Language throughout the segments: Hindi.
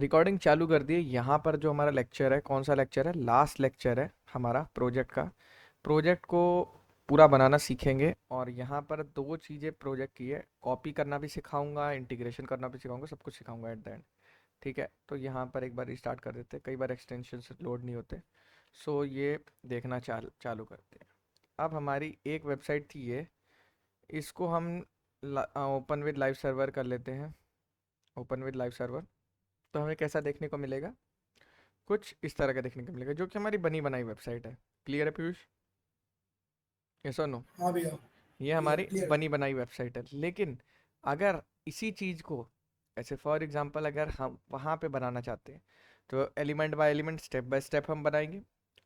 रिकॉर्डिंग चालू कर दी है। यहाँ पर जो हमारा लेक्चर है, कौन सा लेक्चर है, लास्ट लेक्चर है हमारा प्रोजेक्ट का। प्रोजेक्ट को पूरा बनाना सीखेंगे और यहाँ पर दो चीज़ें प्रोजेक्ट की है, कॉपी करना भी सिखाऊंगा, इंटीग्रेशन करना भी सिखाऊंगा, सब कुछ सिखाऊंगा एट द एंड। ठीक है, तो यहाँ पर एक बार स्टार्ट कर देते हैं, कई बार एक्सटेंशन से लोड नहीं होते। सो ये देखना चालू करते हैं। अब हमारी एक वेबसाइट थी ये, इसको हम ओपन विद लाइव सर्वर कर लेते हैं। ओपन विद लाइव सर्वर, तो हमें कैसा देखने को मिलेगा, कुछ इस तरह का देखने को मिलेगा, जो कि हमारी बनी बनाई वेबसाइट है। क्लियर है पीयूष? यस और नो? हाँ भैया। ये क्लियर हमारी क्लियर। बनी बनाई वेबसाइट है, लेकिन अगर इसी चीज़ को ऐसे फॉर एग्जांपल अगर हम वहाँ पे बनाना चाहते हैं, तो element by element, step by step हम बनाएंगे।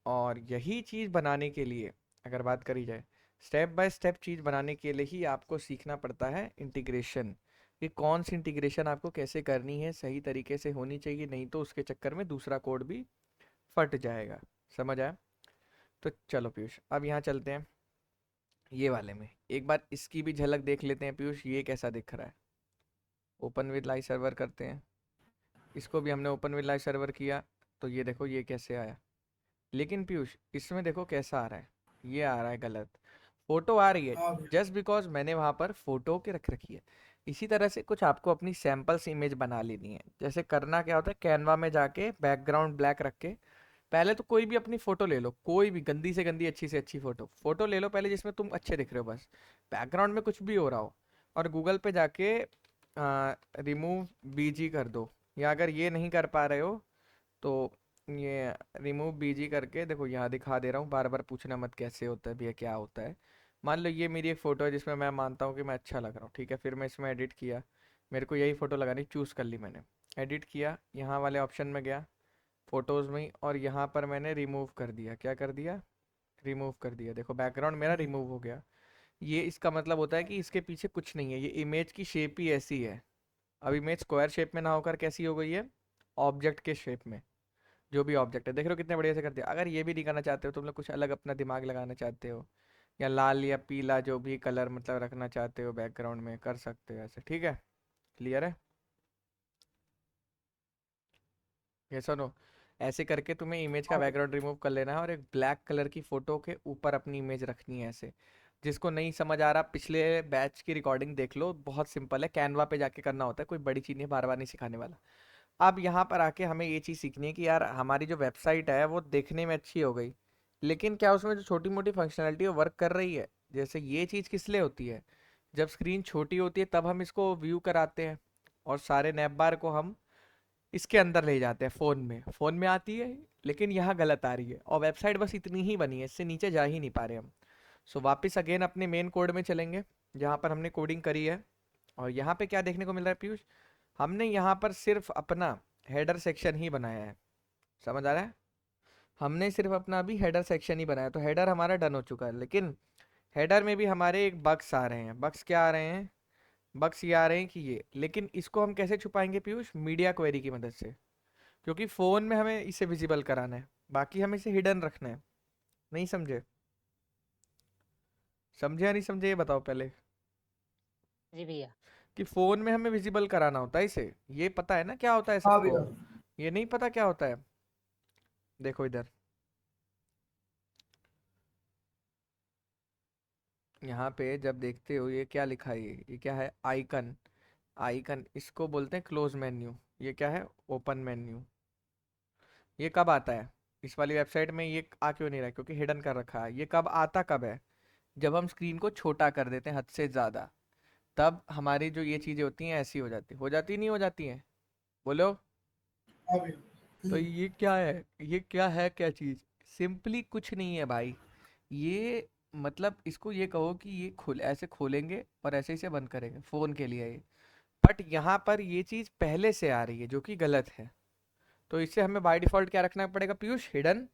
और यही चीज़ बनाने के लिए अगर बात करी जाए, स्टेप बाय स्टेप चीज़ बनाने के लिए ही आपको सीखना पड़ता है इंटीग्रेशन, कि कौन सी इंटीग्रेशन आपको कैसे करनी है, सही तरीके से होनी चाहिए, नहीं तो उसके चक्कर में दूसरा कोड भी फट जाएगा। समझ आया? तो चलो पीयूष, अब यहाँ चलते हैं ये वाले में, एक बार इसकी भी झलक देख लेते हैं पीयूष, ये कैसा दिख रहा है। ओपन विद लाइव सर्वर करते हैं, इसको भी हमने ओपन विद लाइव सर्वर किया, तो ये देखो ये कैसे आया। लेकिन पीयूष इसमें देखो कैसा आ रहा है, ये आ रहा है गलत, फोटो आ रही है हाँ भैया। जस्ट बिकॉज मैंने वहाँ पर फोटो के रख रखी है। इसी तरह से कुछ आपको अपनी सैम्पल्स इमेज बना लेनी है। जैसे करना क्या होता है, कैनवा में जाके बैकग्राउंड ब्लैक रख के पहले तो कोई भी अपनी फोटो ले लो, कोई भी गंदी से गंदी अच्छी से अच्छी फोटो फोटो ले लो पहले, जिसमें तुम अच्छे दिख रहे हो, बस बैकग्राउंड में कुछ भी हो रहा हो। और गूगल पे जाके रिमूव बीजी कर दो, या अगर ये नहीं कर पा रहे हो तो ये रिमूव बीजी करके देखो, यहाँ दिखा दे रहा हूँ, बार बार पूछना मत कैसे होता है भैया, क्या होता है। मान लो ये मेरी एक फ़ोटो है जिसमें मैं मानता हूँ कि मैं अच्छा लग रहा हूँ, ठीक है, फिर मैं इसमें एडिट किया, मेरे को यही फ़ोटो लगानी, चूज़ कर ली मैंने, एडिट किया, यहाँ वाले ऑप्शन में गया फ़ोटोज़ में ही, और यहाँ पर मैंने रिमूव कर दिया, क्या कर दिया, रिमूव कर दिया। देखो बैकग्राउंड मेरा रिमूव हो गया। ये इसका मतलब होता है कि इसके पीछे कुछ नहीं है, ये इमेज की शेप ही ऐसी है। अब इमेज स्क्वायर शेप में ना होकर कैसी हो गई है, ऑब्जेक्ट के शेप में। जो भी ऑब्जेक्ट है देख रहे हो कितने बढ़िया से कर दिया। अगर ये भी नहीं करना चाहते हो, तुम लोग कुछ अलग अपना दिमाग लगाना चाहते हो, या लाल या पीला जो भी कलर मतलब रखना चाहते हो बैकग्राउंड में, कर सकते हो ऐसे। ठीक है, क्लियर है? ये सुनो, ऐसे करके तुम्हें इमेज का हाँ भैया। बैकग्राउंड रिमूव कर लेना है और एक ब्लैक कलर की फोटो के ऊपर अपनी इमेज रखनी है ऐसे। जिसको नहीं समझ आ रहा, पिछले बैच की रिकॉर्डिंग देख लो, बहुत सिंपल है, कैनवा पे जाके करना होता है, कोई बड़ी चीज़ नहीं, बार बार नहीं सिखाने वाला। अब यहाँ पर आके हमें ये चीज़ सीखनी है कि यार हमारी जो वेबसाइट है वो देखने में अच्छी हो गई, लेकिन क्या उसमें जो छोटी मोटी फंक्शनैलिटी है वर्क कर रही है। जैसे ये चीज़ किस लिए होती है, जब स्क्रीन छोटी होती है तब हम इसको व्यू कराते हैं, और सारे नैप बार को हम इसके अंदर ले जाते हैं, फ़ोन में आती है, लेकिन यहाँ गलत आ रही है, और वेबसाइट बस इतनी ही बनी है, इससे नीचे जा ही नहीं पा रहे हम। सो वापस अगेन अपने मेन कोड में चलेंगे, जहाँ पर हमने कोडिंग करी है। और यहाँ पे क्या देखने को मिल रहा है पीयूष, हमने यहाँ पर सिर्फ अपना हेडर सेक्शन ही बनाया है। समझ आ रहा है? हमने सिर्फ अपना अभी हेडर सेक्शन ही बनाया, तो हेडर हमारा डन हो चुका है, लेकिन हेडर में भी हमारे एक बग्स आ रहे हैं। बग्स क्या आ रहे हैं, बग्स ये आ रहे हैं कि ये, लेकिन इसको हम कैसे छुपाएंगे पीयूष, मीडिया क्वेरी की मदद से, क्योंकि फ़ोन में हमें इसे विजिबल कराना है, बाकी हमें इसे हिडन रखना है। नहीं समझे? समझे या नहीं समझे ये बताओ पहले। जी भैया। कि फ़ोन में हमें विजिबल कराना होता है इसे, ये पता है ना क्या होता है हाँ सबको? भैया। ये नहीं पता क्या होता है? देखो इधर, यहाँ पे जब देखते हो ये क्या लिखा है, ये क्या है, आइकन। आइकन इसको बोलते हैं क्लोज मेन्यू, ये क्या है, ओपन मेन्यू। ये कब आता है इस वाली वेबसाइट में, ये आ क्यों नहीं रहा है, क्योंकि हिडन कर रखा है। ये कब आता कब है, जब हम स्क्रीन को छोटा कर देते हैं हद से ज़्यादा, तब हमारी जो ये चीज़ें होती हैं ऐसी हो जाती नहीं हो जाती हैं, बोलो। हाँ भैया। तो ये क्या है, ये क्या है, क्या चीज़, सिंपली कुछ नहीं है भाई। ये मतलब इसको ये कहो कि ये खोल ऐसे खोलेंगे और ऐसे इसे बंद करेंगे, फ़ोन के लिए ये। बट यहाँ पर ये चीज़ पहले से आ रही है जो कि गलत है। तो इससे हमें बाय डिफ़ॉल्ट क्या रखना पड़ेगा पीयूष, हिडन।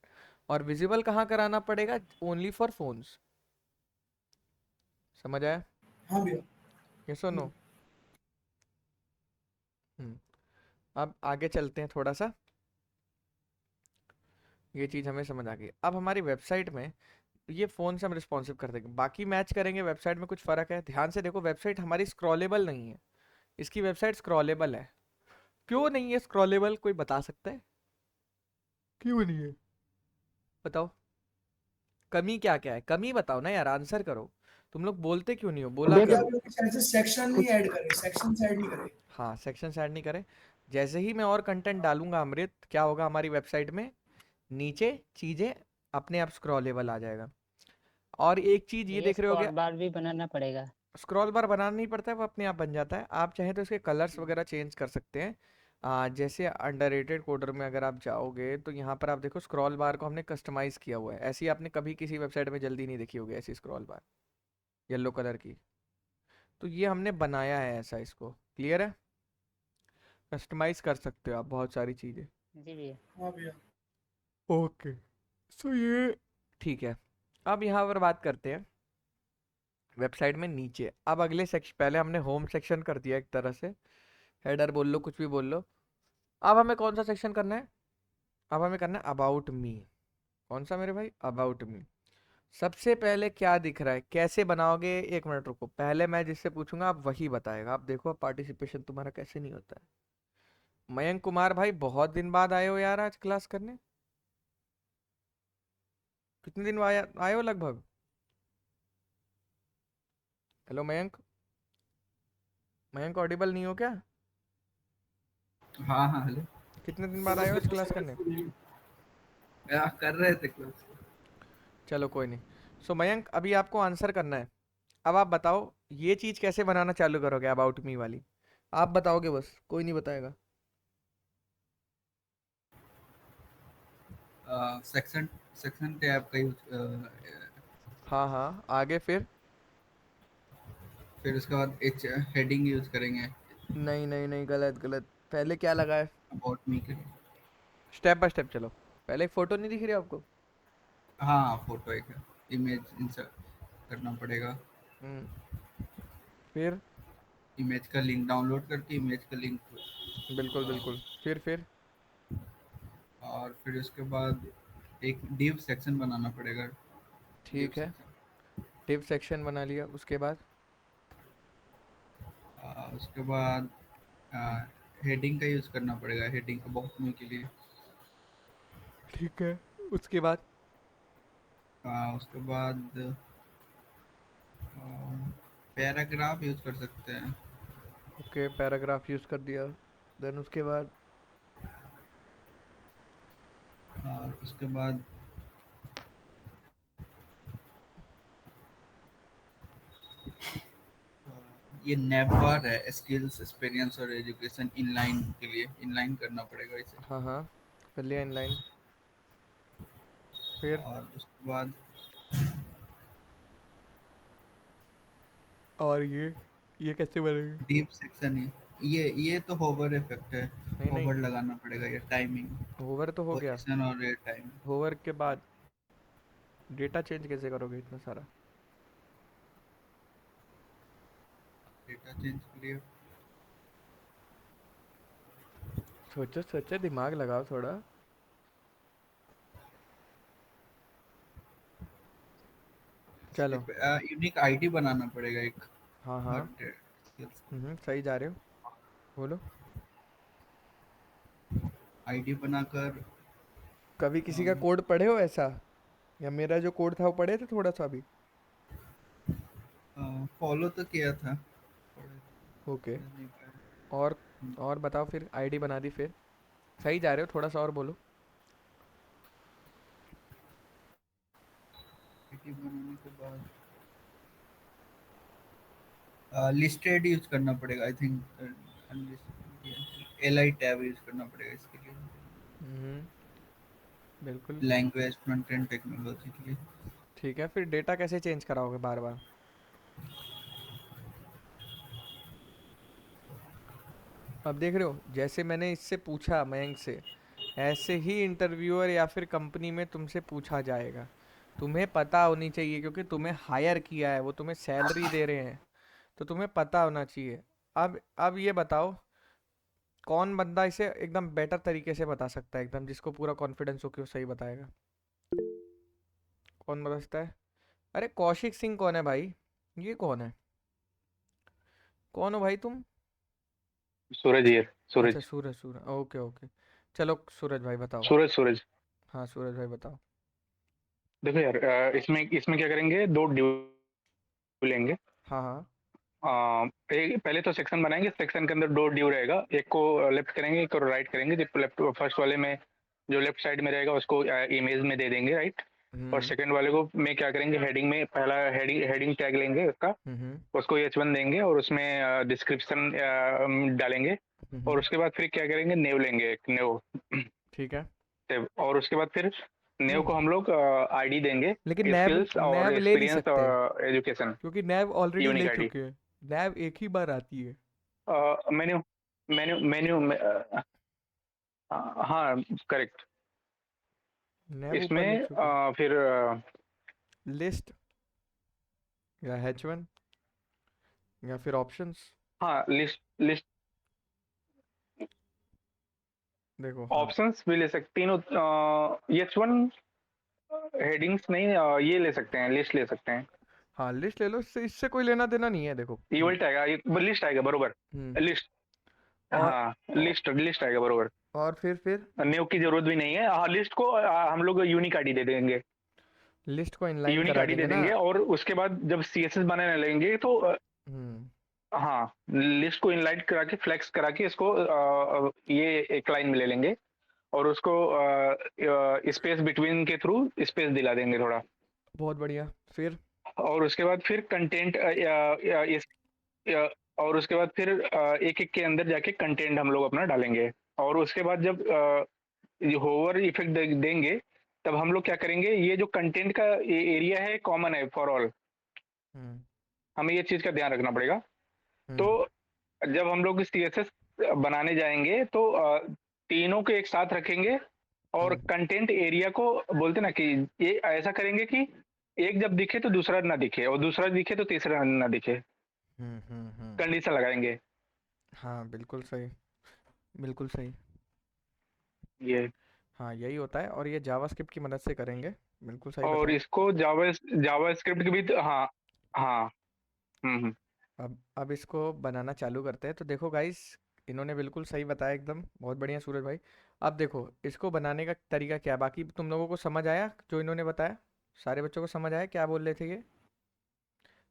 और विजिबल कहाँ कराना पड़ेगा, ओनली फॉर फोन्स। समझ आया? हाँ भैया। ये सुनो, हम्म, अब आगे चलते हैं थोड़ा सा। ये चीज़ हमें समझ आ गई। अब हमारी वेबसाइट में ये फ़ोन से हम रिस्पॉन्सिव कर देंगे, बाकी मैच करेंगे, वेबसाइट में कुछ फ़र्क है, ध्यान से देखो, वेबसाइट हमारी स्क्रॉलेबल नहीं है, इसकी वेबसाइट स्क्रॉलेबल है। क्यों नहीं है स्क्रॉलेबल, कोई बता सकता है क्यों नहीं है? बताओ, कमी क्या क्या है, कमी बताओ ना यार, आंसर करो। तुम लोग बोलते क्यों नहीं हो, बोला अभी करो। आप लोग शायद से सेक्शन नहीं कुछ, ऐड करे, सेक्शन ऐड नहीं करे। हाँ सेक्शन ऐड नहीं करे। जैसे ही मैं और कंटेंट डालूंगा अमृत, क्या होगा हमारी वेबसाइट में, नीचे चीजें अपने आप स्क्रॉलेबल आ जाएगा। और एक चीज ये ये देख रहे होगे, स्क्रॉल बार भी बनाना पड़ेगा। स्क्रॉल बार बनाना नहीं पड़ता है, वो अपने आप बन जाता है। आप चाहें तो इसके कलर्स वगैरह चेंज कर सकते हैं। जैसे अंडररेटेड कोडर में अगर आप जाओगे तो यहाँ पर आप देखो स्क्रॉल बार को हमने कस्टमाइज किया हुआ है। ऐसी आपने कभी किसी वेबसाइट में जल्दी नहीं देखी होगी ऐसी स्क्रॉल बार, येलो कलर की। तो ये हमने बनाया है ऐसा, इसको क्लियर है, कस्टमाइज कर सकते हो आप बहुत सारी चीज़ें। जी भैया। हाँ भैया। ओके, सो ये ठीक है। अब यहाँ पर बात करते हैं वेबसाइट में नीचे। अब अगले सेक्शन, पहले हमने होम सेक्शन कर दिया एक तरह से, हेडर बोल लो कुछ भी बोल लो। अब हमें कौन सा सेक्शन करना है, अब हमें करना है अबाउट मी। कौन सा मेरे भाई, अबाउट मी। सबसे पहले क्या दिख रहा है, कैसे बनाओगे, एक मिनट रुको, पहले मैं जिससे पूछूंगा आप वही बताएगा। आप देखो पार्टिसिपेशन तुम्हारा कैसे नहीं होता है। मयंक कुमार भाई बहुत दिन बाद आए हो यार आज क्लास करने, कितने दिन आए हो लगभग? हेलो मयंक, मयंक ऑडिबल नहीं हो क्या? हाँ हाँ हेलो। कितने दिन बाद आए हो आज क्लास करने? क्या कर रहे थे क्लास? चलो कोई नहीं। सो मयंक अभी आपको आंसर करना है। अब आप बताओ ये चीज कैसे बनाना चालू करोगे अबाउट मी वाली, आप बताओगे बस, कोई नहीं बताएगा। सेक्शन सेक्शन टैब का यूज, हाँ हाँ, आगे फिर? फिर उसके बाद एच हेडिंग यूज करेंगे नहीं नहीं नहीं, गलत गलत, पहले क्या लगा है? अबाउट मी के लिए। स्टेप बाय स्टेप चलो। पहले एक फोटो नहीं दिख रही आपको? हाँ फोटो एक इमेज इंसर्ट करना पड़ेगा। हम्म, फिर? इमेज का लिंक डाउनलोड करके इमेज का लिंक, बिल्कुल बिल्कुल, फिर? और फिर उसके बाद एक डिव सेक्शन बनाना पड़ेगा। डिव ठीक है, सेक्शन, टिप सेक्शन बना लिया, उसके बाद? उसके बाद हेडिंग का यूज करना पड़ेगा, हेडिंग अबाउट मी के लिए। ठीक है, उसके बाद? उसके बाद पैराग्राफ यूज कर सकते हैं। ओके, पैराग्राफ यूज कर दिया, देन उसके बाद? और उसके बाद ये नेवर है, स्किल्स एक्सपीरियंस और एजुकेशन इनलाइन के लिए इनलाइन करना पड़ेगा इसे। हाँ हाँ, कर लिया इनलाइन, फिर? और उसके बाद और ये कैसे बनेगी? डीप सेक्शन है। ये तो होवर इफेक्ट है, नहीं नहीं, होवर लगाना पड़ेगा, ये टाइमिंग, होवर तो हो गया, पोजीशन और ये टाइम। होवर के बाद डेटा चेंज कैसे करोगे इतना सारा? डेटा चेंज के लिए सोचो सोचो, दिमाग लगाओ थोड़ा। चलो। यूनिक आईडी बनाना पड़ेगा एक हाँ हर हाँ, skills। सही जा रहे हो, बोलो। आईडी बनाकर कभी किसी का कोड पढ़े हो ऐसा, या मेरा जो कोड था वो पढ़े थे थोड़ा सा अभी? फॉलो तो किया था, ओके, नहीं पाया। और और बताओ, फिर आईडी बना दी, फिर? सही जा रहे हो, थोड़ा सा और बोलो। आईडी बनाने के बाद लिस्टेड यूज करना पड़ेगा I think. L I tab use करना पड़ेगा इसके लिए, हम्म, बिल्कुल। लैंग्वेज फ्रंट एंड टेक्नोलॉजी के लिए। ठीक है, फिर डेटा कैसे चेंज कराओगे बार बार? अब देख रहे हो, जैसे मैंने इससे पूछा मयंक से, ऐसे ही इंटरव्यूअर या फिर कंपनी में तुमसे पूछा जाएगा। तुम्हें पता होनी चाहिए, क्योंकि तुम्हें हायर किया है, वो तुम्हें सैलरी दे रहे हैं, तो तुम्हें पता होना चाहिए। अब ये बताओ, कौन बंदा इसे एकदम बेटर तरीके से बता सकता है, एकदम जिसको पूरा कॉन्फिडेंस हो कि वो सही बताएगा? कौन बता सकता है? अरे कौशिक सिंह कौन है भाई, ये कौन है, कौन हो भाई तुम? सूरज हीयर। अच्छा सूरज सूरज ओके ओके। चलो सूरज भाई बताओ। सूरज सूरज हाँ सूरज भाई बताओ। देखो यार, इसमें इसमें क्या करेंगे, 2 ड्यू लेंगे। हाँ हाँ। पहले तो सेक्शन बनाएंगे, सेक्शन के अंदर 2 ड्यू रहेगा, एक को लेफ्ट करेंगे, एक को राइट करेंगे। जो लेफ्ट फर्स्ट वाले में जो लेफ्ट साइड में रहेगा उसको इमेज में दे देंगे, राइट। और सेकंड वाले को में क्या करेंगे, हेडिंग में पहला हेडिंग टैग लेंगे उसका, उसको H1 देंगे और उसमें डिस्क्रिप्शन डालेंगे। और उसके बाद फिर क्या करेंगे, नेव लेंगे, एक नेव। ठीक है। और उसके बाद फिर नेव नहीं को हम लोग आईडी देंगे, लेकिन नैब स्किल्स और नैब ले नहीं एक्सपीरियंस सकते एजुकेशन, क्योंकि नैब ऑलरेडी ले यूनिक आईडी। चुके हैं। नैब एक ही बार आती है। मेन्यू मेन्यू मेन्यू हाँ, करेक्ट। नैब ऊपर लिख इसमें चुके हैं। फिर लिस्ट या H1 या फिर ऑप्शंस। हाँ, लिस्ट देखो हाँ। ऑप्शंस भी ले सकते हैं। H1 हेडिंग्स नहीं, ये ले सकते हैं, लिस्ट ले सकते हैं। हाँ लिस्ट ले लो, इससे कोई लेना देना नहीं है देखो। इवल्ट आएगा, लिस्ट आएगा बरोबर, लिस्ट। और हाँ, लिस्ट आएगा बरोबर। और फिर न्यू की जरूरत भी नहीं है। हाँ, लिस्ट को हम लोग यूनिक आईडी दे देंगे, लिस्ट को इनलाइन यूनिक करा आईडी दे देंगे ना। देंगे। और उसके बाद जब CSS बनाने लगेंगे तो हाँ, लिस्ट को इनलाइन करा के, फ्लेक्स करा के इसको ये एक लाइन में ले लेंगे और उसको स्पेस बिटवीन के थ्रू स्पेस दिला देंगे थोड़ा। बहुत बढ़िया। फिर और उसके बाद फिर कंटेंट और उसके बाद फिर एक एक के अंदर जाके कंटेंट हम लोग अपना डालेंगे। और उसके बाद जब होवर इफेक्ट देंगे तब हम लोग क्या करेंगे, ये जो कंटेंट का एरिया है कॉमन है फॉर ऑल, हमें ये चीज का ध्यान रखना पड़ेगा। तो जब हम लोग CSS बनाने जाएंगे तो तीनों को एक साथ रखेंगे और कंटेंट एरिया को बोलते ना कि ये ऐसा करेंगे कि एक जब दिखे तो दूसरा ना दिखे और दूसरा दिखे तो तीसरा ना दिखे, कंडीशन लगाएंगे। हाँ बिल्कुल सही, बिल्कुल सही। ये हाँ यही होता है और ये जावास्क्रिप्ट की मदद से करेंगे। बिल्कुल सही और बताया। इसको जावास्क्रिप्ट की भी हाँ हाँ। हम्म। अब इसको बनाना चालू करते हैं। तो देखो गाइस, इन्होंने बिल्कुल सही बताया एकदम, बहुत बढ़िया सूरज भाई। अब देखो इसको बनाने का तरीका क्या है, बाकी तुम लोगों को समझ आया जो इन्होंने बताया? सारे बच्चों को समझ आया क्या बोल रहे थे ये?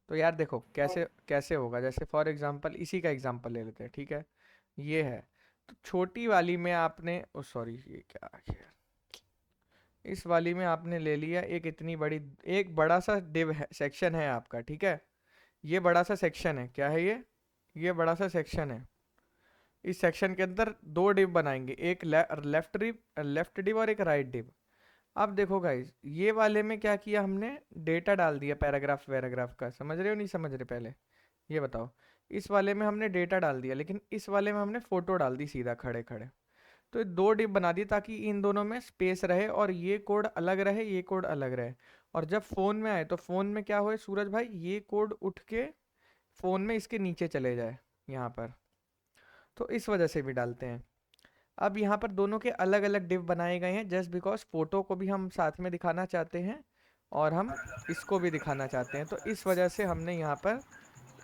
तो यार देखो कैसे कैसे होगा, जैसे फॉर एग्जांपल इसी का एग्जांपल ले लेते हैं, ठीक है। ये है, तो छोटी वाली में आपने ओ सॉरी ये क्या आ गया? इस वाली में आपने ले लिया एक इतनी बड़ी, एक बड़ा सा डिव है, सेक्शन है आपका, ठीक है। ये बड़ा सा सेक्शन है, क्या है ये बड़ा सा सेक्शन है। इस सेक्शन के अंदर 2 डिव बनाएंगे, एक लेफ्ट डिव और एक राइट डिव। अब देखो गाइज, ये वाले में क्या किया हमने, डेटा डाल दिया पैराग्राफ वैराग्राफ का। समझ रहे हो नहीं समझ रहे? पहले ये बताओ। इस वाले में हमने डेटा डाल दिया, लेकिन इस वाले में हमने फोटो डाल दी सीधा खड़े खड़े। तो 2 डिव बना दी ताकि इन दोनों में स्पेस रहे और ये कोड अलग रहे, ये कोड अलग रहे। और जब फोन में आए तो फोन में क्या होए सूरज भाई, ये कोड उठ के फोन में इसके नीचे चले जाए यहाँ पर। तो इस वजह से भी डालते हैं। अब यहाँ पर दोनों के अलग अलग डिव बनाए गए हैं जस्ट बिकॉज फोटो को भी हम साथ में दिखाना चाहते हैं और हम इसको भी दिखाना चाहते हैं। तो इस वजह से हमने यहाँ पर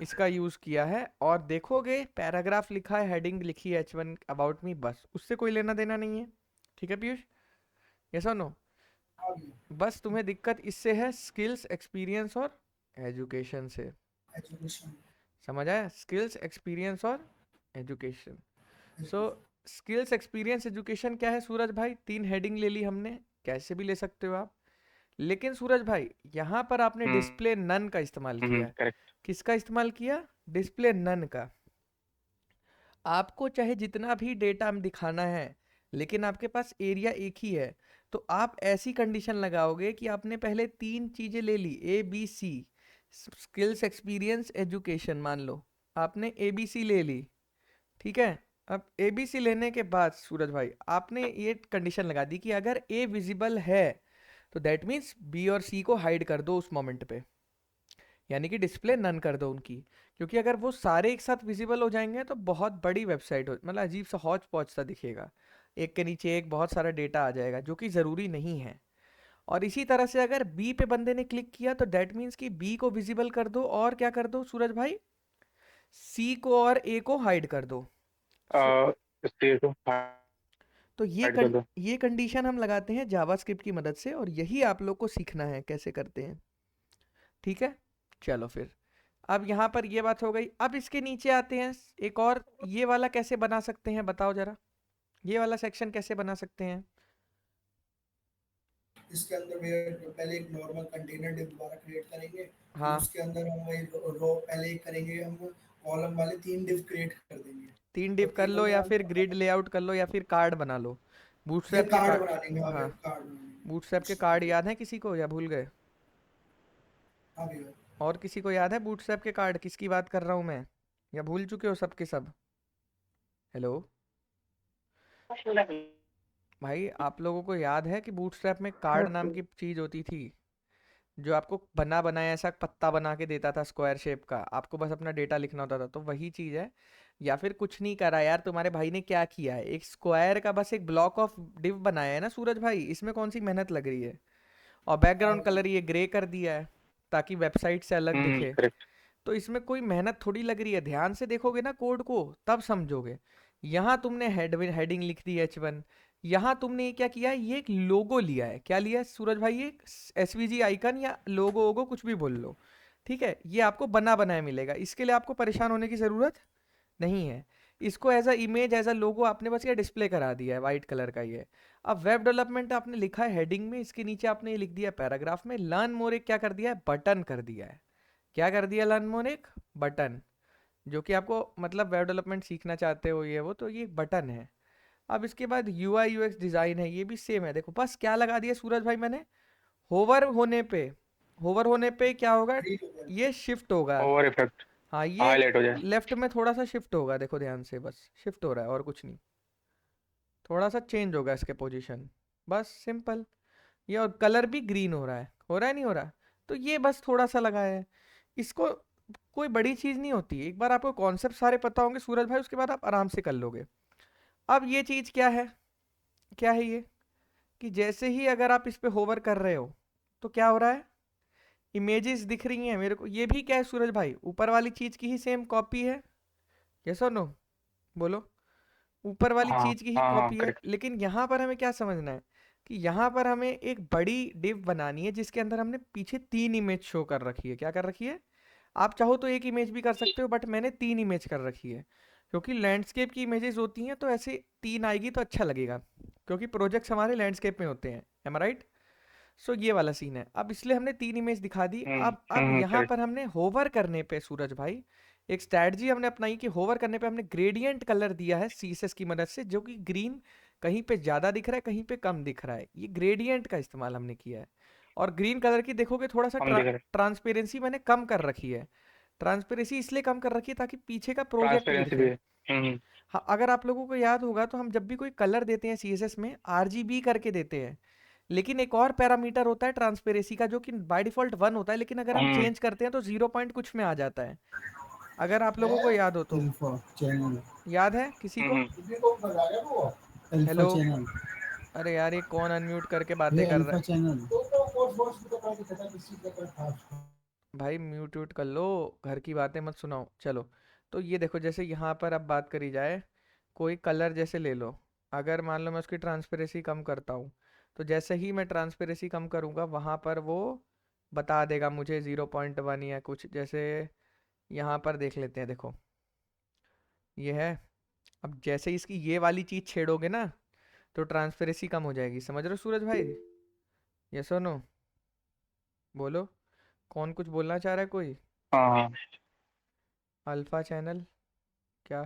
इसका यूज़ किया है। और देखोगे पैराग्राफ लिखा है, हेडिंग लिखी है H1 अबाउट मी, बस उससे कोई लेना देना नहीं है। ठीक है पीयूष, यस और नो? बस तुम्हें दिक्कत इससे है स्किल्स एक्सपीरियंस और एजुकेशन से। समझ आया? स्किल्स एक्सपीरियंस और एजुकेशन। सो स्किल्स एक्सपीरियंस एजुकेशन क्या है सूरज भाई? 3 हेडिंग ले ली हमने, कैसे भी ले सकते हो आप। लेकिन सूरज भाई यहाँ पर आपने डिस्प्ले नन का इस्तेमाल किया है। करेक्ट। किसका इस्तेमाल किया? डिस्प्ले नन का। आपको चाहे जितना भी डेटा हम दिखाना है, लेकिन आपके पास एरिया एक ही है, तो आप ऐसी कंडीशन लगाओगे कि आपने पहले 3 चीजें ले ली, ABC, स्किल्स एक्सपीरियंस एजुकेशन। मान लो आपने ABC ले ली, ठीक है। अब ABC लेने के बाद सूरज भाई आपने ये कंडीशन लगा दी कि अगर A विजिबल है तो दैट मीन्स B और C को हाइड कर दो उस मोमेंट पे, यानी कि डिस्प्ले नन कर दो उनकी। क्योंकि अगर वो सारे एक साथ विजिबल हो जाएंगे तो बहुत बड़ी वेबसाइट हो, मतलब अजीब सा हौच पौच सा दिखेगा, एक के नीचे एक बहुत सारा डेटा आ जाएगा जो कि ज़रूरी नहीं है। और इसी तरह से अगर B पे बंदे ने क्लिक किया तो दैट मीन्स कि B को विजिबल कर दो और क्या कर दो सूरज भाई, C को और A को हाइड कर दो। इस चीज को हाइड तो कर दो। ये कंडीशन हम लगाते हैं जावास्क्रिप्ट की मदद से, और यही आप लोग को सीखना है कैसे करते हैं। ठीक है, चलो फिर अब यहाँ पर ये बात हो गई। अब इसके नीचे आते हैं एक और, ये वाला कैसे बना सकते हैं बताओ जरा, ये वाला सेक्शन कैसे बना सकते हैं? इसके अंदर भैया पहले एक नॉर्मल कंटेनर डिव दोबारा क्रिएट करेंगे, फिर हाँ, उसके अंदर हम वही रो पहले एक करेंगे, हम कॉलम वाले 3 डिव क्रिएट कर देंगे 3 डिव और कर लो, तीनों में या हम फिर ग्रिड लेआउट कर लो, या फिर कार्ड बना लो, फिर बूटस्ट्रैप के कार्ड कार्ड। बना लेंगे। हाँ हाँ, भैया कार्ड बना लेंगे। बूटस्ट्रैप के कार्ड याद है किसी को या भूल गए? हाँ भैया और किसी को याद है बूटस्ट्रैप के कार्ड? किसकी बात कर रहा हूँ मैं, या भूल चुके हो सब के सब? हेलो भाई, आप लोगों को याद है कि बूटस्ट्रैप में कार्ड नाम की चीज़ होती थी, जो आपको बना बनाया ऐसा पत्ता बना के देता था स्क्वायर शेप का, आपको बस अपना डेटा लिखना होता था। तो वही चीज़ है, या फिर कुछ नहीं करा यार, तुम्हारे भाई ने क्या किया है, एक स्क्वायर का बस एक ब्लॉक ऑफ डिव बनाया है ना सूरज भाई, इसमें कौन सी मेहनत लग रही है? और हाँ बैकग्राउंड भैया कलर ये ग्रे कर दिया है ताकि वेबसाइट से अलग दिखे। करेक्ट। तो इसमें कोई मेहनत थोड़ी लग रही है, ध्यान से देखोगे ना कोड को तब समझोगे। यहाँ तुमने हेडिंग लिख दी H1, यहाँ तुमने ये क्या किया है, ये एक लोगो लिया है। क्या लिया है सूरज भाई? ये SVG आइकन या लोगो वोगो कुछ भी बोल लो, ठीक है, ये आपको बना बनाया मिलेगा, इसके लिए आपको परेशान होने की ज़रूरत नहीं है। इसको as a image, as a logo आपने बस ये डिस्प्ले करा दिया है वाइट कलर का ये। अब वेब डेवलपमेंट आपने लिखा है हेडिंग में, इसके नीचे आपने ये लिख दिया पैराग्राफ में, लर्न मोर एक क्या कर दिया है, बटन कर दिया है। क्या कर दिया लर्न मोर? एक बटन, जो कि आपको मतलब वेब डेवलपमेंट सीखना चाहते हो ये वो, तो ये एक बटन है। अब इसके बाद UI UX डिज़ाइन है, ये भी सेम है। देखो बस क्या लगा दिया सूरज भाई मैंने, होवर होने पे, होवर होने पे क्या होगा, ठीक हो गया। ये शिफ्ट होगा। ओवर इफेक्ट हाँ, ये हाईलाइट हो जाए। लेफ्ट में थोड़ा सा शिफ्ट होगा, देखो ध्यान से, बस शिफ्ट हो रहा है और कुछ नहीं, थोड़ा सा चेंज होगा इसके पोजीशन, बस सिंपल। ये और कलर भी ग्रीन हो रहा है नहीं हो रहा? तो ये बस थोड़ा सा लगा है, इसको कोई बड़ी चीज़ नहीं होती। एक बार आपको कॉन्सेप्ट सारे पता होंगे सूरज भाई, उसके बाद आप आराम से कर लोगे। अब ये चीज़ क्या है, क्या है ये, कि जैसे ही अगर आप इस पे होवर कर रहे हो तो क्या हो रहा है, इमेजेस दिख रही हैं मेरे को। ये भी क्या है सूरज भाई, ऊपर वाली चीज़ की ही सेम कॉपी है, यस और नो, बोलो? ऊपर वाली हाँ चीज़ की ही हाँ हाँ कॉपी है, करेक्ट। लेकिन यहाँ पर हमें क्या समझना है कि यहाँ पर हमें एक बड़ी डिव बनानी है जिसके अंदर हमने पीछे 3 इमेज शो कर रखी है। क्या कर रखी है? आप चाहो तो एक इमेज भी कर सकते हो, बट मैंने 3 इमेज कर रखी है, क्योंकि लैंडस्केप की इमेजेस होती हैं तो ऐसे 3 आएगी तो अच्छा लगेगा, क्योंकि प्रोजेक्ट्स हमारे लैंडस्केप में होते हैं, एम राइट? सो ये वाला सीन है। अब इसलिए हमने 3 इमेज दिखा दी। अब यहाँ करेक्ट। पर हमने होवर करने पे सूरज भाई एक स्ट्रैटेजी हमने अपनाई कि होवर करने पे हमने ग्रेडियंट कलर दिया है CSS की मदद से, जो कि ग्रीन कहीं पे ज़्यादा दिख रहा है, कहीं पे कम दिख रहा है। ये ग्रेडियंट का इस्तेमाल हमने किया है। और ग्रीन कलर की देखोगे थोड़ा सा हम देख रहे ट्रांसपेरेंसी मैंने कम कर रखी है। ट्रांसपेरेंसी इसलिए कम कर रखी है ताकि पीछे का प्रोजेक्ट नहीं ट्रांसपेरेंसी भी दिखे। है। हाँ, अगर आप लोगों को याद होगा तो हम जब भी कोई कलर देते हैं CSS में RGB करके देते हैं, लेकिन एक और पैरामीटर होता है ट्रांसपेरेंसी का, जो कि बाय डिफॉल्ट 1 होता है, लेकिन अगर हम चेंज करते हैं तो 0 पॉइंट कुछ में आ जाता है। अगर आप लोगों को याद हो तो, अल्फा चैनल याद है किसी को? अल्फा हेलो, चैनल अरे यार ये कौन अनम्यूट करके बातें ये कर रहा अल्फा है? चैनल भाई म्यूट व्यूट कर लो, घर की बातें मत सुनाओ। चलो, तो ये देखो, जैसे यहाँ पर अब बात करी जाए, कोई कलर जैसे ले लो, अगर मान लो मैं उसकी ट्रांसपेरेंसी कम करता हूँ, तो जैसे ही मैं ट्रांसपेरेंसी कम करूँगा वहाँ पर वो बता देगा मुझे 0.1 या कुछ। जैसे यहाँ पर देख लेते हैं, देखो ये है। अब जैसे ही इसकी ये वाली चीज़ छेड़ोगे ना तो ट्रांसपेरेंसी कम हो जाएगी, समझ रहे हो सूरज भाई? यस और नो, बोलो, कौन कुछ बोलना चाह रहा है कोई? हाँ हाँ। अल्फा चैनल क्या?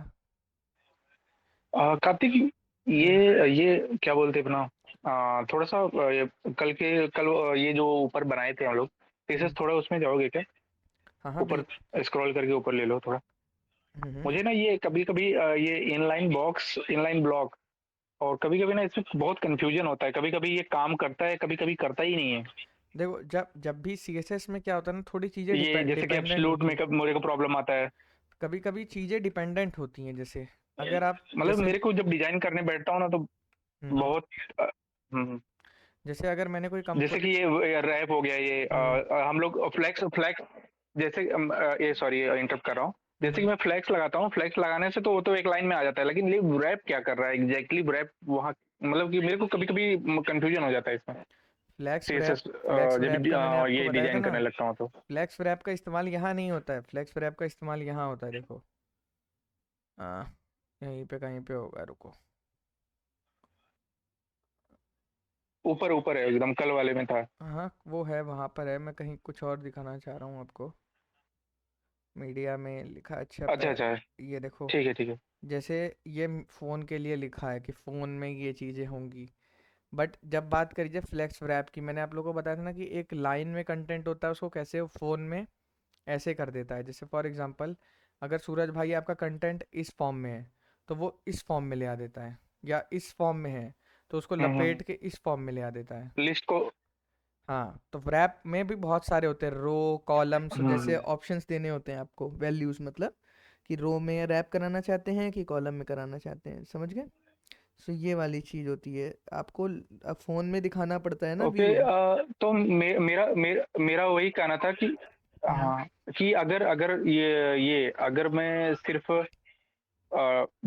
कार्तिक, हम्म, ये क्या बोलते हैं अपना, थोड़ा सा कल ये जो ऊपर बनाए थे हम लोग टीचर्स, हम्म, थोड़ा उसमें जाओगे क्या? हाँ हाँ ऊपर स्क्रॉल करके ऊपर ले लो थोड़ा। हम्म, मुझे ना ये कभी कभी ये इनलाइन ब्लॉक, और कभी कभी ना इसमें बहुत कंफ्यूजन होता है। कभी कभी ये काम करता है, कभी कभी करता ही नहीं है। देखो जब जब भी CSS में क्या होता है ना, थोड़ी चीज़ें ये जैसे कि डिपेंडेंट एब्सोल्यूट होती में हैं। मेरे को प्रॉब्लम आता है। कभी कभी चीज़ें डिपेंडेंट होती हैं, जैसे अगर आप मतलब जैसे मेरे को जब डिजाइन करने बैठता हूँ ना तो हम्म, बहुत अ, हम्म, जैसे अगर मैंने कोई जैसे कि ये रैप हो गया, ये हम लोग फ्लैक्स फ्लैक्स जैसे ये सॉरी इंटरप्ट कर रहा हूँ। जैसे कि मैं फ्लेक्स लगाता हूँ, फ्लेक्स लगाने से तो वो तो एक लाइन में आ जाता है, लेकिन ये रैप क्या कर रहा है एग्जैक्टली? रैप वहाँ मतलब कि मेरे को कभी कभी कंफ्यूजन हो जाता है इसमें फ्लैक्स सीएसएस रैप का मैंने आपको ये बताया था डिजाइन ना, करने लगता हूँ तो। फ्लैक्स रैप का इस्तेमाल यहाँ नहीं होता है, फ्लैक्स रैप का इस्तेमाल यहाँ होता है, देखो। हाँ, यहीं पे कहीं पे होगा, रुको। ऊपर ऊपर है एकदम, कल वाले में था। हाँ वो है, वहाँ पर है, मैं कहीं कुछ और दिखाना चाह रहा हूँ आपको। मीडिया में लिखा, अच्छा अच्छा अच्छा, ये देखो। ठीक है ठीक है। जैसे ये फ़ोन के लिए लिखा है कि फ़ोन में ये चीज़ें होंगी, बट जब बात करी जाए फ्लैक्स रैप की, मैंने आप लोगों को बताया था ना कि एक लाइन में कंटेंट होता है, उसको कैसे वो फ़ोन में ऐसे कर देता है। जैसे फॉर एग्जांपल, अगर सूरज भाई आपका कंटेंट इस फॉर्म में है तो वो इस फॉर्म में ले आ देता है, या इस फॉर्म में है तो उसको लपेट के इस फॉर्म में ले आ देता है। लिस्ट को। हाँ, तो रैप में भी बहुत सारे होते हैं, रो कॉलम्स, जैसे हम्म, ऑप्शंस देने होते हैं आपको, वैल्यूज, मतलब कि रो में रैप कराना चाहते हैं कि कॉलम में कराना चाहते हैं, समझ गए? सो ये वाली चीज़ होती है, आपको फ़ोन में दिखाना पड़ता है ना ओके। व्यू। तो मेरा मेरा मेरा वही कहना था कि हम्म हाँ, कि अगर अगर ये अगर मैं सिर्फ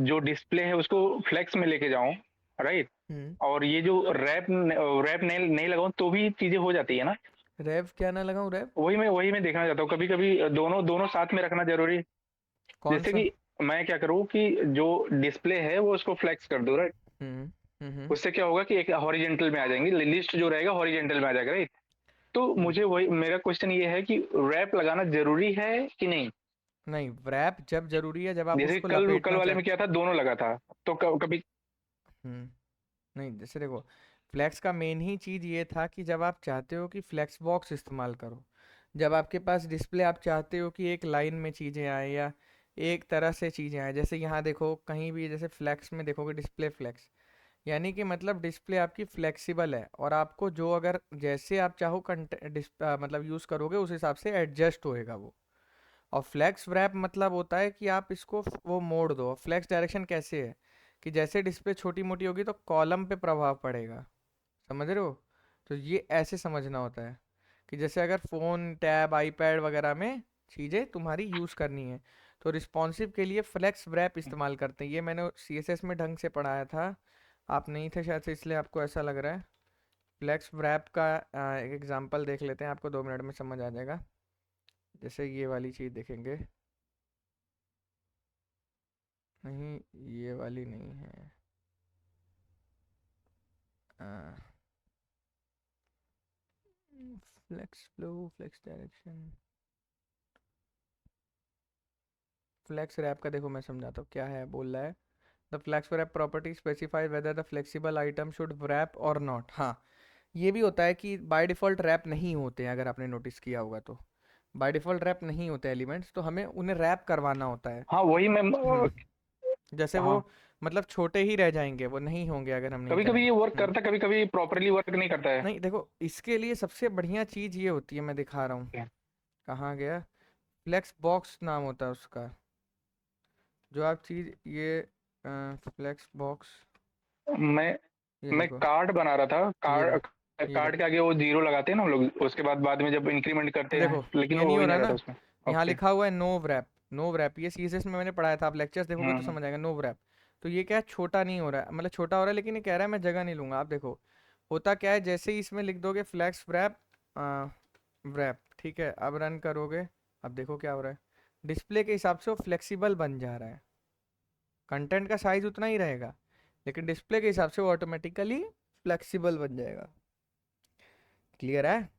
जो डिस्प्ले है उसको फ्लेक्स में लेके जाऊं, राइट, हम्म और ये जो रैप नहीं नहीं लगाऊं तो भी चीजें हो जाती है ना? रैप क्या ना लगाऊं, रैप वही मैं देखना चाहता हूँ, कभी कभी दोनों दोनों साथ में रखना जरूरी है। कौन जैसे सा? कि मैं क्या करूँ कि जो डिस्प्ले है वो उसको फ्लेक्स कर दूं, राइट? हम्म हम्म उससे क्या होगा कि एक हॉरिजेंटल में आ जाएंगी, लिस्ट जो रहेगा हॉरिजेंटल में आ जाएगा, राइट? तो हम्म मुझे वही मेरा क्वेश्चन ये है कि रैप लगाना जरूरी है कि नहीं? नहीं, रैप जब जरूरी है जब आप जैसे कि उसको कल कल लपेटना वाले में चाहते। क्या था, दोनों लगा था, तो कभी। हम्म नहीं, जैसे देखो, फ्लेक्स का मेन ही चीज़ ये था कि जब आप चाहते हो कि फ्लेक्स बॉक्स इस्तेमाल करो, जब आपके पास डिस्प्ले, आप चाहते हो कि एक लाइन में चीज़ें आए या एक तरह से चीज़ें आए, जैसे यहाँ देखो कहीं भी, जैसे फ्लेक्स में देखोगे डिस्प्ले फ्लेक्स, यानी कि मतलब डिस्प्ले आपकी फ्लेक्सिबल है, और आपको जो अगर जैसे आप चाहो मतलब यूज़ करोगे उस हिसाब से एडजस्ट होएगा वो। और फ्लेक्स रैप मतलब होता है कि आप इसको वो मोड़ दो। फ्लेक्स डायरेक्शन कैसे है कि जैसे डिस्प्ले छोटी मोटी होगी तो कॉलम पे प्रभाव पड़ेगा, समझ रहे हो? तो ये ऐसे समझना होता है कि जैसे अगर फ़ोन, टैब, आईपैड वगैरह में चीज़ें तुम्हारी यूज़ करनी है तो रिस्पॉन्सिव के लिए फ्लेक्स रैप इस्तेमाल करते हैं। ये मैंने सीएसएस में ढंग से पढ़ाया था, आप नहीं थे शायद से इसलिए आपको ऐसा लग रहा है। फ्लेक्स रैप का एक एग्जांपल देख लेते हैं, आपको 2 मिनट में समझ आ जाएगा। जैसे ये वाली चीज़ देखेंगे, नहीं ये वाली नहीं है, flex flow, flex direction, flex wrap का देखो मैं समझाता हूँ क्या है, बोल रहा है the flex wrap property specifies whether the flexible item should wrap और नॉट। हाँ, ये भी होता है कि बाय डिफ़ॉल्ट रैप नहीं होते हैं, अगर आपने नोटिस किया होगा तो बाय डिफ़ॉल्ट रैप नहीं होते एलिमेंट्स, तो हमें उन्हें रैप करवाना होता है। हाँ वही मैं जैसे वो हाँ, मतलब छोटे ही रह जाएंगे, वो नहीं होंगे अगर हम नहीं कभी कभी करेंगे। ये वर्क करता है, कभी कभी प्रॉपरली वर्क नहीं करता है। नहीं देखो, इसके लिए सबसे बढ़िया चीज़ ये होती है, मैं दिखा रहा हूँ, क्या? कहाँ गया, फ्लेक्स बॉक्स नाम होता है उसका, जो आप चीज़ ये फ्लेक्स बॉक्स, मैं ये मैं देखो, कार्ड बना रहा था, ये कार्ड देखो, ये कार्ड देखो, के आगे वो जीरो लगाते हैं ना हम लोग, उसके बाद में जब इंक्रीमेंट करते हैं, देखो लेकिन ये वो नहीं हो हो ही रहा नहीं रहा था ना, उसमें। यहाँ ओके। लिखा हुआ है नो रैप, नो रैप, ये सीएसएस में मैंने पढ़ाया था, आप लेक्चर्स देखोगे तो हम्म। समझ आएगा, नो रैप। तो ये क्या है, छोटा नहीं हो रहा है, मतलब छोटा हो रहा है, लेकिन ये कह रहा है मैं जगह नहीं लूंगा। आप देखो होता क्या है, जैसे ही इसमें लिख दोगे फ्लैक्स रैप रैप, ठीक है, अब रन करोगे, अब देखो क्या हो रहा है, डिस्प्ले के हिसाब से वो फ्लेक्सिबल बन जा रहा है, कंटेंट का साइज उतना ही रहेगा लेकिन डिस्प्ले के हिसाब से वो ऑटोमेटिकली फ्लेक्सिबल बन जाएगा। क्लियर है?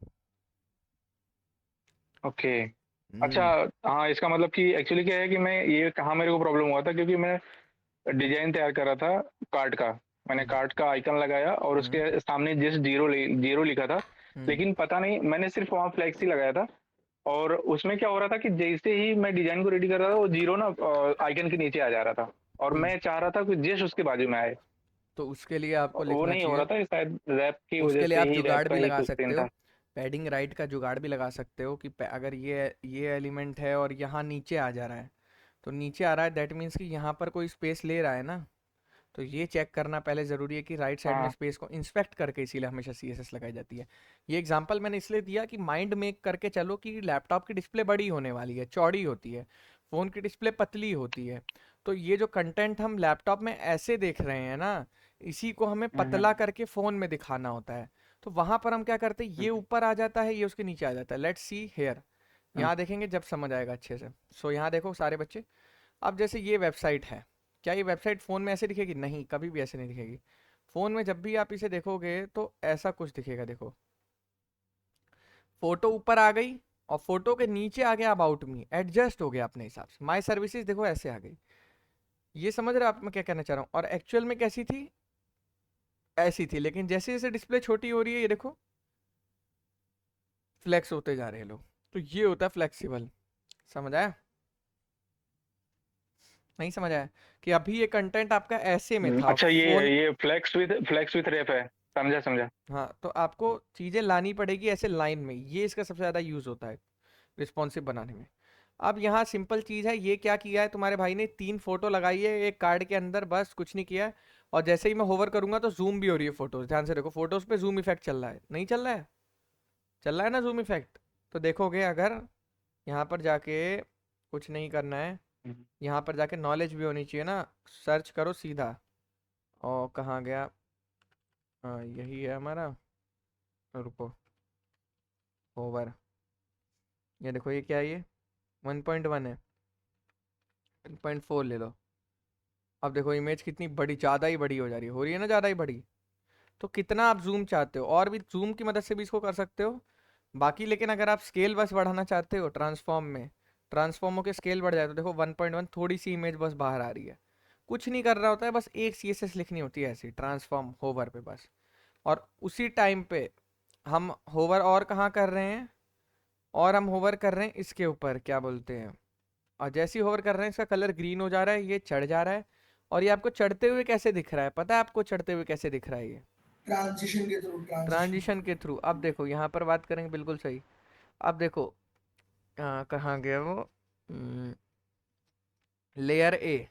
ओके। अच्छा। हम्म हाँ, इसका मतलब कि एक्चुअली क्या है कि मैं ये कहाँ मेरे को प्रॉब्लम हुआ था, क्योंकि मैं डिजाइन तैयार कर रहा था कार्ड का। मैंने हम्म कार्ड का आइकन लगाया और हम्म उसके सामने जिस जीरो लिखा था, हम्म लेकिन पता नहीं मैंने सिर्फ वहाँ फ्लेक्स ही लगाया था। और उसमें क्या हो रहा था कि जैसे ही मैं डिजाइन को रेडी कर रहा था, वो जीरो ना आइकन के नीचे आ जा रहा था, और हम्म। मैं चाह रहा था कि जस्ट उसके बाजु में आए। तो उसके लिए आपको वो लिखना नहीं हो चाहिए, रहा था, ये शायद रैप की वजह उसके लिए से आप ही, रैप जुगाड़ का भी ही लगा कुछ सकते सीन हो, था। पैडिंग राइट का जुगाड़ भी लगा सकते हो कि अगर ये एलिमेंट है और यहाँ नीचे आ जा रहा है, तो नीचे आ रहा है दैट मीन्स कि यहाँ पर कोई स्पेस ले रहा है ना, तो ये चेक करना पहले ज़रूरी है कि राइट साइड में हाँ स्पेस को इंस्पेक्ट करके, इसीलिए हमेशा सीएसएस लगाई जाती है। ये एग्जांपल मैंने इसलिए दिया कि माइंड मेक करके चलो कि लैपटॉप की डिस्प्ले बड़ी होने वाली है, चौड़ी होती है, फ़ोन की डिस्प्ले पतली होती है। तो ये जो कंटेंट हम लैपटॉप में ऐसे देख रहे हैं ना, इसी को हमें पतला करके फ़ोन में दिखाना होता है। तो वहाँ पर हम क्या करते हैं, ये ऊपर आ जाता है, ये उसके नीचे आ जाता है। लेट्स सी हेयर, यहाँ देखेंगे जब समझ आएगा अच्छे से। सो यहाँ देखो सारे बच्चे, अब जैसे ये वेबसाइट है, क्या ये वेबसाइट फ़ोन में ऐसे दिखेगी? नहीं, कभी भी ऐसे नहीं दिखेगी। फ़ोन में जब भी आप इसे देखोगे तो ऐसा कुछ दिखेगा। देखो, फोटो ऊपर आ गई और फोटो के नीचे आ गया अबाउट मी, एडजस्ट हो गया अपने हिसाब से। माय सर्विसेज देखो ऐसे आ गई। ये समझ रहे हो आप मैं क्या कहना चाह रहा हूँ? और एक्चुअल में कैसी थी? ऐसी थी, लेकिन जैसे जैसे डिस्प्ले छोटी हो रही है, ये देखो फ्लेक्स होते जा रहे हैं लोग। तो ये होता है फ्लेक्सिबल। समझ आया? नहीं समझ आया कि अभी ये कंटेंट आपका ऐसे में था अच्छा, फोन। ये फ्लेक्स विथ रेप है, समझा समझा। हाँ, तो आपको चीज़ें लानी पड़ेगी ऐसे लाइन में, ये इसका सबसे ज़्यादा यूज़ होता है रिस्पॉन्सिव बनाने में। अब यहाँ सिंपल चीज़ है, ये क्या किया है तुम्हारे भाई ने, 3 फोटो लगाई है एक कार्ड के अंदर, बस कुछ नहीं किया है। और जैसे ही मैं होवर करूंगा तो जूम भी हो रही है फोटोज। ध्यान से देखो, फोटोज पे जूम इफेक्ट चल रहा है, नहीं चल रहा है? चल रहा है ना जूम इफेक्ट? तो देखोगे अगर यहाँ पर जाके कुछ नहीं करना है, यहाँ पर जाके नॉलेज भी होनी चाहिए ना, सर्च करो सीधा। और कहाँ गया? यही है हमारा, रुको, होवर। ये देखो, ये क्या है? ये 1.1 है, 1.4 ले लो। अब देखो इमेज कितनी बड़ी, ज़्यादा ही बड़ी हो रही है ना, ज़्यादा ही बड़ी। तो कितना आप जूम चाहते हो, और भी जूम की मदद से भी इसको कर सकते हो बाकी। लेकिन अगर आप स्केल बस बढ़ाना चाहते हो ट्रांसफॉर्म में, ट्रांसफॉर्मो के स्केल बढ़ जाए तो देखो 1.1, थोड़ी सी इमेज बस बाहर आ रही है। कुछ नहीं कर रहा होता है, बस एक CSS लिखनी होती है ऐसी ट्रांसफॉर्म होवर पे बस। और उसी टाइम पे हम होवर और कहाँ कर रहे हैं, और हम होवर कर रहे हैं इसके ऊपर, क्या बोलते हैं, और जैसे ही होवर कर रहे हैं इसका कलर ग्रीन हो जा रहा है, ये चढ़ जा रहा है। और ये आपको चढ़ते हुए कैसे दिख रहा है? पता है आपको चढ़ते हुए कैसे दिख रहा है? ये ट्रांजिशन के थ्रू, ट्रांजिशन के थ्रू। अब देखो यहाँ पर बात करेंगे, बिल्कुल सही। अब देखो कहाँ गया वो, layer A,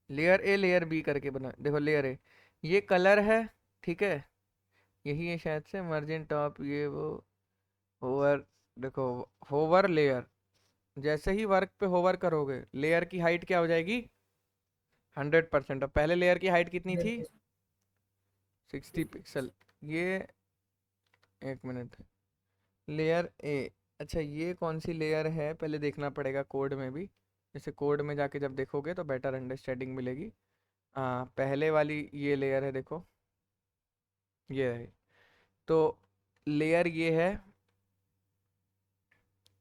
layer A, layer B करके बना। देखो लेयर ए, ये कलर है, ठीक है, यही है शायद से मर्जिन टॉप, ये वो होवर। देखो होवर लेयर, जैसे ही वर्क पे होवर करोगे लेयर की हाइट क्या हो जाएगी? 100%। अब पहले लेयर की हाइट कितनी थी? 60 पिक्सल। ये एक मिनट, लेयर ए, अच्छा ये कौन सी लेयर है पहले देखना पड़ेगा कोड में भी। जैसे कोड में जाके जब देखोगे तो बेटर अंडरस्टैंडिंग मिलेगी। हाँ, पहले वाली ये लेयर है, देखो ये है। तो लेयर ये है,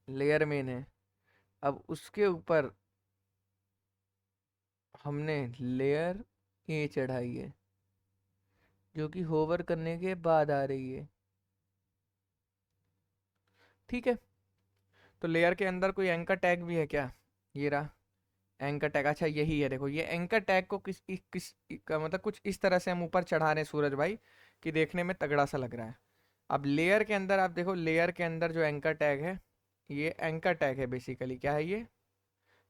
लेयर मेन है। अब उसके ऊपर हमने लेयर ए चढ़ाई है, जो कि होवर करने के बाद आ रही है, ठीक है। तो लेयर के अंदर कोई एंकर टैग भी है क्या? ये रहा एंकर टैग। अच्छा यही है, देखो ये एंकर टैग को का मतलब कुछ इस तरह से हम ऊपर चढ़ा रहे हैं सूरज भाई, कि देखने में तगड़ा सा लग रहा है। अब लेयर के अंदर आप देखो, लेयर के अंदर जो एंकर टैग है, ये एंकर टैग है बेसिकली। क्या है ये?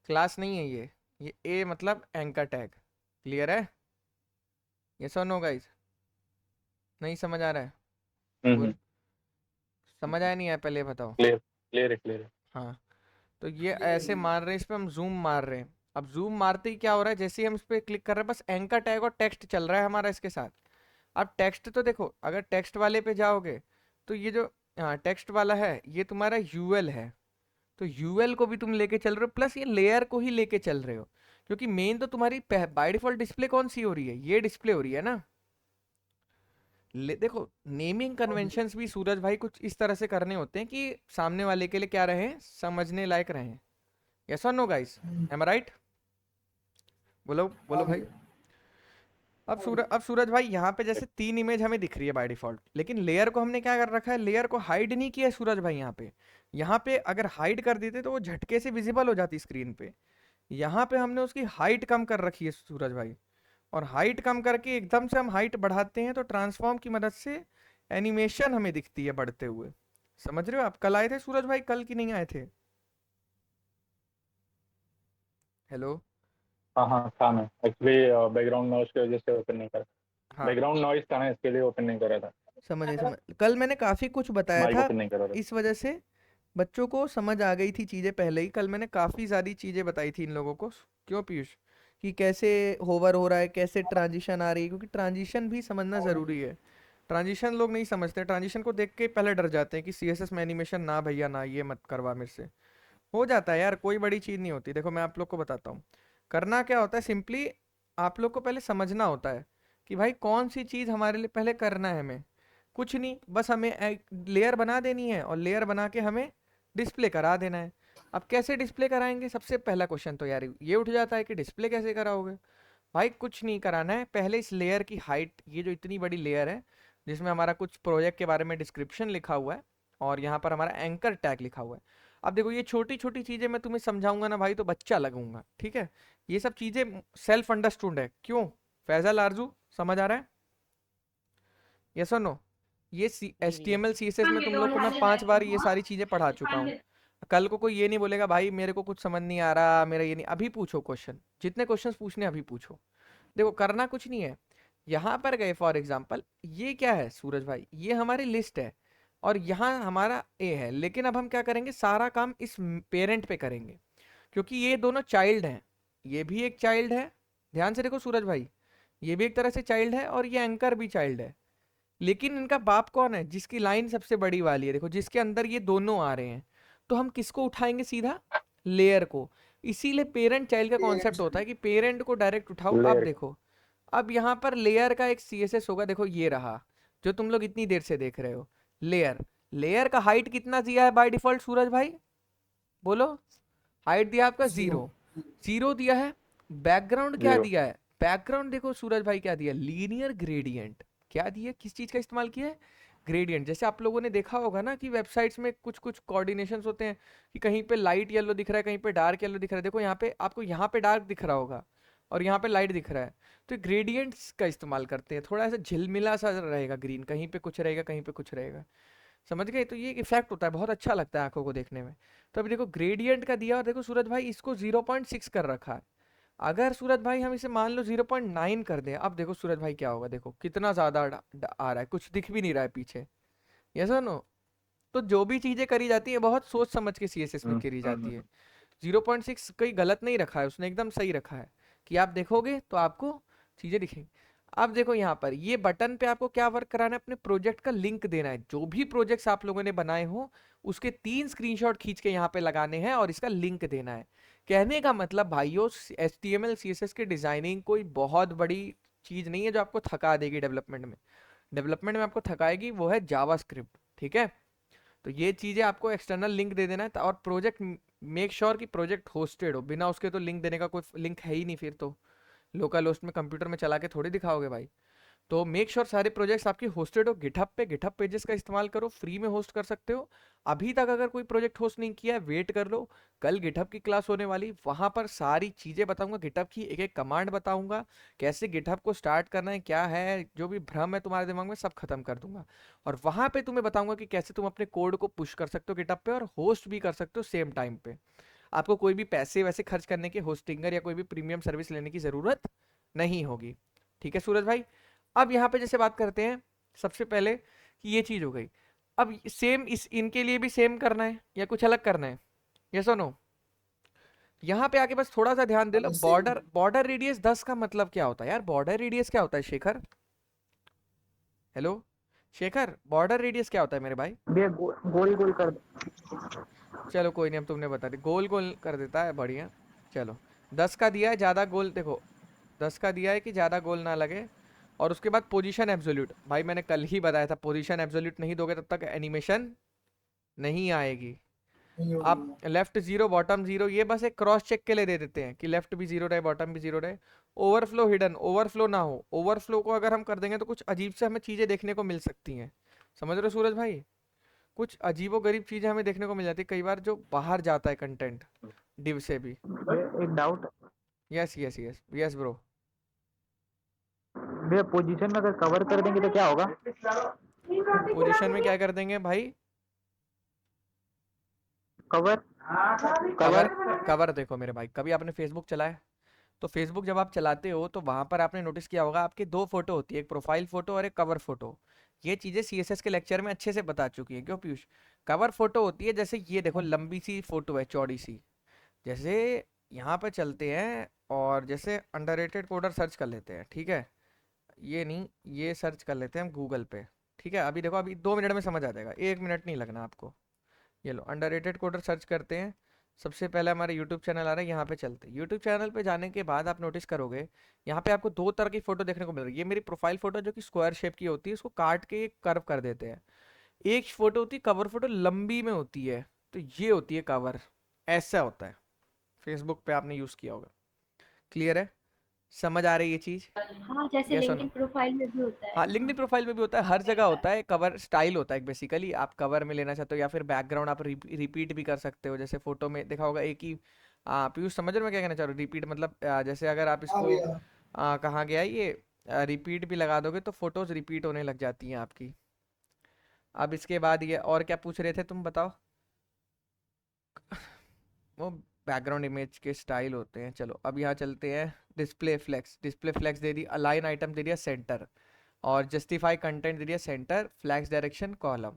क्लास नहीं है ये ए मतलब एंकर टैग। क्लियर है? ये सुन नो गाइस, नहीं समझ आ रहा है? बोल, समझ आया नहीं आया पहले बताओ। क्लियर क्लियर है, क्लियर है। हाँ, तो ये ऐसे मार रहे हैं, इस पे हम जूम मार रहे हैं। अब जूम मारते ही क्या हो रहा है, जैसे ही हम इस पे क्लिक कर रहे हैं बस एंकर टैग और टेक्स्ट चल रहा है हमारा इसके साथ। अब टेक्स्ट तो देखो, अगर टेक्स्ट वाले पे जाओगे तो ये जो टेक्स्ट वाला है ये तुम्हारा यूएल है। तो यूएल को भी तुम लेके चल रहे हो, प्लस ये लेयर को ही लेके चल रहे हो, क्योंकि मेन तो तुम्हारी बाय डिफॉल्ट डिस्प्ले कौन सी हो रही है? ये डिस्प्ले हो रही है ना। देखो नेमिंग कन्वेंशंस भी सूरज भाई कुछ इस तरह से करने होते हैं कि सामने वाले के लिए क्या रहे, समझने लायक रहे। यस और नो गाइस, एम आई राइट? बोलो बोलो भाई। अब सूरज भाई यहाँ पे जैसे 3 इमेज हमें दिख रही है बाय डिफॉल्ट, लेकिन लेयर को हमने क्या कर रखा है, लेयर को हाइड नहीं किया है सूरज भाई। यहाँ पे अगर हाइड कर देते तो वो झटके से विजिबल हो जाती स्क्रीन पे। यहाँ पे हमने उसकी हाइट कम कर रखी है सूरज भाई, और हाइट कम करके एकदम से हम हाइट बढ़ाते हैं तो ट्रांसफॉर्म की मदद से एनिमेशन हमें दिखती है बढ़ते हुए। समझ रहे हो आप? कल आए थे सूरज भाई, कल की नहीं आए थे? हेलो? हाँ हाँ, था मैं एक्चुअली बैकग्राउंड नॉइज की वजह से ओपन नहीं कर, हाँ बैकग्राउंड नॉइज था ना, इसके लिए ओपन नहीं कर रहा था, समझ कल मैंने काफ़ी कुछ बताया माइक था ओपन नहीं कर रहा था। इस वजह से। बच्चों को समझ आ गई थी चीज़ें पहले ही। कल मैंने काफ़ी सारी चीज़ें बताई थी इन लोगों को। क्यों पीयूष? कि कैसे होवर हो रहा है, कैसे ट्रांजिशन आ रही है, क्योंकि ट्रांजिशन भी समझना ज़रूरी है। ट्रांजिशन लोग नहीं समझते, ट्रांजिशन को देख के पहले डर जाते हैं कि सीएसएस में एनिमेशन ना भैया ना, ये मत करवा मेरे से। हो जाता है यार, कोई बड़ी चीज़ नहीं होती। देखो मैं आप लोग को बताता हूँ, करना क्या होता है, सिंपली आप लोग को पहले समझना होता है कि भाई कौन सी चीज़ हमारे लिए पहले करना है। हमें कुछ नहीं, बस हमें एक लेयर बना देनी है और लेयर बना के हमें डिस्प्ले करा देना है। अब कैसे डिस्प्ले कराएंगे? सबसे पहला क्वेश्चन तो यार ये उठ जाता है कि डिस्प्ले कैसे कराओगे। भाई कुछ नहीं कराना है, पहले इस लेयर की हाइट, ये जो इतनी बड़ी लेयर है जिसमें हमारा कुछ प्रोजेक्ट के बारे में डिस्क्रिप्शन लिखा हुआ है और यहाँ पर हमारा एंकर टैग लिखा हुआ है। अब देखो ये छोटी छोटी चीज़ें मैं तुम्हें समझाऊंगा ना भाई तो बच्चा लगूंगा, ठीक है। ये सब चीज़ें सेल्फ अंडरस्टूड है। क्यों फैजल आरजू, समझ आ रहा है? यस और नो? ये जी भैया। HTML CSS में तुम लोग को मैं 5 बार ये सारी चीज़ें पढ़ा चुका हूँ। कल को कोई ये नहीं बोलेगा भाई मेरे को कुछ समझ नहीं आ रहा, मेरा ये नहीं। अभी पूछो क्वेश्चन, जितने क्वेश्चंस पूछने अभी पूछो। देखो करना कुछ नहीं है, यहाँ पर गए फॉर एग्जाम्पल, ये क्या है सूरज भाई? ये हमारी लिस्ट है और यहाँ हमारा ए है। लेकिन अब हम क्या करेंगे, सारा काम इस पेरेंट पे करेंगे, क्योंकि ये दोनों चाइल्ड हैं। ये भी एक चाइल्ड है, ध्यान से देखो सूरज भाई, ये भी एक तरह से चाइल्ड है और ये एंकर भी चाइल्ड है। लेकिन इनका बाप कौन है? जिसकी लाइन सबसे बड़ी वाली है, देखो जिसके अंदर ये दोनों आ रहे हैं। तो हम किसको उठाएंगे? सीधा लेयर को। इसीलिए पेरेंट चाइल्ड का कॉन्सेप्ट होता है कि पेरेंट को डायरेक्ट उठाओ। अब देखो, अब यहाँ पर लेयर का एक CSS होगा। देखो ये रहा जो तुम लोग इतनी देर से देख रहे हो, लेयर। लेयर का हाइट कितना दिया है बाय डिफॉल्ट सूरज भाई? बोलो। हाइट दिया आपका 0 0 दिया है। बैकग्राउंड क्या दिया है? बैकग्राउंड देखो सूरज भाई क्या दिया, लीनियर ग्रेडियंट। क्या दिया, किस चीज का इस्तेमाल किया है? ग्रेडियंट। जैसे आप लोगों ने देखा होगा ना कि वेबसाइट्स में कुछ कुछ कोऑर्डिनेशंस होते हैं कि कहीं पे लाइट येलो दिख रहा है, कहीं पे डार्क येलो दिख रहा है। देखो यहाँ पे आपको, यहाँ पे डार्क दिख रहा होगा और यहाँ पे लाइट दिख रहा है। तो ग्रेडियंट्स का इस्तेमाल करते हैं, थोड़ा सा झिलमिला सा रहेगा ग्रीन, कहीं पे कुछ रहेगा कहीं पे कुछ रहेगा। समझ गए? तो ये एक इफेक्ट होता है, बहुत अच्छा लगता है आंखों को देखने में। तो अभी देखो ग्रेडियंट का दिया और देखो सूरज भाई इसको 0.6 कर रखा है। अगर सूरज भाई हम इसे मान लो 0.9 कर दें, अब देखो सूरज भाई क्या होगा, देखो कितना ज्यादा आ रहा है, कुछ दिख भी नहीं रहा है पीछे। यस और नो? तो जो भी चीजें करी जाती है बहुत सोच समझ के CSS में करी जाती है। 0.6 कोई गलत नहीं रखा है उसने, एकदम सही रखा है कि आप देखोगे तो आपको चीजें दिखेंगी। अब देखो यहाँ पर ये बटन पे आपको क्या वर्क कराना है, अपने प्रोजेक्ट का लिंक देना है। जो भी प्रोजेक्ट्स आप लोगों ने बनाए हो उसके 3 स्क्रीनशॉट खींच के यहाँ पे लगाने हैं और इसका लिंक देना है। कहने का मतलब भाइयों, HTML CSS की डिजाइनिंग कोई बहुत बड़ी चीज नहीं है जो आपको थका देगी डेवलपमेंट में। डेवलपमेंट में आपको थकाएगी वो है जावास्क्रिप्ट, ठीक है। तो ये चीजें आपको एक्सटर्नल लिंक दे देना है और प्रोजेक्ट मेक श्योर कि प्रोजेक्ट होस्टेड हो। बिना उसके तो लिंक देने का कोई लिंक है ही नहीं, फिर तो लोकल होस्ट में कंप्यूटर में चला के थोड़ी दिखाओगे भाई। तो मेक श्योर सारे प्रोजेक्ट्स आपकी होस्टेड हो गिटहब पे। गिटहब पेजेस का इस्तेमाल करो, फ्री में होस्ट कर सकते हो। अभी तक अगर कोई प्रोजेक्ट होस्ट नहीं किया है वेट कर लो, कल गिटहब की क्लास होने वाली, वहां पर सारी चीजें बताऊंगा, गिटहब की एक एक कमांड बताऊंगा, कैसे गिटहब को स्टार्ट करना है, क्या है जो भी भ्रम है तुम्हारे दिमाग में सब खत्म कर दूंगा। और वहां पे तुम्हें बताऊंगा कि कैसे तुम अपने कोड को पुश कर सकते हो गिटहब पे और होस्ट भी कर सकते हो सेम टाइम पे। आपको कोई भी पैसे वैसे खर्च करने के, होस्टिंगर या कोई भी प्रीमियम सर्विस लेने की जरूरत नहीं होगी। ठीक है सूरज भाई? अब यहाँ पे जैसे बात करते हैं सबसे पहले कि ये चीज हो गई। अब सेम इस इनके लिए भी सेम करना है या कुछ अलग करना है? यस और नो? यहाँ पे आके बस थोड़ा सा ध्यान दे लो। बॉर्डर रेडियस 10 का मतलब क्या होता है यार? बॉर्डर रेडियस क्या होता है Shekhar? Hello Shekhar, border radius क्या होता है मेरे भाई? भैया गोल गोल कर दो। चलो कोई नहीं, अब तुमने बता दी, गोल गोल कर देता है, बढ़िया। चलो 10 का दिया है, ज्यादा गोल देखो 10 का दिया है कि ज्यादा गोल ना लगे। और उसके बाद पोजीशन एब्सोल्यूट, भाई मैंने कल ही बताया था पोजीशन एब्सोल्यूट नहीं दोगे तब तक एनिमेशन नहीं आएगी। आप लेफ्ट 0 बॉटम 0 ये बस एक क्रॉस चेक के लिए दे देते हैं कि लेफ्ट भी 0 रहे बॉटम भी 0 रहे। ओवरफ्लो हिडन, ओवरफ्लो ना हो। ओवरफ्लो को अगर हम कर देंगे तो कुछ अजीब से हमें चीजें देखने को मिल सकती हैं। समझ रहे हो सूरज भाई? कुछ अजीबो गरीब चीजें हमें देखने को मिल जाती है कई बार जो बाहर जाता है कंटेंट डिव से भी। एक doubt. Yes yes yes yes bro. भैया पोजीशन में अगर कवर कर देंगे तो क्या होगा? पोजीशन में क्या कर देंगे भाई? कवर कवर कवर देखो मेरे भाई, कभी आपने फेसबुक चलाया? तो फेसबुक जब आप चलाते हो तो वहां पर आपने नोटिस किया होगा आपके 2 फोटो होती है, एक प्रोफाइल फोटो और एक कवर फोटो। ये चीजें CSS के लेक्चर में अच्छे से बता चुकी है। क्यों पीयूष? कवर फोटो होती है जैसे ये देखो लंबी सी फोटो है चौड़ी सी, जैसे यहाँ पे चलते हैं और जैसे अंडररेटेड कोडर सर्च कर लेते हैं, ठीक है, ये नहीं ये सर्च कर लेते हैं हम गूगल पे, ठीक है, अभी देखो अभी 2 मिनट में समझ आ जाएगा, 1 मिनट नहीं लगना आपको। ये लो अंडररेटेड कोडर सर्च करते हैं, सबसे पहले हमारा यूट्यूब चैनल आ रहा है, यहाँ पे चलते हैं। यूट्यूब चैनल पे जाने के बाद आप नोटिस करोगे यहाँ पे आपको 2 तरह की फोटो देखने को मिल रही है। ये मेरी प्रोफाइल फोटो जो कि स्क्वायर शेप की होती है, उसको काट के कर्व कर देते हैं। एक फोटो होती है कवर फोटो, लंबी में होती है, तो ये होती है कवर, ऐसा होता है। फेसबुक पे आपने यूज किया होगा, क्लियर है, समझ आ रही है ये चीज? हाँ, जैसे यस और लिंक्डइन प्रोफाइल में भी होता है। हाँ, लिंक्डइन प्रोफाइल में भी होता है, हर जगह होता है। कवर स्टाइल होता है बेसिकली, आप कवर में लेना चाहते हो या फिर बैकग्राउंड आप रिपीट भी कर सकते हो। जैसे फोटो में देखा होगा एक ही पीयूष समझ रहे हो मैं क्या कहना चाह रहा हूँ? रिपीट मतलब जैसे अगर आप हाँ इसको भैया, कहाँ गया है ये, रिपीट भी लगा दोगे तो फोटोज रिपीट होने लग जाती हैं आपकी। अब इसके बाद ये और क्या पूछ रहे थे तुम बताओ? वो बैकग्राउंड इमेज के स्टाइल होते हैं। चलो अब यहाँ चलते हैं, डिस्प्ले फ्लेक्स। डिस्प्ले फ्लेक्स दे दी, अलाइन आइटम दे दिया सेंटर, और जस्टिफाई कंटेंट दे दिया सेंटर, फ्लैग्स डायरेक्शन कॉलम।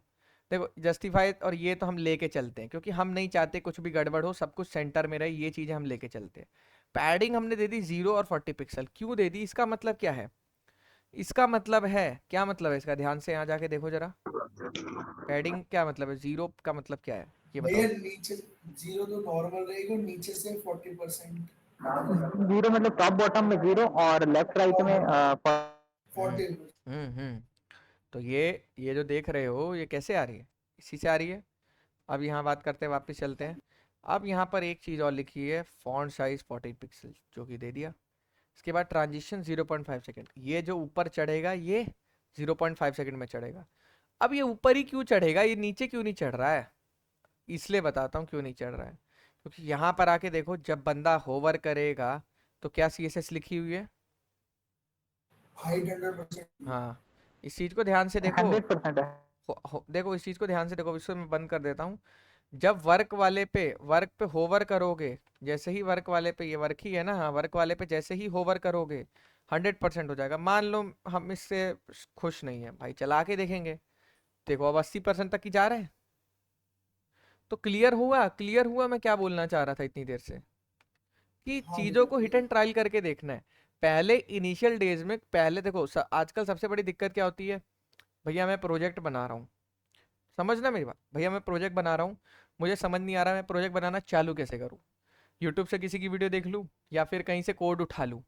देखो जस्टिफाई और ये तो हम लेके चलते हैं क्योंकि हम नहीं चाहते कुछ भी गड़बड़ हो, सब कुछ सेंटर में रहे, ये चीज़ें हम लेके चलते हैं। पैडिंग हमने दे दी 0 और 40 पिक्सल। क्यों दे दी? इसका मतलब क्या है? इसका मतलब है, क्या मतलब है इसका, ध्यान से यहाँ जाके देखो जरा। पैडिंग क्या मतलब है? 0 का मतलब क्या है ये भैया बताओ। नीचे 0 तो नॉर्मल रहेगा, नीचे से 40%। 0 मतलब टॉप बॉटम में 0 और लेफ्ट राइट में 40। हम्म। तो ये जो देख रहे हो ये कैसे आ रही है? इसी से आ रही है। अब यहाँ बात करते हैं, वापस चलते हैं। अब यहाँ पर एक चीज़ और लिखी है, फॉन्ट साइज 40 पिक्सल, जो कि दे दिया। इसके बाद ट्रांजिशन 0.5 सेकेंड। ये जो ऊपर चढ़ेगा ये 0.5 सेकेंड में चढ़ेगा। अब ये ऊपर ही क्यों चढ़ेगा, ये नीचे क्यों नहीं चढ़ रहा है? इसलिए बताता हूँ क्यों नहीं चढ़ रहा है। क्योंकि यहाँ पर आके देखो, जब बंदा होवर करेगा तो क्या CSS लिखी हुई है? हाइट 100%। हाँ, इस चीज़ को ध्यान से देखो। 100% है। देखो इस चीज़ को ध्यान से देखो, इसको मैं बंद कर देता हूँ। जब वर्क पे होवर करोगे, जैसे ही वर्क वाले पे, ये वर्क ही है ना, हाँ, वर्क वाले पे जैसे ही होवर करोगे 100% हो जाएगा। मान लो हम इससे खुश नहीं है भाई, चला के देखेंगे, देखो अब 80% तक ही जा रहा है। तो क्लियर हुआ मैं क्या बोलना चाह रहा था इतनी देर से, कि हाँ चीज़ों भैया, को हिट एंड ट्रायल करके देखना है। पहले इनिशियल डेज में, पहले देखो आजकल सबसे बड़ी दिक्कत क्या होती है, भैया मैं प्रोजेक्ट बना रहा हूँ, समझना मेरी बात, भैया मैं प्रोजेक्ट बना रहा हूँ, मुझे समझ नहीं आ रहा मैं प्रोजेक्ट बनाना चालू कैसे करूँ। यूट्यूब से किसी की वीडियो देख लूँ, या फिर कहीं से कोड उठा लूँ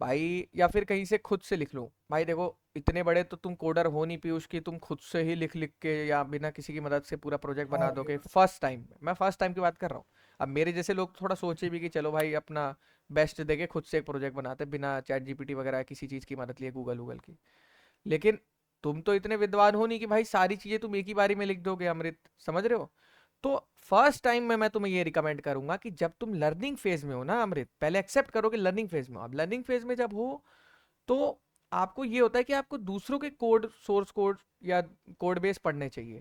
भाई, या फिर कहीं से खुद से लिख लूँ। भाई देखो इतने बड़े तो तुम कोडर हो नहीं पीयूष की तुम खुद से ही लिख लिख के या बिना किसी की मदद से पूरा प्रोजेक्ट हाँ बना भैया, दोगे फर्स्ट टाइम। मैं फर्स्ट टाइम की बात कर रहा हूँ। अब मेरे जैसे लोग थोड़ा सोचे भी कि चलो भाई अपना बेस्ट देके खुद से एक प्रोजेक्ट बनाते बिना चैट जीपीटी वगैरह किसी चीज़ की मदद लिए, गूगल की। लेकिन तुम तो इतने विद्वान हो नहीं कि भाई सारी चीजें तुम एक ही बारी में लिख दोगे अमृत, समझ रहे हो? तो फर्स्ट टाइम में मैं तुम्हें ये रिकमेंड करूंगा कि जब तुम लर्निंग फेज में हो ना अमृत, पहले एक्सेप्ट करो कि लर्निंग फेज में हो। अब लर्निंग फेज में जब हो तो आपको ये होता है कि आपको दूसरों के कोड, सोर्स कोड या कोड बेस पढ़ने चाहिए।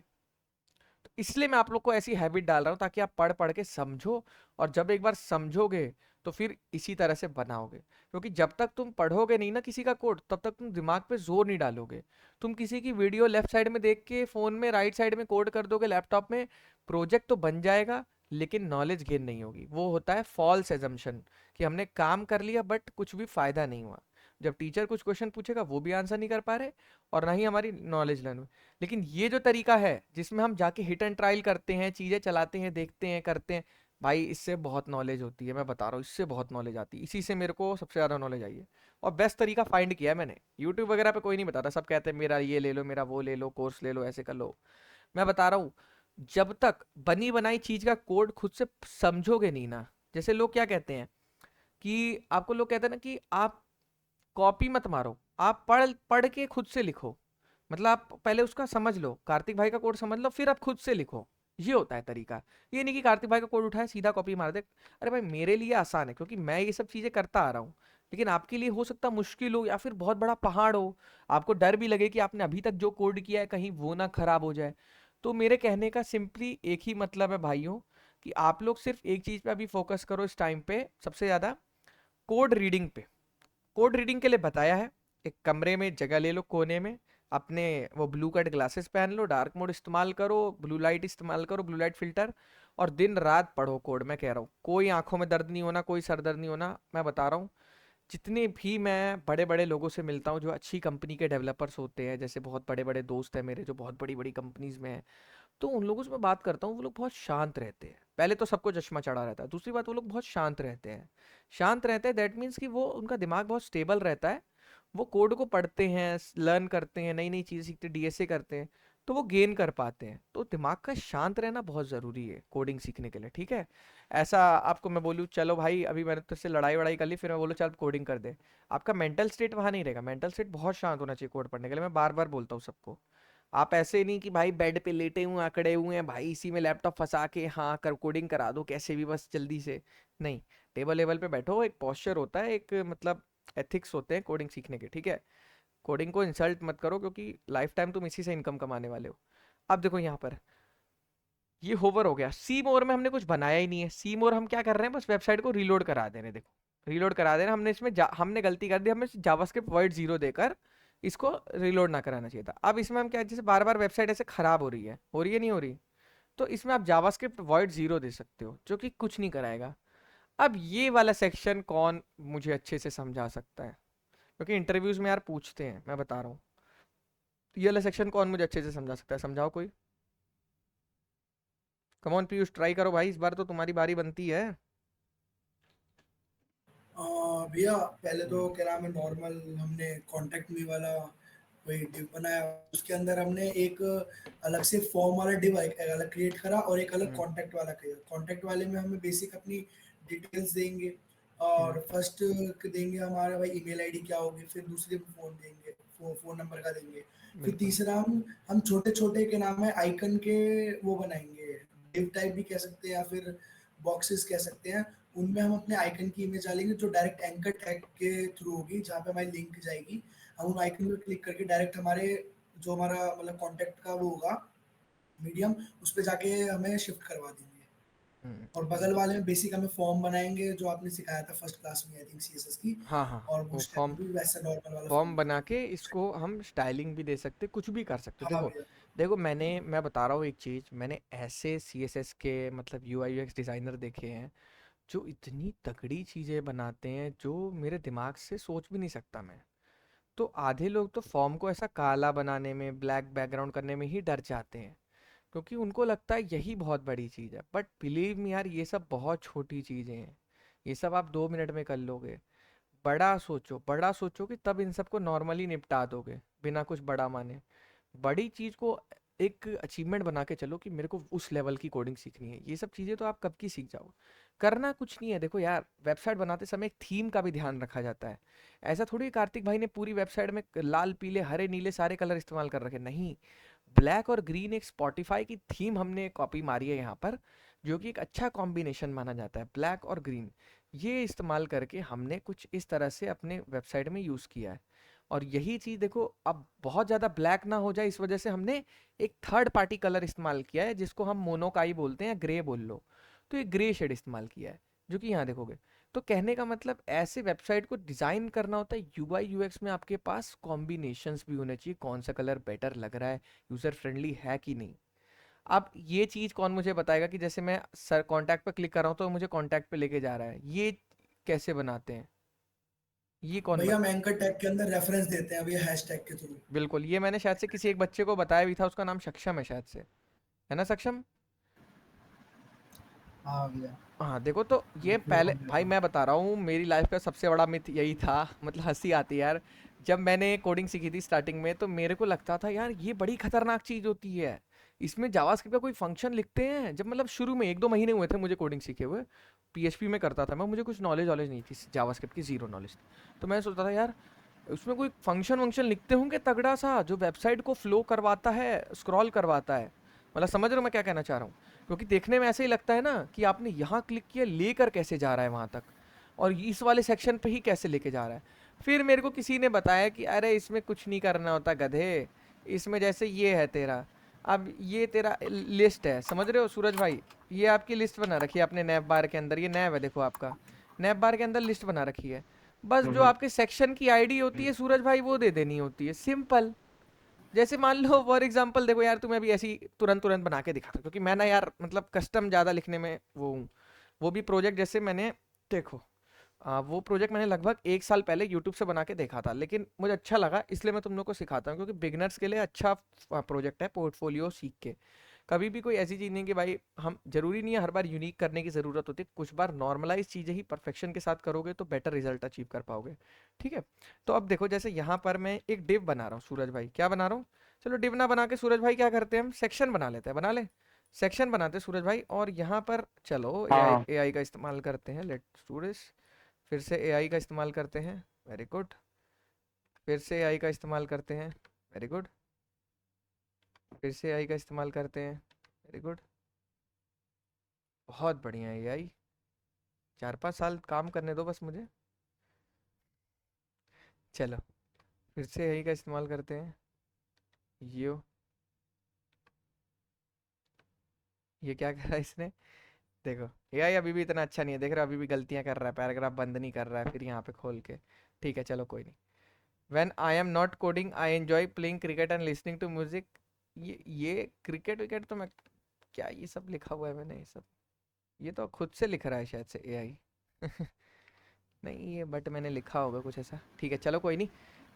तो इसलिए मैं आप लोग को ऐसी हैबिट डाल रहा हूँ ताकि आप पढ़ पढ़ के समझो, और जब एक बार समझोगे तो फिर इसी तरह से बनाओगे। क्योंकि जब तक तुम पढ़ोगे नहीं ना किसी का कोड, तब तक तुम दिमाग पे जोर नहीं डालोगे। तुम किसी की वीडियो लेफ्ट साइड में देख के फोन में राइट साइड में कोड कर दोगे लैपटॉप में, प्रोजेक्ट तो बन जाएगा लेकिन नॉलेज गेन नहीं होगी। वो होता है फॉल्स एजम्पशन कि हमने काम कर लिया बट कुछ भी फायदा नहीं हुआ। जब टीचर कुछ क्वेश्चन पूछेगा वो भी आंसर नहीं कर पा रहे, और ना ही हमारी नॉलेज लर्न हुई। लेकिन ये जो तरीका है जिसमें हम जाके हिट एंड ट्रायल करते हैं, चीज़ें चलाते हैं, देखते हैं, करते हैं, भाई इससे बहुत नॉलेज होती है। मैं बता रहा हूँ इससे बहुत नॉलेज आती है। इसी से मेरे को सबसे ज़्यादा नॉलेज आई है, और बेस्ट तरीका फाइंड किया है मैंने। यूट्यूब वगैरह पे कोई नहीं बताता, सब कहते हैं मेरा ये ले लो, मेरा वो ले लो, कोर्स ले लो, ऐसे कर लो। मैं बता रहा हूँ, जब तक बनी बनाई चीज़ का कोड खुद से समझोगे नहीं ना, जैसे लोग क्या कहते हैं कि आपको लोग कहते हैं ना कि आप कॉपी मत मारो, आप पढ़ पढ़ के खुद से लिखो। मतलब आप पहले उसका समझ लो, कार्तिक भाई का कोड समझ लो, फिर आप खुद से लिखो। ये होता है तरीका। ये नहीं कि कार्तिक भाई का कोड उठाए सीधा कॉपी मार दे। अरे भाई मेरे लिए आसान है क्योंकि मैं ये सब चीज़ें करता आ रहा हूँ, लेकिन आपके लिए हो सकता मुश्किल हो या फिर बहुत बड़ा पहाड़ हो, आपको डर भी लगे कि आपने अभी तक जो कोड किया है कहीं वो ना खराब हो जाए। तो मेरे कहने का सिंपली एक ही मतलब है भाइयों, कि आप लोग सिर्फ एक चीज़ पे अभी फोकस करो इस टाइम पे, सबसे ज़्यादा कोड रीडिंग पे। कोड रीडिंग के लिए बताया है, एक कमरे में जगह ले लो कोने में, अपने वो ब्लू कट ग्लासेस पहन लो, डार्क मोड इस्तेमाल करो, ब्लू लाइट इस्तेमाल करो, ब्लू लाइट फिल्टर, और दिन रात पढ़ो कोड। मैं कह रहा हूँ कोई आंखों में दर्द नहीं होना, कोई सर दर्द नहीं होना। मैं बता रहा हूँ जितने भी मैं बड़े बड़े लोगों से मिलता हूँ जो अच्छी कंपनी के डेवलपर्स होते हैं, जैसे बहुत बड़े बड़े दोस्त हैं मेरे जो बहुत बड़ी बड़ी कंपनीज में हैं, तो उन लोगों से मैं बात करता हूँ, वो लोग बहुत शांत रहते हैं। पहले तो सबको चश्मा चढ़ा रहता है, दूसरी बात वो लोग बहुत शांत रहते हैं। शांत रहते हैं दैट मीन्स कि वो उनका दिमाग बहुत स्टेबल रहता है। वो कोड को पढ़ते हैं, लर्न करते हैं, नई नई चीज़ें सीखते हैं, डीएसए करते हैं, तो वो गेन कर पाते हैं। तो दिमाग का शांत रहना बहुत ज़रूरी है कोडिंग सीखने के लिए, ठीक है। ऐसा आपको मैं बोलूँ चलो भाई अभी मैंने तुझसे लड़ाई वड़ाई कर ली, फिर मैं बोलूँ चल कोडिंग कर दे, आपका मेंटल स्टेट वहाँ नहीं रहेगा। मेंटल स्टेट बहुत शांत होना चाहिए कोड पढ़ने के लिए, मैं बार बार बोलता हूँ सबको। आप ऐसे नहीं कि भाई बेड पे लेटे हुए अकड़े हुए हैं भाई, इसी में लैपटॉप फंसा के हाँ कर कोडिंग करा दो कैसे भी बस जल्दी से, नहीं। टेबल लेवल पे बैठो, एक पोस्चर होता है, एक मतलब एथिक्स होते हैं कोडिंग सीखने के, ठीक है। कोडिंग को इंसल्ट मत करो क्योंकि लाइफ टाइम तुम इसी से इनकम कमाने वाले हो। अब देखो यहाँ पर ये होवर हो गया, सी मोर में हमने कुछ बनाया ही नहीं है। सी मोर हम क्या कर रहे हैं, बस वेबसाइट को रीलोड करा दे रहे हैं। देखो रीलोड करा दे रहे हैं हमने, इसमें हमने गलती कर दी, हमें जावास्क्रिप्ट वर्ड 0 देकर इसको रीलोड ना कराना चाहिए था। अब इसमें हम क्या, जैसे बार बार वेबसाइट ऐसे खराब हो रही है नहीं हो रही, तो इसमें आप जावास्क्रिप्ट वर्ड 0 दे सकते हो जो कि कुछ नहीं कराएगा। अब ये वाला सेक्शन कौन मुझे अच्छे से समझा सकता है, क्योंकि इंटरव्यूज में यार पूछते हैं, मैं बता रहा हूँ। ये वाला सेक्शन कौन मुझे अच्छे से समझा सकता है, समझाओ कोई। कमॉन पीयूष ट्राई करो भाई, इस बार तो तुम्हारी बारी बनती है। भैया पहले तो क्या नाम है, नॉर्मल हमने कॉन्टेक्ट मी वाला वही डिव बनाया, उसके अंदर हमने एक अलग से फॉर्म वाला डिव अलग क्रिएट करा और एक अलग कॉन्टेक्ट वाला किया। कॉन्टेक्ट वाले में हमें बेसिक अपनी डिटेल्स देंगे, और फर्स्ट देंगे हमारा भाई ईमेल आईडी क्या होगी, फिर दूसरे में फोन देंगे, फोन नंबर का देंगे, फिर बिल्कुल तीसरा हम छोटे छोटे के नाम है आइकन के वो बनाएंगे, डिव टाइप भी कह सकते हैं या फिर बॉक्सेस कह सकते हैं। उनमें हम अपने आइकन की इमेज डालेंगे जो डायरेक्ट एंकर टैग के थ्रू होगी, जहाँ पे हमारी लिंक जाएगी। हम उन आइकन पे क्लिक करके डायरेक्ट हमारे जो हमारा मतलब कॉन्टेक्ट का वो होगा मीडियम, उस पे जाके हमें शिफ्ट करवा देंगे। और बगल वाले में बेसिक हमें फॉर्म बनाएंगे जो आपने सिखाया था फर्स्ट क्लास में आई थिंक सीएसएस की, हाँ हाँ और वो उस टाइप फॉर्म, भी वैसा नॉर्मल वाला फॉर्म फॉर्म बना बनाएंगे। के इसको हम स्टाइलिंग भी दे सकते, कुछ भी कर सकते। हाँ देखो भैया। देखो मैं बता रहा हूँ एक चीज़, मैंने ऐसे सीएसएस के मतलब यूआई यूएक्स डिज़ाइनर देखे हैं जो इतनी तगड़ी चीज़ें बनाते हैं जो मेरे दिमाग से सोच भी नहीं सकता मैं। तो आधे लोग तो फॉर्म को ऐसा काला बनाने में, ब्लैक बैकग्राउंड करने में ही डर जाते हैं, क्योंकि उनको लगता है यही बहुत बड़ी चीज़ है। बट बिलीव मी यार, ये सब बहुत छोटी चीज़ें हैं, ये सब आप 2 मिनट में कर लोगे। बड़ा सोचो कि तब इन सबको नॉर्मली निपटा दोगे बिना कुछ बड़ा माने। बड़ी चीज़ को एक अचीवमेंट बना के चलो कि मेरे को उस लेवल की कोडिंग सीखनी है। ये सब चीज़ें तो आप कब की सीख जाओगे, करना कुछ नहीं है। देखो यार, वेबसाइट बनाते समय एक थीम का भी ध्यान रखा जाता है। ऐसा थोड़ी कार्तिक भाई ने पूरी वेबसाइट में लाल पीले हरे नीले सारे कलर इस्तेमाल कर रखे, नहीं। ब्लैक और ग्रीन एक स्पॉटिफाई की थीम हमने कॉपी मारी है यहाँ पर, जो कि एक अच्छा कॉम्बिनेशन माना जाता है, ब्लैक और ग्रीन। ये इस्तेमाल करके हमने कुछ इस तरह से अपने वेबसाइट में यूज़ किया है। और यही चीज़ देखो, अब बहुत ज़्यादा ब्लैक ना हो जाए इस वजह से हमने एक थर्ड पार्टी कलर इस्तेमाल किया है, जिसको हम मोनोकाई बोलते हैं, ग्रे बोल लो। तो ये ग्रे शेड इस्तेमाल किया है, जो कि यहाँ देखोगे। तो कहने का मतलब ऐसे वेबसाइट को डिज़ाइन करना होता है, यूआई यूएक्स में आपके पास कॉम्बिनेशंस भी होने चाहिए, कौन सा कलर बेटर लग रहा है, यूज़र फ्रेंडली है कि नहीं। अब ये चीज़ कौन मुझे बताएगा कि जैसे मैं सर कॉन्टैक्ट पे क्लिक कर रहा हूँ तो मुझे कॉन्टैक्ट पे लेके जा रहा है, ये कैसे बनाते हैं, ये कौन भैया हम एंकर टैग के अंदर रेफरेंस देते हैं भैया हैशटैग के थ्रू। बिल्कुल, ये मैंने शायद से किसी एक बच्चे को बताया भी था, उसका नाम सक्षम है शायद से, है ना सक्षम? हाँ भैया। हाँ देखो, तो ये पहले भाई मैं बता रहा हूँ, मेरी लाइफ का सबसे बड़ा मिथ यही था। मतलब हंसी आती है यार, जब मैंने कोडिंग सीखी थी स्टार्टिंग में तो मेरे को लगता था यार ये बड़ी खतरनाक चीज़ होती है, इसमें जावास्क्रिप्ट का कोई फंक्शन लिखते हैं। जब मतलब शुरू में 1-2 महीने हुए थे मुझे कोडिंग सीखे हुए, पीएचपी में करता था मैं, मुझे कुछ नॉलेज नहीं थी, जावास्क्रिप्ट की ज़ीरो नॉलेज थी। तो मैं सोचता था यार उसमें कोई फंक्शन वंक्शन लिखते होंगे तगड़ा सा जो वेबसाइट को फ्लो करवाता है, स्क्रॉल करवाता है। मतलब समझ रहे हो मैं क्या कहना चाह रहा हूँ? क्योंकि देखने में ऐसे ही लगता है ना कि आपने यहाँ क्लिक किया, लेकर कैसे जा रहा है वहाँ तक, और इस वाले सेक्शन पे ही कैसे लेके जा रहा है। फिर मेरे को किसी ने बताया कि अरे इसमें कुछ नहीं करना होता गधे, इसमें जैसे ये है तेरा, अब ये तेरा लिस्ट है, समझ रहे हो सूरज भाई? ये आपकी लिस्ट बना रखी है अपने नैप बार के अंदर, ये नैप है देखो आपका, नैप बार के अंदर लिस्ट बना रखी है। बस जो आपके सेक्शन की आईडी होती है सूरज भाई वो दे देनी होती है, सिंपल। जैसे मान लो फॉर एग्जांपल देखो यार, तुम्हें अभी ऐसी तुरंत तुरंत बना के दिखाता हूँ, क्योंकि मैं ना यार मतलब कस्टम ज़्यादा लिखने में वो हूँ। वो भी प्रोजेक्ट जैसे मैंने, देखो वो प्रोजेक्ट मैंने लगभग 1 साल पहले यूट्यूब से बना के देखा था, लेकिन मुझे अच्छा लगा, इसलिए मैं तुम लोग को सिखाता हूँ, क्योंकि बिगनर्स के लिए अच्छा प्रोजेक्ट है पोर्टफोलियो सीख के। कभी भी कोई ऐसी चीज़ नहीं कि भाई हम, जरूरी नहीं है हर बार यूनिक करने की ज़रूरत होती है, कुछ बार नॉर्मलाइज चीज़ें ही परफेक्शन के साथ करोगे तो बेटर रिजल्ट अचीव कर पाओगे। ठीक है, तो अब देखो जैसे यहाँ पर मैं एक डिव बना रहा हूँ सूरज भाई, क्या बना रहा हूँ, चलो डिव ना बना के सूरज भाई क्या करते हैं, हम सेक्शन बना लेते हैं, बना ले सेक्शन बनाते हैं सूरज भाई। और यहाँ पर चलो हाँ एआई का इस्तेमाल करते हैं, लेट्स डू दिस। फिर से एआई का इस्तेमाल करते हैं, वेरी गुड। फिर से एआई का इस्तेमाल करते हैं, वेरी गुड। फिर से एआई का इस्तेमाल करते हैं, वेरी गुड। बहुत बढ़िया है एआई, 4-5 साल काम करने दो बस मुझे। चलो फिर से एआई का इस्तेमाल करते हैं, ये क्या कर रहा है इसने, देखो एआई अभी भी इतना अच्छा नहीं है, देख रहे हो अभी भी गलतियां कर रहा है, पैराग्राफ बंद नहीं कर रहा है फिर यहाँ पे खोल के। ठीक है चलो कोई नहीं। When I am not coding, I enjoy playing cricket and listening to music। ये क्रिकेट विकेट तो मैं, क्या ये सब लिखा हुआ है मैंने, ये सब ये तो खुद से लिख रहा है शायद से एआई नहीं ये, बट मैंने लिखा होगा कुछ ऐसा। ठीक है चलो कोई नहीं,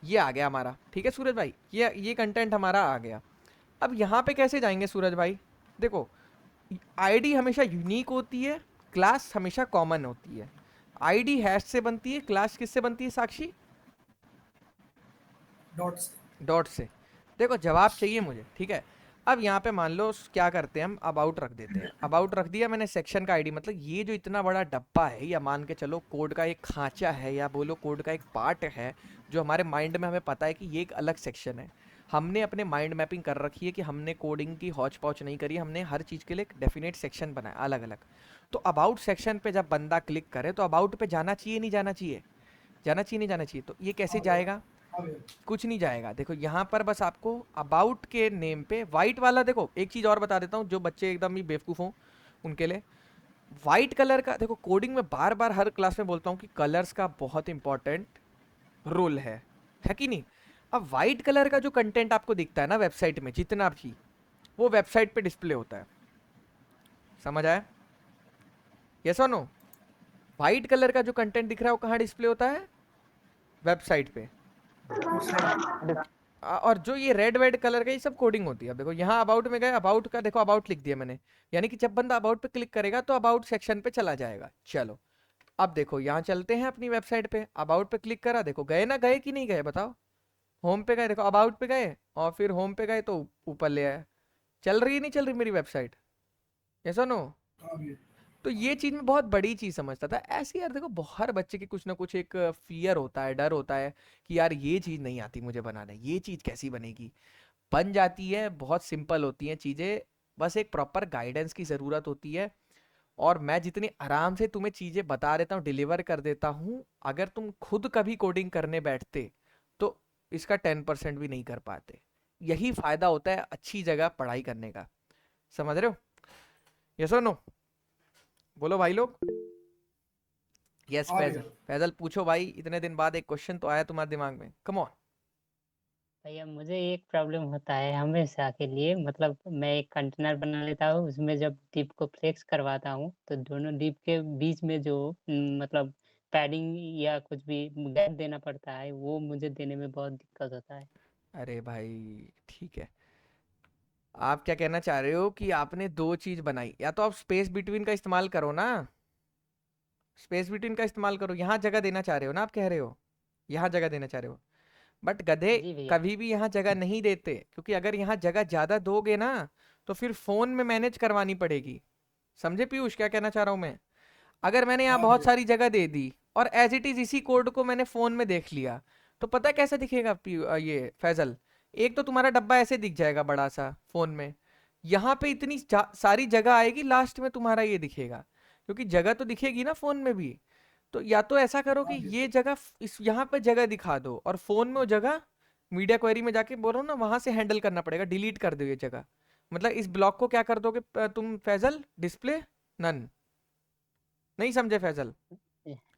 ये आ गया हमारा। ठीक है सूरज भाई, ये कंटेंट हमारा आ गया। अब यहाँ पे कैसे जाएंगे सूरज भाई, देखो आईडी हमेशा यूनिक होती है, क्लास हमेशा कॉमन होती है। आईडी हैश से बनती है, क्लास किससे बनती है साक्षी, डॉट से। देखो जवाब चाहिए मुझे, ठीक है। अब यहाँ पे मान लो क्या करते हैं हम, अबाउट रख देते हैं, अबाउट रख दिया मैंने, सेक्शन का आईडी, मतलब ये जो इतना बड़ा डब्बा है, या मान के चलो कोड का एक खांचा है, या बोलो कोड का एक पार्ट है, जो हमारे माइंड में हमें पता है कि ये एक अलग सेक्शन है। हमने अपने माइंड मैपिंग कर रखी है कि हमने कोडिंग की हौच पौच नहीं करी, हमने हर चीज़ के लिए एक डेफिनेट सेक्शन बनाया अलग अलग। तो अबाउट सेक्शन पे जब बंदा क्लिक करे तो अबाउट पे जाना चाहिए नहीं जाना चाहिए, जाना चाहिए नहीं जाना चाहिए, तो ये कैसे जाएगा, कुछ नहीं जाएगा। देखो यहाँ पर बस आपको अबाउट के नेम पे वाइट वाला, देखो एक चीज़ और बता देता हूँ, जो बच्चे एकदम ही बेवकूफ़ हों उनके लिए, वाइट कलर का, देखो कोडिंग में बार बार हर क्लास में बोलता हूँ कि कलर्स का बहुत इंपॉर्टेंट रोल है कि नहीं। अब वाइट कलर का जो कंटेंट आपको दिखता है ना वेबसाइट में, जितना भी, वो वेबसाइट पे डिस्प्ले होता है, समझ आया, यस और नो। वाइट कलर का जो कंटेंट दिख रहा है वो कहाँ डिस्प्ले होता है, वेबसाइट पे। और जो ये रेड वेड कलर का, ये सब कोडिंग होती है। अब देखो यहाँ अबाउट में गए, अबाउट का देखो अबाउट लिख दिया मैंने, यानी कि जब बंदा अबाउट पे क्लिक करेगा तो अबाउट सेक्शन पे चला जाएगा। चलो अब देखो यहाँ चलते हैं अपनी वेबसाइट पे, अबाउट पे क्लिक करा, देखो गए ना, गए कि नहीं गए बताओ, होम पे गए, देखो अबाउट पे गए और फिर होम पे गए तो ऊपर ले आया, चल रही है नहीं चल रही मेरी वेबसाइट, ऐसा नो। तो ये चीज़ में बहुत बड़ी चीज़ समझता था ऐसे यार। देखो हर बच्चे की कुछ ना कुछ एक फियर होता है, डर होता है कि यार ये चीज़ नहीं आती मुझे बनाने, ये चीज़ कैसी बनेगी। बन जाती है, बहुत सिंपल होती हैं चीज़ें, बस एक प्रॉपर गाइडेंस की ज़रूरत होती है। और मैं जितनी आराम से तुम्हें चीज़ें बता देता हूँ, डिलीवर कर देता हूँ, अगर तुम खुद कभी कोडिंग करने बैठते तो इसका 10% भी नहीं कर पाते। यही फ़ायदा होता है अच्छी जगह पढ़ाई करने का, समझ रहे हो, यस और नो, बोलो भाई लोग। यस फैजल, फैजल पूछो भाई, इतने दिन बाद एक क्वेश्चन तो आया तुम्हारे दिमाग में, कम ऑन। भैया मुझे एक प्रॉब्लम होता है हमेशा के लिए, मतलब मैं एक कंटेनर बना लेता हूँ, उसमें जब डिप को फ्लेक्स करवाता हूँ तो दोनों डिप के बीच में जो मतलब पैडिंग या कुछ भी गैप देना पड़ता है, वो मुझे देने में बहुत दिक्कत होता है। अरे भाई ठीक है, आप क्या कहना चाह रहे हो कि आपने दो चीज बनाई, या तो आप स्पेस बिटवीन का इस्तेमाल करो ना, स्पेस बिटवीन का इस्तेमाल करो, यहाँ जगह देना चाह रहे हो ना, आप कह रहे हो यहाँ जगह देना चाह रहे हो, बट गधे जी भैया। कभी भी यहाँ जगह नहीं देते, क्योंकि अगर यहाँ जगह ज्यादा दोगे ना तो फिर फोन में मैनेज करवानी पड़ेगी। समझे पीयूष क्या कहना चाह रहा हूँ मैं, अगर मैंने यहाँ बहुत सारी जगह दे दी और एज इट इज इसी कोड को मैंने फोन में देख लिया, तो पता कैसा दिखेगा ये फैजल, एक तो तुम्हारा डब्बा ऐसे दिख जाएगा बड़ा सा फोन में, यहाँ पे इतनी सारी जगह आएगी, लास्ट में तुम्हारा ये दिखेगा, क्योंकि जगह तो दिखेगी ना फोन में भी। तो या तो ऐसा करो कि ये जगह इस यहाँ पे जगह दिखा दो, और फोन में वो जगह मीडिया क्वेरी में जाके बोलो ना, वहां से हैंडल करना पड़ेगा, डिलीट कर दो ये जगह। मतलब इस ब्लॉक को क्या कर दोगे तुम फैजल, डिस्प्ले नन, नहीं समझे फैजल।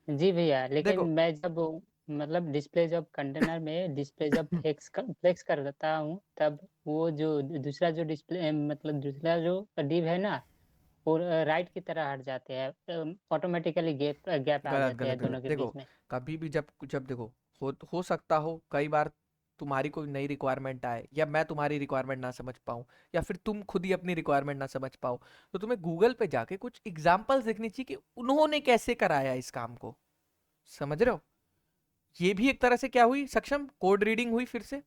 जी भैया, लेकिन देखो मैं जब मतलब डिस्प्ले जब कंटेनर में डिस्प्ले जब फ्लेक्स करता हूँ, तब वो जो दूसरा जो डिस्प्ले मतलब दूसरा जो डिव है ना, वो राइट की तरह हट जाते हैं, ऑटोमेटिकली गैप गैप आ गलत जाते गलत हैं गलत दोनों के देखो, बीच में। कभी भी जब जब देखो, हो सकता हो कई बार तुम्हारी कोई नई रिक्वायरमेंट आए, या मैं तुम्हारी रिक्वायरमेंट ना समझ पाऊँ, या फिर तुम खुद ही अपनी रिक्वायरमेंट ना समझ पाओ, तो तुम्हें गूगल पे जाके कुछ एग्जाम्पल्स देखनी चाहिए कि उन्होंने कैसे कराया इस काम को। समझ रहे हो? ये भी एक तरह से क्या हुई, सक्षम कोड रीडिंग हुई फिर से।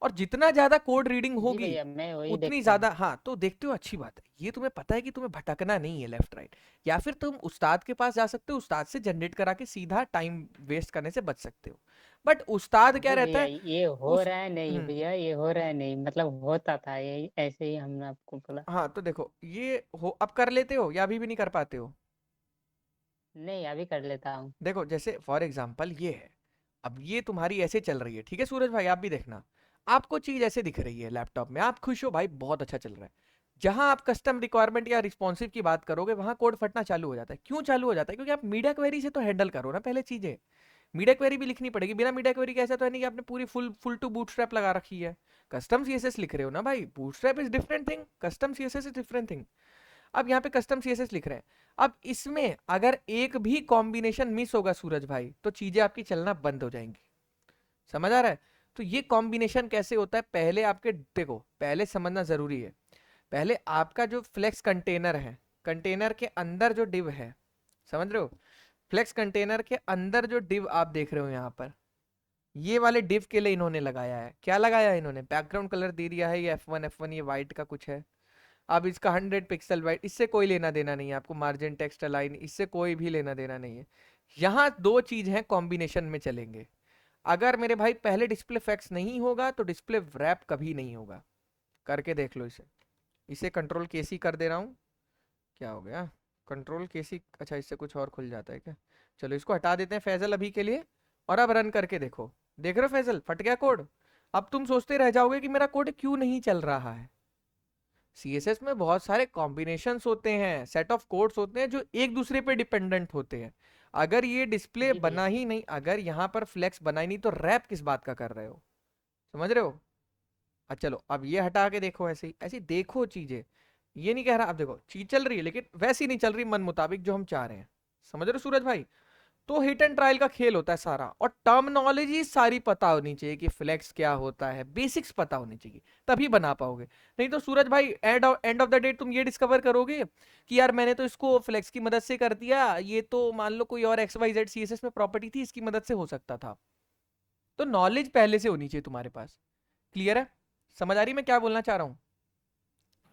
और जितना ज्यादा कोड रीडिंग जी होगी भैया, मैं वही उतनी देखता हूँ। ज्यादा, हाँ तो देखते हो, अच्छी बात है, ये तुम्हें पता है कि तुम्हें भटकना नहीं है लेफ्ट राइट। या फिर तुम उस्ताद के पास जा सकते हो, उस्ताद से जनरेट करा के सीधा टाइम वेस्ट करने से बच सकते हो। बट उस्ताद क्या जी रहता भैया, है ये हो उस रहा है नहीं भैया, ये हो रहा है नहीं, मतलब होता था ये ऐसे ही, हमने आपको बोला। हाँ तो देखो, ये हो अब कर लेते हो या अभी भी नहीं कर पाते हो? नहीं, अभी कर लेता हूँ। देखो जैसे फॉर एग्जांपल ये है, अब ये तुम्हारी ऐसे चल रही है, ठीक है सूरज भाई, आप भी देखना, आपको चीज ऐसे दिख रही है लैपटॉप में, आप खुश हो भाई, बहुत अच्छा चल रहा है। जहां आप कस्टम रिक्वायरमेंट या रिस्पॉन्सिव की बात करोगे, वहां कोड फटना चालू हो जाता है। क्यों चालू हो जाता है? क्योंकि आप मीडिया क्वेरी से तो हैंडल करो ना पहले चीजें। मीडिया क्वेरी भी लिखनी पड़ेगी, बिना मीडिया क्वेरी कैसा तो है नहीं कि आपने पूरी फुल टू बूटस्ट्रैप लगा रखी है। कस्टम सीएसएस लिख रहे हो ना भाई, bootstrap is different thing, custom CSS is different thing. अब यहाँ पे कस्टम सीएसएस लिख रहे हैं, अब इसमें अगर एक भी कॉम्बिनेशन मिस होगा सूरज भाई, तो चीजें आपकी चलना बंद हो जाएंगी। समझ आ रहा है? तो ये कॉम्बिनेशन कैसे होता है, पहले आपके देखो, पहले समझना जरूरी है। पहले आपका जो फ्लेक्स कंटेनर है, कंटेनर के अंदर जो डिव है, समझ रहे हो? फ्लेक्स कंटेनर के अंदर जो डिव आप देख रहे हो यहाँ पर, ये वाले डिव के लिए इन्होंने लगाया है, क्या लगाया है इन्होंने, बैकग्राउंड कलर दे दिया है, ये F1 ये वाइट का कुछ है। अब इसका 100 पिक्सल वाइट, इससे कोई लेना देना नहीं है आपको, मार्जिन टेक्स्ट अलाइन, इससे कोई भी लेना देना नहीं है। यहाँ दो चीज हैं कॉम्बिनेशन में चलेंगे। अगर मेरे भाई पहले डिस्प्ले फैक्स नहीं होगा तो डिस्प्ले रैप कभी नहीं होगा। करके देख लो इसे, इसे कंट्रोल केसी कर दे रहा हूँ। क्या हो गया? कंट्रोल केसी, अच्छा इससे कुछ और खुल जाता है क्या? चलो इसको हटा देते हैं फैजल अभी के लिए, और अब रन करके देखो। देख रहे हो फैजल, फट गया कोड। अब तुम सोचते रह जाओगे कि मेरा कोड क्यों नहीं चल रहा है। सीएसएस में बहुत सारे कॉम्बिनेशंस होते हैं, सेट ऑफ कोड्स होते हैं जो एक दूसरे पे डिपेंडेंट होते हैं। अगर ये डिस्प्ले जी भैया। बना ही नहीं, अगर यहाँ पर फ्लेक्स बना ही नहीं, तो रैप किस बात का कर रहे हो? समझ रहे हो? चलो अब ये हटा के देखो, ऐसे ही ऐसी देखो चीजें। ये नहीं कह रहा, अब देखो चीज चल रही है लेकिन वैसी नहीं चल रही मन मुताबिक जो हम चाह रहे हैं। समझ रहे हो सूरज भाई? तो हिट एंड ट्रायल का खेल होता है सारा, और टर्मिनोलॉजी सारी पता होनी चाहिए कि फ्लेक्स क्या होता है, बेसिक्स पता होनी चाहिए, तभी बना पाओगे। नहीं तो सूरज भाई एंड ऑफ द डे तुम ये डिस्कवर करोगे कि यार मैंने तो इसको फ्लेक्स की मदद से कर दिया, ये तो मान लो कोई और XYZ CSS में प्रॉपर्टी थी, इसकी मदद से हो सकता था। तो नॉलेज पहले से होनी चाहिए तुम्हारे पास। क्लियर है? समझ आ रही मैं क्या बोलना चाह रहा हूँ?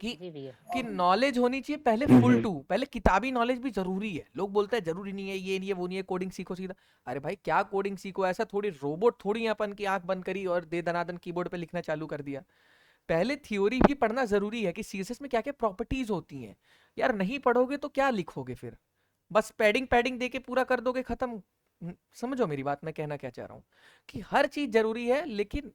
कि जी भैया। कि नॉलेज होनी चाहिए पहले, फुल टू, पहले किताबी नॉलेज भी जरूरी है। लोग बोलते हैं जरूरी नहीं है, ये नहीं है, वो नहीं है, कोडिंग सीखो सीधा। अरे भाई क्या कोडिंग सीखो, ऐसा थोड़ी रोबोट थोड़ी है अपन की आंख बंद करी और दे दनादन कीबोर्ड पे लिखना चालू कर दिया। पहले थ्योरी भी पढ़ना जरूरी है कि सीएसएस में क्या क्या प्रॉपर्टीज होती हैं। यार नहीं पढ़ोगे तो क्या लिखोगे फिर? बस पैडिंग पैडिंग दे के पूरा कर दोगे, खत्म। समझो मेरी बात, मैं कहना क्या चाह रहा हूँ कि हर चीज जरूरी है, लेकिन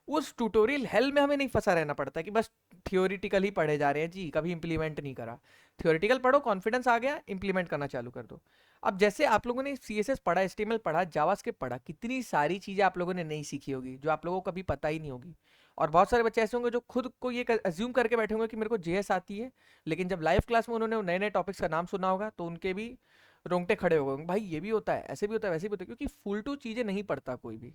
उस ट्यूटोरियल हेल में हमें नहीं फंसा रहना पड़ता कि बस थियोरिटिकल ही पढ़े जा रहे हैं जी, कभी इंप्लीमेंट नहीं करा। थियोरिटिकल पढ़ो, कॉन्फिडेंस आ गया, इंप्लीमेंट करना चालू कर दो। अब जैसे आप लोगों ने सीएसएस पढ़ा, HTML पढ़ा, जावास्क्रिप्ट पढ़ा, कितनी सारी चीजें आप लोगों ने नहीं सीखी होगी जो आप लोगों को कभी पता ही नहीं होगी। और बहुत सारे बच्चे ऐसे होंगे जो खुद को ये अज्यूम करके बैठे होंगे कि मेरे को JS आती है, लेकिन जब लाइव क्लास में उन्होंने नए नए टॉपिक्स का नाम सुना होगा तो उनके भी रोंगटे खड़े हो गए, भाई ये भी होता है, ऐसे भी होता है, वैसे भी होता है। क्योंकि फुल टू चीजें नहीं पढ़ता कोई भी,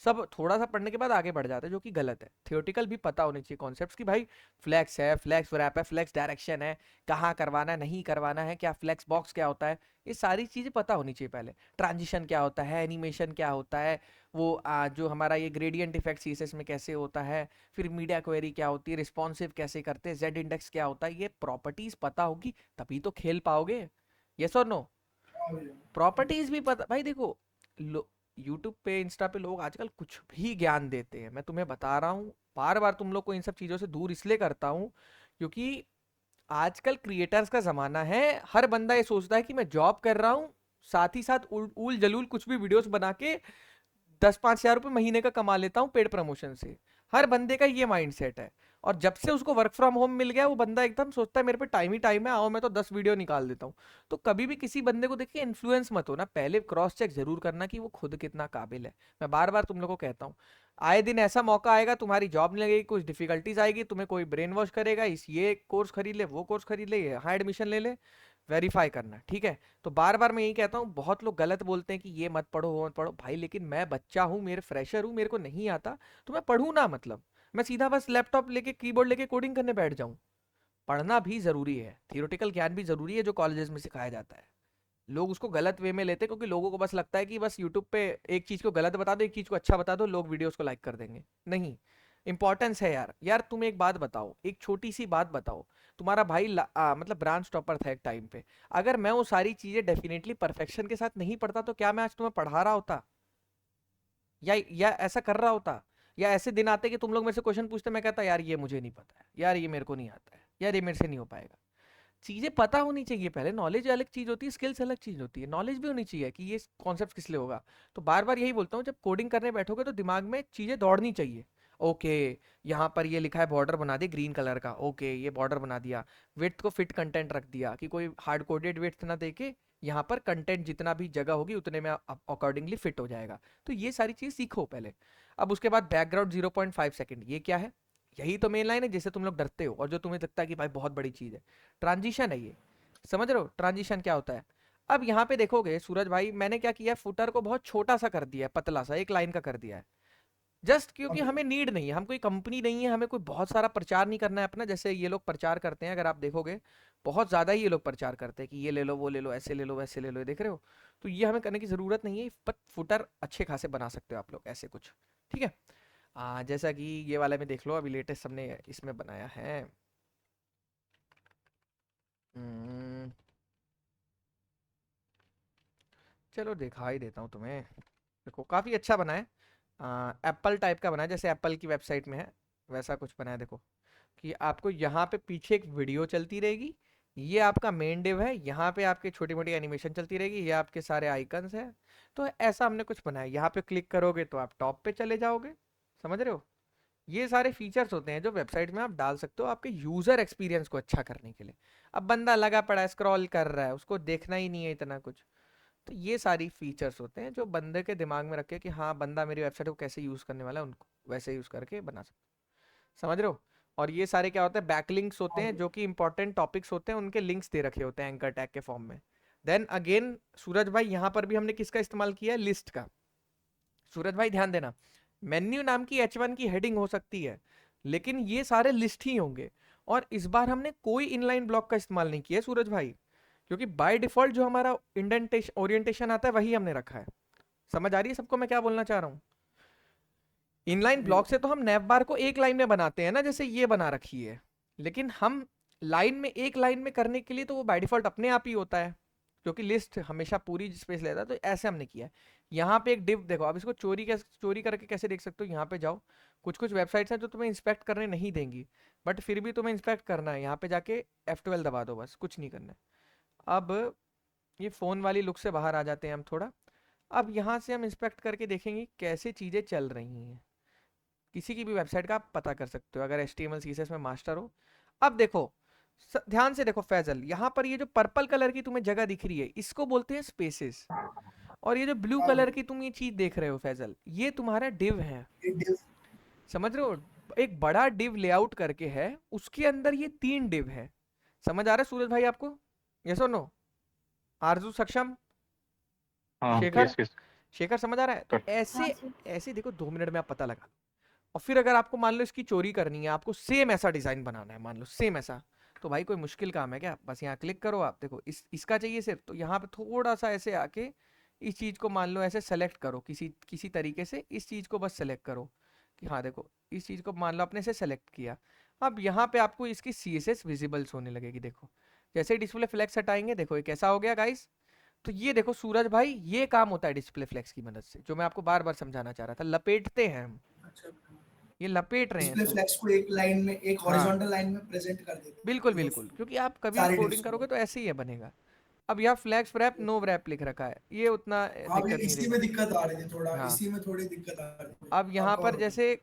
सब थोड़ा सा पढ़ने के बाद आगे बढ़ जाता है, जो कि गलत है। थियोरेटिकल भी पता होनी चाहिए कॉन्सेप्ट्स की, भाई फ्लेक्स है, फ्लेक्स रैप है, फ्लेक्स डायरेक्शन है, कहाँ करवाना है, नहीं करवाना है, क्या फ्लेक्स बॉक्स क्या होता है, ये सारी चीजें पता होनी चाहिए पहले। ट्रांजिशन क्या होता है, एनिमेशन क्या होता है, वो जो हमारा ये ग्रेडियंट इफेक्ट सीएसएस में कैसे होता है, फिर मीडिया क्वेरी क्या होती है, रिस्पॉन्सिव कैसे करते हैं, जेड इंडेक्स क्या होता है, ये प्रॉपर्टीज पता होगी तभी तो खेल पाओगे। यस और नो? प्रॉपर्टीज भी पता, भाई देखो यूट्यूब पे, इंस्टा पे लोग आजकल कुछ भी ज्ञान देते हैं, मैं तुम्हें बता रहा हूँ, बार बार तुम लोग को इन सब चीजों से दूर इसलिए करता हूँ क्योंकि आजकल क्रिएटर्स का जमाना है। हर बंदा ये सोचता है कि मैं जॉब कर रहा हूँ, साथ ही साथ उल जलूल कुछ भी वीडियोस बना के 10-5 हजार रुपए महीने का कमा लेता हूँ पेड प्रमोशन से। हर बंदे का ये माइंडसेट है। और जब से उसको वर्क फ्रॉम होम मिल गया वो बंदा एकदम सोचता है मेरे पे टाइम ही टाइम है, आओ मैं तो 10 वीडियो निकाल देता हूँ। तो कभी भी किसी बंदे को देखिए इन्फ्लुएंस मत हो ना, पहले क्रॉस चेक जरूर करना कि वो खुद कितना काबिल है। मैं बार बार तुम लोग को कहता हूँ, आए दिन ऐसा मौका आएगा तुम्हारी जॉब नहीं लगेगी, कुछ डिफिकल्टीज आएगी, तुम्हें कोई ब्रेन वॉश करेगा, इस ये कोर्स खरीद ले, वो कोर्स खरीद ले, यहाँ एडमिशन ले ले, वेरीफाई करना, ठीक है। तो बार बार मैं यही कहता हूँ, बहुत लोग गलत बोलते हैं कि ये मत पढ़ो वो मत पढ़ो, भाई लेकिन मैं बच्चा हूँ, मेरे फ्रेशर हूँ, मेरे को नहीं आता तो मैं पढ़ूँ ना, मतलब मैं सीधा बस लैपटॉप लेके कीबोर्ड लेके कोडिंग करने बैठ जाऊँ? पढ़ना भी जरूरी है, थियोरेटिकल ज्ञान भी जरूरी है जो कॉलेजेस में सिखाया जाता है। लोग उसको गलत वे में लेते हैं क्योंकि लोगों को बस लगता है कि बस यूट्यूब पे एक चीज को गलत बता दो, एक चीज को अच्छा बता दो, लोग वीडियोस को लाइक कर देंगे। नहीं, इंपॉर्टेंस है यार। यार तुम एक बात बताओ, एक छोटी सी बात बताओ, तुम्हारा भाई मतलब ब्रांच टॉपर था एक टाइम पे, अगर मैं वो सारी चीजें डेफिनेटली परफेक्शन के साथ नहीं पढ़ता तो क्या मैं आज तुम्हें पढ़ा रहा होता, या ऐसा कर रहा होता? या ऐसे दिन आते कि तुम लोग मेरे से क्वेश्चन पूछते, मैं कहता यार ये मुझे नहीं पता है, यार ये मेरे को नहीं आता है, यार ये मेरे से नहीं हो पाएगा। चीजें पता होनी चाहिए पहले, नॉलेज अलग चीज होती है, स्किल्स अलग चीज होती है, नॉलेज भी होनी चाहिए कि ये कॉन्सेप्ट किस लिए होगा। तो बार बार यही बोलता हूँ, जब कोडिंग करने बैठोगे तो दिमाग में चीजें दौड़नी चाहिए। ओके, यहाँ पर ये लिखा है बॉर्डर बना दे ग्रीन कलर का, ओके ये बॉर्डर बना दिया, विड्थ को फिट कंटेंट रख दिया कि कोई हार्ड कोडेड विड्थ ना देके, यहाँ पर कंटेंट जितना भी जगह होगी उतने में अकॉर्डिंगली फिट हो जाएगा। तो ये सारी चीज सीखो पहले। अब उसके बाद बैकग्राउंड 0.5 सेकंड, ये क्या है? यही तो मेन लाइन है जिससे तुम लोग डरते हो और जो तुम्हें लगता है कि भाई बहुत बड़ी चीज है। ट्रांजिशन है ये, समझ रहे हो ट्रांजिशन क्या होता है? अब यहाँ पे देखोगे सूरज भाई, मैंने क्या किया, फुटर को बहुत छोटा सा कर दिया है, पतला सा एक लाइन का कर दिया है, जस्ट क्योंकि हमें नीड नहीं है, हम कोई कंपनी नहीं है, हमें कोई बहुत सारा प्रचार नहीं करना है अपना, जैसे ये लोग प्रचार करते हैं, अगर आप देखोगे बहुत ज्यादा ही ये लोग प्रचार करते हैं कि ये ले लो वो ले लो, ऐसे ले लो वैसे ले लो, देख रहे हो? तो ये हमें करने की जरूरत नहीं है, बट फुटर अच्छे खासे बना सकते हो आप लोग ऐसे कुछ, ठीक है। जैसा कि ये वाला में देख लो, अभी लेटेस्ट हमने इसमें बनाया है। चलो दिखा ही देता हूँ तुम्हें, देखो काफ़ी अच्छा बना है, एप्पल टाइप का बना है, जैसे एप्पल की वेबसाइट में है वैसा कुछ बना है। देखो कि आपको यहाँ पे पीछे एक वीडियो चलती रहेगी, ये आपका मेन डिव है, यहाँ पे आपके छोटी मोटी एनिमेशन चलती रहेगी, ये आपके सारे आइकन्स हैं। तो ऐसा हमने कुछ बनाया, यहाँ पे क्लिक करोगे तो आप टॉप पे चले जाओगे, समझ रहे हो? ये सारे फीचर्स होते हैं जो वेबसाइट में आप डाल सकते हो आपके यूजर एक्सपीरियंस को अच्छा करने के लिए। अब बंदा लगा पड़ा है स्क्रॉल कर रहा है, उसको देखना ही नहीं है इतना कुछ, तो ये सारी फीचर्स होते हैं जो बंदे के दिमाग में रखे कि हाँ बंदा मेरी वेबसाइट को कैसे यूज करने वाला है, उनको वैसे यूज करके बना सकते, समझ रहे हो? और ये सारे क्या होते हैं, बैकलिंक्स होते हैं, जो कि इंपॉर्टेंट टॉपिक्स होते हैं उनके लिंक्स दे रखे होते हैं एंकर टैग के फॉर्म में। देन अगेन सूरज भाई यहाँ पर भी हमने किसका इस्तेमाल किया है, लिस्ट का। सूरज भाई ध्यान देना, मेन्यू नाम की H1 की हेडिंग हो सकती है, लेकिन ये सारे लिस्ट ही होंगे। और इस बार हमने कोई इनलाइन ब्लॉक का इस्तेमाल नहीं किया सूरज भाई, क्योंकि बाय डिफॉल्ट जो हमारा इंडेंटेशन ओरिएंटेशन आता है वही हमने रखा है। समझ आ रही है सबको मैं क्या बोलना चाह रहा हूँ? इनलाइन ब्लॉक से तो हम नैव बार को एक लाइन में बनाते हैं ना, जैसे ये बना रखी है, लेकिन हम लाइन में एक लाइन में करने के लिए तो वो बाय डिफॉल्ट अपने आप ही होता है, क्योंकि लिस्ट हमेशा पूरी स्पेस लेता है। तो ऐसे हमने किया है। यहाँ पे एक डिव देखो, अब इसको चोरी करके कैसे देख सकते हो, यहाँ पे जाओ, कुछ कुछ वेबसाइट्स हैं जो तुम्हें इंस्पेक्ट करने नहीं देंगी, बट फिर भी तुम्हें इंस्पेक्ट करना है, यहाँ पे जाके F12 दबा दो, बस कुछ नहीं करना है। अब ये फ़ोन वाली लुक से बाहर आ जाते हैं हम थोड़ा। अब यहाँ से हम इंस्पेक्ट करके देखेंगे कैसे चीज़ें चल रही हैं, किसी की भी वेबसाइट का आप पता कर सकते हो अगर HTML CSS में मास्टर हो। अब देखो ध्यान से देखो फैजल, यहाँ पर ये जो पर्पल कलर की तुम्हें जगह दिख रही है इसको बोलते हैं स्पेसेस, और ये जो ब्लू कलर की तुम ये चीज देख रहे हो फैजल, ये तुम्हारा डिव है, समझ रहे हो? एक बड़ा डिव लेआउट करके है, उसके अंदर ये 3 डिव है। समझ आ रहा है सूरज भाई आपको? यस और नो? आरजू सक्षम, हाँ शेखर यस यस शेखर समझ आ रहा है? तो कर ऐसे हाँ जी। ऐसे देखो 2 मिनट में आप पता लगा। और फिर अगर आपको मान लो इसकी चोरी करनी है, आपको सेम ऐसा डिजाइन बनाना है, मान लो सेम ऐसा, तो भाई कोई मुश्किल काम है क्या? बस यहाँ क्लिक करो, आप देखो इसका चाहिए सिर्फ, तो यहाँ पे थोड़ा सा ऐसे आके इस चीज को मान लो ऐसे सेलेक्ट करो, किसी किसी तरीके से इस चीज को बस सेलेक्ट करो कि हाँ देखो इस चीज को मान लो आपने से सेलेक्ट किया। अब यहाँ पे आपको इसकी CSS विजिबल्स होने लगेगी, देखो जैसे डिस्प्ले फ्लेक्स हटाएंगे, देखो ये कैसा हो गया गाइस। तो ये देखो सूरज भाई, ये काम होता है डिस्प्ले फ्लेक्स की मदद से, जो मैं आपको बार बार समझाना चाह रहा था, लपेटते हैं हम, ये लपेट रहे हैं डिस्प्ले इसको। फ्लेक्स को एक लाइन में, एक हाँ हॉरिजॉन्टल लाइन में प्रेजेंट कर देते हैं बिल्कुल पूरे बिल्कुल, क्योंकि आप कभी सारे कोडिंग डिस्क को। करोगे तो ऐसे ही है बनेगा। अब यहाँ फ्लैक्स व्रैप नो व्रैप लिख रखा है, ये उतना हाँ दिक्कत नहीं इसी देगा। में दिक्कत आ रही थी थोड़ा, हाँ इसी में थोड़ी दिक्कत आ रही थी। अब यहाँ अब पर और जैसे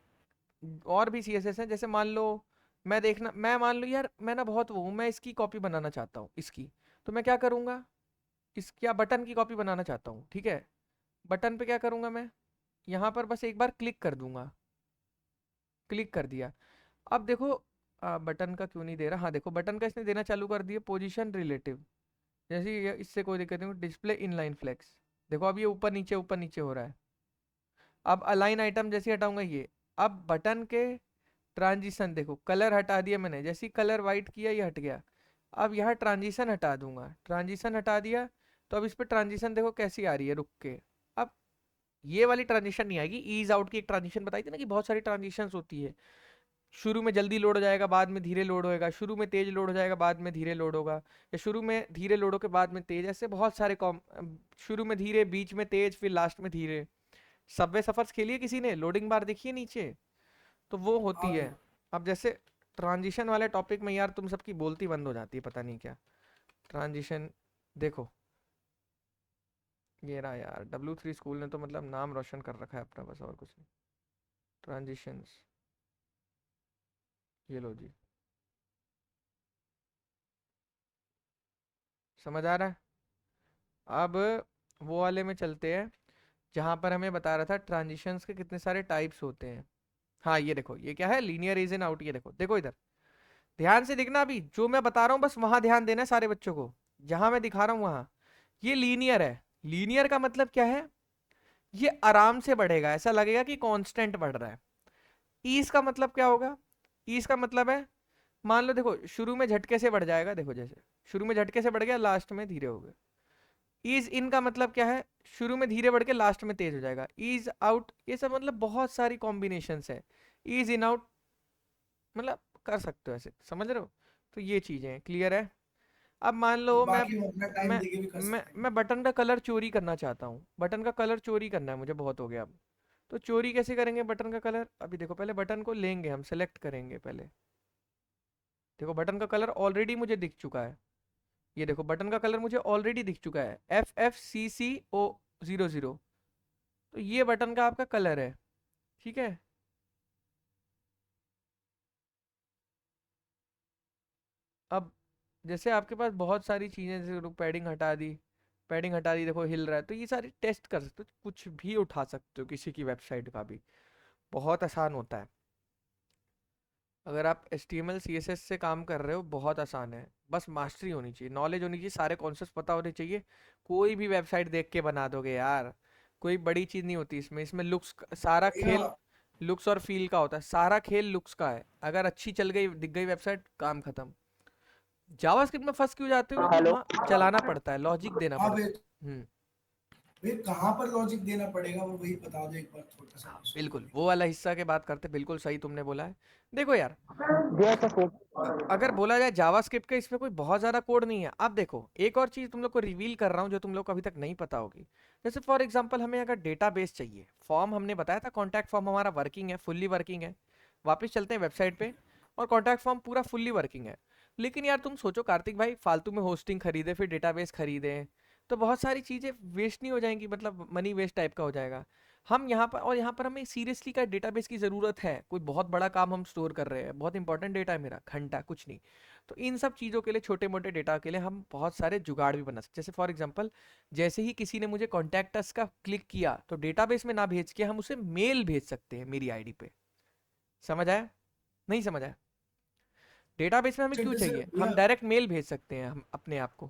और भी CSS हैं, जैसे मान लो मैं मान लो यार मैं ना बहुत वो हूँ, मैं इसकी कॉपी बनाना चाहता हूँ इसकी, तो मैं क्या करूँगा, इस क्या बटन की कॉपी बनाना चाहता हूँ, ठीक है। बटन पे क्या करूँगा मैं, यहाँ पर बस एक बार क्लिक कर दूंगा, क्लिक कर दिया। अब देखो बटन का क्यों नहीं दे रहा, हाँ देखो बटन का इसने देना चालू कर दिया, पोजीशन रिलेटिव, जैसे इससे कोई दिक्कत नहीं, डिस्प्ले इनलाइन फ्लेक्स, देखो अब ये ऊपर नीचे हो रहा है। अब अलाइन आइटम जैसे हटाऊंगा ये, अब बटन के ट्रांजिशन देखो, कलर हटा दिया मैंने, जैसे ही कलर वाइट किया ये हट गया। अब यहाँ ट्रांजिशन हटा दूंगा, ट्रांजिशन हटा दिया, तो अब इस पर ट्रांजिशन देखो कैसी आ रही है रुक के। अब ये वाली ट्रांजिशन नहीं आएगी, ईज आउट की एक ट्रांजिशन बताई थी ना कि बहुत सारी ट्रांजिशंस होती है, शुरू में जल्दी लोड हो जाएगा बाद में धीरे लोड होएगा, शुरू में तेज लोड हो जाएगा बाद में धीरे लोड होगा, या शुरू में धीरे लोड होकर बाद में तेज, ऐसे बहुत सारे शुरू में धीरे, बीच में तेज, फिर लास्ट में धीरे। सबवे सफर्स खेलिए किसी ने, लोडिंग बार देखिए नीचे, तो वो होती हाँ है। भाई। अब जैसे ट्रांजिशन वाले टॉपिक में यार तुम सबकी बोलती बंद हो जाती है, पता नहीं क्या ट्रांजिशन। देखो ये रहा यार, W3 स्कूल ने तो मतलब नाम रोशन कर रखा है अपना, बस और कुछ नहीं। ट्रांजिशंस, ये लो जी, समझ आ रहा है। अब वो वाले में चलते हैं जहां पर हमें बता रहा था ट्रांजिशंस के कितने सारे टाइप्स होते हैं। हाँ ये देखो, ये क्या है, लीनियर इज इन आउट, ये देखो, देखो इधर ध्यान से देखना, अभी जो मैं बता रहा हूँ बस वहां ध्यान देना है सारे बच्चों को, जहां मैं दिखा रहा हूँ वहां। ये लीनियर है, लीनियर का मतलब क्या है, ये आराम से बढ़ेगा, ऐसा लगेगा कि कांस्टेंट बढ़ रहा है। ईज का मतलब क्या होगा, ईज का मतलब है, मान लो देखो शुरू में झटके से बढ़ जाएगा, देखो जैसे शुरू में झटके से बढ़ गया, लास्ट में धीरे हो गया। ईज इन का मतलब क्या है, शुरू में धीरे बढ़ के लास्ट में तेज हो जाएगा। ईज आउट, ये सब मतलब बहुत सारी कॉम्बिनेशन है। ईज इन आउट मतलब कर सकते हो ऐसे, समझ रहे हो। तो ये चीजें हैं, क्लियर है। अब मान लो बाकी हम अपना टाइम मैं देके भी कर सकते हैं। मैं बटन का कलर चोरी करना चाहता हूँ, बटन का कलर चोरी करना है मुझे, बहुत हो गया अब। तो चोरी कैसे करेंगे बटन का कलर, अभी देखो पहले बटन को लेंगे हम, सेलेक्ट करेंगे पहले, देखो बटन का कलर ऑलरेडी मुझे दिख चुका है, ये देखो बटन का कलर मुझे ऑलरेडी दिख चुका है, FFCCO00, तो ये बटन का आपका कलर है, ठीक है। अब जैसे आपके पास बहुत सारी चीजें, जैसे पैडिंग हटा दी, पैडिंग हटा दी, देखो हिल रहा है, तो ये सारी टेस्ट कर सकते हो, कुछ भी उठा सकते हो किसी की वेबसाइट का भी, बहुत आसान होता है। अगर आप HTML CSS से काम कर रहे हो बहुत आसान है, बस मास्टरी होनी चाहिए, नॉलेज होनी चाहिए, सारे कॉन्सेप्ट पता होने चाहिए। कोई भी वेबसाइट देख के बना दोगे यार, कोई बड़ी चीज नहीं होती इसमें, इसमें लुक्स सारा भैया खेल लुक्स और फील का होता है, सारा खेल लुक्स का है। अगर अच्छी चल गई, दिख गई वेबसाइट, काम खत्म। जावास्क्रिप्ट में फंस क्यों जाते हो, क्योंकि हेलो। वहाँ चलाना पड़ता है, लॉजिक देना हाँ पड़ता भैया, है। भैया कहाँ पर लॉजिक देना पड़ेगा वो वही बता दो एक बार, छोटा सा हाँ कुछ। बिल्कुल, वो वाला हिस्सा के बात करते, बिल्कुल सही तुमने बोला है। देखो यार, जैसा अगर बोला जाए जावास्क्रिप्ट का, इसमें कोई बहुत ज़्यादा कोड नहीं है। अब देखो एक और चीज़ तुम लोग को रिवील कर रहा हूँ जो तुम लोग को अभी तक नहीं पता होगी। जैसे फॉर एग्जांपल हमें अगर डेटाबेस चाहिए, फॉर्म हमने बताया था, कॉन्टैक्ट फॉर्म हमारा वर्किंग है, फुल्ली वर्किंग है। वापस चलते हैं वेबसाइट पे, और कॉन्टैक्ट फॉर्म पूरा फुल्ली वर्किंग है। लेकिन यार तुम सोचो कार्तिक भाई, फालतू में होस्टिंग खरीदे, फिर डेटाबेस खरीदे, तो बहुत सारी चीज़ें वेस्ट नहीं हो जाएंगी, मतलब मनी वेस्ट टाइप का हो जाएगा। हम यहाँ पर, और यहाँ पर हमें सीरियसली का डेटाबेस की ज़रूरत है, कोई बहुत बड़ा काम हम स्टोर कर रहे हैं, बहुत इंपॉर्टेंट डेटा है मेरा, घंटा कुछ नहीं। तो इन सब चीज़ों के लिए, छोटे मोटे डेटा के लिए हम बहुत सारे जुगाड़ भी बना सकते हैं। जैसे फॉर एग्जांपल, जैसे ही किसी ने मुझे कॉन्टैक्ट अस का क्लिक किया, तो डेटाबेस में ना भेज के हम उसे मेल भेज सकते हैं मेरी आईडी पे। समझ आया, नहीं समझ आया। डेटाबेस में हमें क्यों जैसे चाहिए, हम भैया डायरेक्ट मेल भेज सकते हैं हम अपने आप को,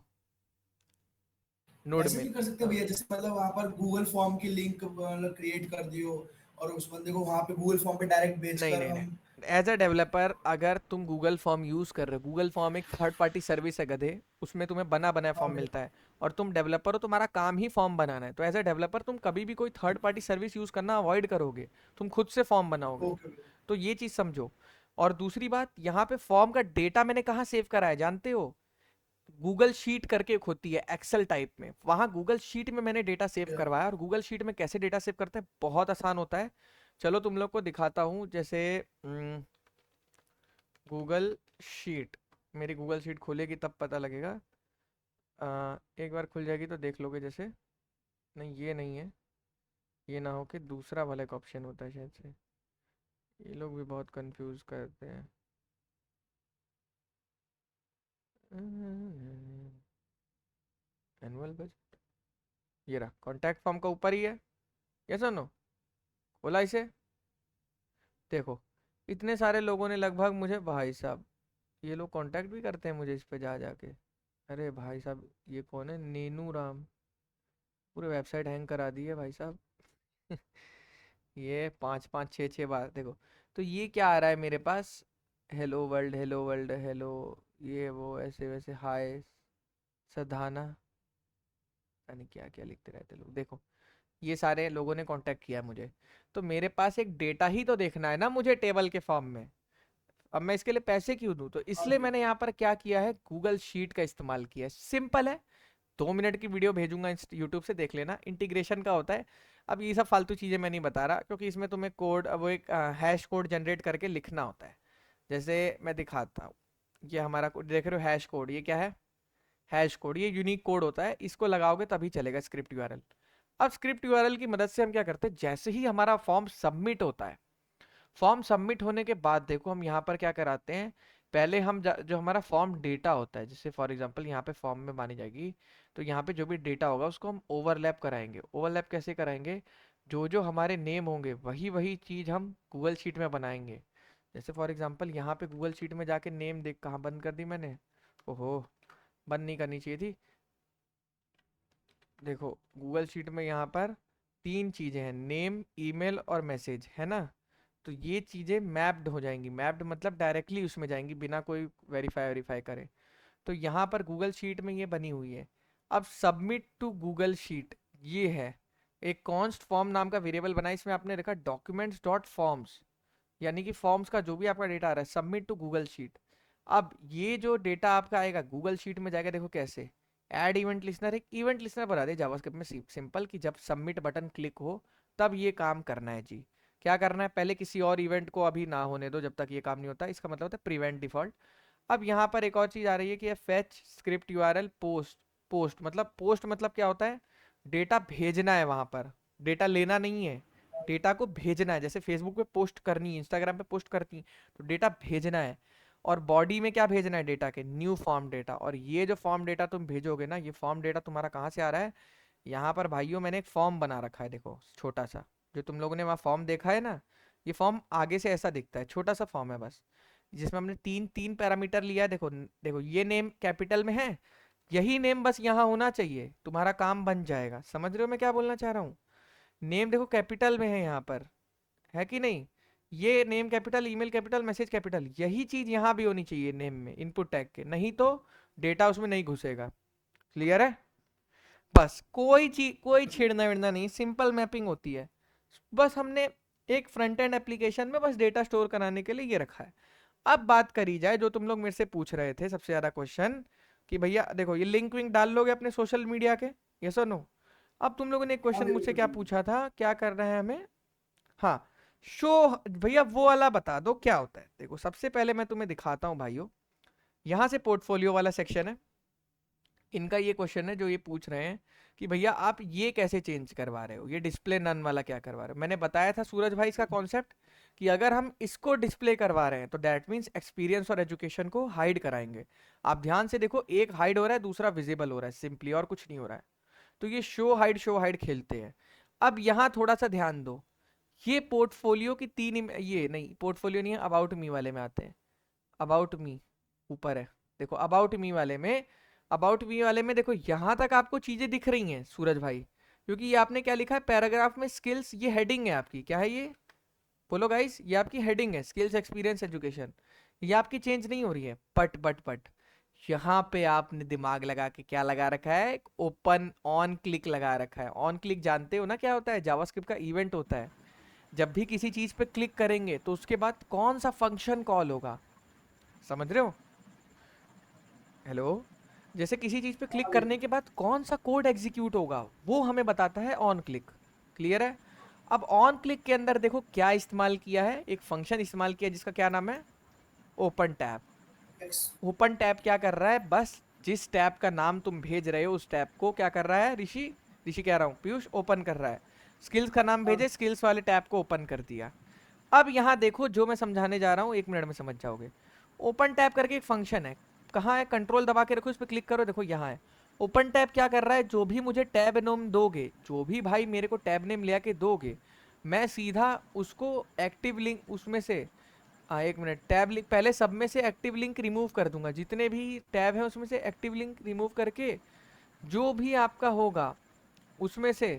नोड ऐसे मेल। नहीं कर सकते हाँ भैया, जैसे मतलब वहां पर गूगल फॉर्म की लिंक मतलब क्रिएट कर दियो और उस बंदे को वहां पे गूगल फॉर्म पे डायरेक्ट नहीं भेजकर नहीं नहीं, हम। एज अ डेवलपर अगर तुम गूगल फॉर्म यूज़ कर रहे हो, गूगल फॉर्म एक थर्ड पार्टी सर्विस है गधे, उसमें तुम्हें बना बनाया हाँ फॉर्म भैया। मिलता है, और तुम डेवलपर हो, तुम्हारा काम ही फॉर्म बनाना है, तो एज अ डेवलपर तुम कभी भी कोई थर्ड पार्टी सर्विस यूज़ करना अवॉइड करोगे, तुम खुद से फॉर्म बनाओगे। ओके भैया। तो ये चीज़ समझो। और दूसरी बात, यहाँ पे फॉर्म का डेटा मैंने कहाँ सेव करा है जानते हो, गूगल शीट करके एक होती है एक्सेल टाइप में, वहां गूगल शीट में मैंने डेटा सेव करवाया। और गूगल शीट में कैसे डेटा सेव करते हैं, बहुत आसान होता है। चलो तुम लोग को दिखाता हूँ, जैसे गूगल शीट, मेरी गूगल शीट खुलेगी तब पता लगेगा। एक बार खुल जाएगी तो देख लोगे। जैसे नहीं, ये नहीं है, ये ना हो कि दूसरा वाला एक ऑप्शन होता है शायद से, ये लोग भी बहुत कंफ्यूज करते हैं। एनुअल बजट, ये रहा कॉन्टैक्ट फॉर्म का ऊपर ही है, यस और नो? खोला इसे, देखो इतने सारे लोगों ने लगभग मुझे, भाई साहब ये लोग कांटेक्ट भी करते हैं मुझे इस पे जा जाके। अरे भाई साहब ये कौन है, नेनू राम, पूरे वेबसाइट हैंग करा दी है भाई साहब। ये 5 5 6 6 बार देखो। तो ये क्या आ रहा है मेरे पास, hello world, hello world, hello ये वो ऐसे वैसे, हाय सधाना, यानी क्या क्या लिखते रहते लोग। देखो ये सारे लोगों ने कांटेक्ट किया है मुझे, तो मेरे पास एक डेटा ही तो देखना है ना मुझे टेबल के फॉर्म में। अब मैं इसके लिए पैसे क्यों दूं? तो इसलिए मैंने यहाँ पर क्या किया है, गूगल शीट का इस्तेमाल किया है। सिंपल है, 2 मिनट की वीडियो भेजूंगा यूट्यूब से, देख लेना, इंटीग्रेशन का होता है। अब ये सब फालतू चीज़ें मैं नहीं बता रहा, क्योंकि इसमें तुम्हें कोड, वो एक हैश कोड जनरेट करके लिखना होता है। जैसे मैं दिखाता हूँ, ये हमारा कोड देख रहे हो, हैश कोड, ये क्या है, हैश कोड, ये यूनिक कोड होता है, इसको लगाओगे तभी चलेगा स्क्रिप्ट यूआरएल। अब स्क्रिप्ट यूआरएल की मदद से हम क्या करते हैं, जैसे ही हमारा फॉर्म सबमिट होता है, फॉर्म सबमिट होने के बाद देखो हम यहाँ पर क्या कराते हैं, पहले हम जो हमारा फॉर्म डेटा होता है, जैसे फॉर एग्जांपल यहाँ पे फॉर्म में मानी जाएगी, तो यहाँ पे जो भी डेटा होगा उसको हम ओवरलैप कराएंगे। ओवरलैप कैसे कराएंगे, जो जो हमारे नेम होंगे वही वही चीज़ हम गूगल शीट में बनाएंगे। जैसे फॉर एग्जांपल यहाँ पे गूगल शीट में जाके नेम देख, कहाँ बंद कर दी मैंने, ओहो बंद नहीं करनी चाहिए थी। देखो गूगल शीट में यहाँ पर 3 चीज़ें हैं, नेम, ईमेल और मैसेज, है ना? तो ये चीज़ें मैप्ड हो जाएंगी, मैप्ड मतलब डायरेक्टली उसमें जाएंगी बिना कोई वेरीफाई करे। तो यहाँ पर गूगल शीट में ये बनी हुई है। अब सबमिट टू गूगल शीट, ये है एक कॉन्स्ट फॉर्म नाम का वेरिएबल बना है, इसमें आपने रखा डॉक्यूमेंट्स डॉट फॉर्म्स, यानी कि फॉर्म्स का जो भी आपका डेटा आ रहा है, सबमिट टू गूगल शीट। अब ये जो डेटा आपका आएगा गूगल शीट में जाएगा, देखो कैसे, ऐड इवेंट लिस्नर, एक इवेंट लिस्नर बना दे जावास्क्रिप्ट में सिंपल, कि जब सबमिट बटन क्लिक हो तब ये काम करना है जी। क्या करना है, पहले किसी और इवेंट को अभी ना होने दो जब तक ये काम नहीं होता, इसका मतलब होता है प्रिवेंट डिफॉल्ट। अब यहाँ पर एक और चीज़ आ रही है कि fetch script URL post, post मतलब क्या होता है, डेटा भेजना है वहाँ पर, डेटा लेना नहीं है, डेटा को भेजना है। जैसे फेसबुक पे पोस्ट करनी है, इंस्टाग्राम पे पोस्ट करती है, तो डेटा भेजना है। और बॉडी में क्या भेजना है डेटा के, न्यू फॉर्म डेटा। और ये जो फॉर्म डेटा तुम भेजोगे ना, ये फॉर्म डेटा तुम्हारा कहाँ से आ रहा है, यहाँ पर भाइयों मैंने एक फॉर्म बना रखा है, देखो छोटा सा, जो तुम लोगों ने वहाँ फॉर्म देखा है ना, ये फॉर्म आगे से ऐसा दिखता है, छोटा सा फॉर्म है बस, जिसमें हमने तीन पैरामीटर लिया है। देखो देखो ये नेम कैपिटल में है, यही नेम बस यहाँ होना चाहिए, तुम्हारा काम बन जाएगा। समझ रहे हो मैं क्या बोलना चाह रहा हूँ? नेम देखो कैपिटल में है यहाँ पर, है कि नहीं? ये name capital, email capital, message capital, यही चीज यहाँ भी होनी चाहिए नेम में, इनपुट टैग के, नहीं तो डेटा उसमें नहीं घुसेगा। क्लियर है? बस कोई चीज, कोई छेड़ना वेड़ना नहीं, सिंपल मैपिंग होती है। बस हमने एक फ्रंट एंड एप्लीकेशन में बस डेटा स्टोर कराने के लिए ये रखा है। अब बात करी जाए जो तुम लोग मेरे से पूछ रहे थे सबसे ज्यादा क्वेश्चन, कि भैया देखो ये लिंक विंक डाल लोगे अपने सोशल मीडिया के, यस और नो? अब तुम लोगों ने एक क्वेश्चन मुझसे क्या पूछा था, क्या करना है हमें, हाँ शो, भैया वो वाला बता दो क्या होता है। देखो सबसे पहले मैं तुम्हें दिखाता हूँ भाइयों, यहाँ से पोर्टफोलियो वाला सेक्शन है, इनका ये क्वेश्चन है जो ये पूछ रहे हैं कि भैया आप ये कैसे चेंज करवा रहे हो, ये डिस्प्ले नन वाला क्या करवा रहे हो। मैंने बताया था सूरज भाई इसका कॉन्सेप्ट, कि अगर हम इसको डिस्प्ले करवा रहे हैं तो दैट मीन्स एक्सपीरियंस और एजुकेशन को हाइड कराएंगे। आप ध्यान से देखो, एक हाइड हो रहा है, दूसरा विजिबल हो रहा है, सिंपली, और कुछ नहीं हो रहा है। तो ये शो हाइड खेलते हैं। अब यहाँ थोड़ा सा ध्यान दो, ये पोर्टफोलियो की ये नहीं, पोर्टफोलियो नहीं है, अबाउट मी वाले में आते हैं। अबाउट मी ऊपर है, देखो अबाउट मी वाले में, अबाउट मी वाले में देखो यहाँ तक आपको चीजें दिख रही हैं सूरज भाई, क्योंकि ये आपने क्या लिखा है पैराग्राफ में, स्किल्स, ये हेडिंग है आपकी, क्या है ये, बोलो गाइस, ये आपकी हेडिंग है, स्किल्स एक्सपीरियंस एजुकेशन, ये आपकी चेंज नहीं हो रही है। बट यहाँ पे आपने दिमाग लगा के क्या लगा रखा है, ओपन ऑन क्लिक लगा रखा है। ऑन क्लिक जानते हो ना क्या होता है, जावास्क्रिप्ट का इवेंट होता है, जब भी किसी चीज पे क्लिक करेंगे तो उसके बाद कौन सा फंक्शन कॉल होगा, समझ रहे हो? हेलो, जैसे किसी चीज पे क्लिक करने के बाद कौन सा कोड एग्जीक्यूट होगा, वो हमें बताता है ऑन क्लिक। क्लियर है? अब ऑन क्लिक के अंदर देखो क्या इस्तेमाल किया है, एक फंक्शन इस्तेमाल किया जिसका क्या नाम है, ओपन टैब। ओपन टैब क्या कर रहा है, बस जिस टैब का नाम तुम भेज रहे हो उस टैब को क्या कर रहा है, ऋषि कह रहा हूँ, पीयूष, ओपन कर रहा है। स्किल्स का नाम भेजे, स्किल्स वाले टैब को ओपन कर दिया। अब यहाँ देखो जो मैं समझाने जा रहा हूँ 1 मिनट में समझ जाओगे। ओपन टैब करके एक फंक्शन है, कहाँ है, कंट्रोल दबा के रखो, इस पर क्लिक करो, देखो यहाँ है। ओपन टैब क्या कर रहा है, जो भी मुझे टैब नेम दोगे, जो भी भाई मेरे को टैब नेम ले के दोगे, मैं सीधा उसको एक्टिव लिंक उसमें से एक मिनट, टैब लिंक पहले सब में से एक्टिव लिंक रिमूव कर दूंगा, जितने भी टैब है उसमें से एक्टिव लिंक रिमूव करके जो भी आपका होगा उसमें से,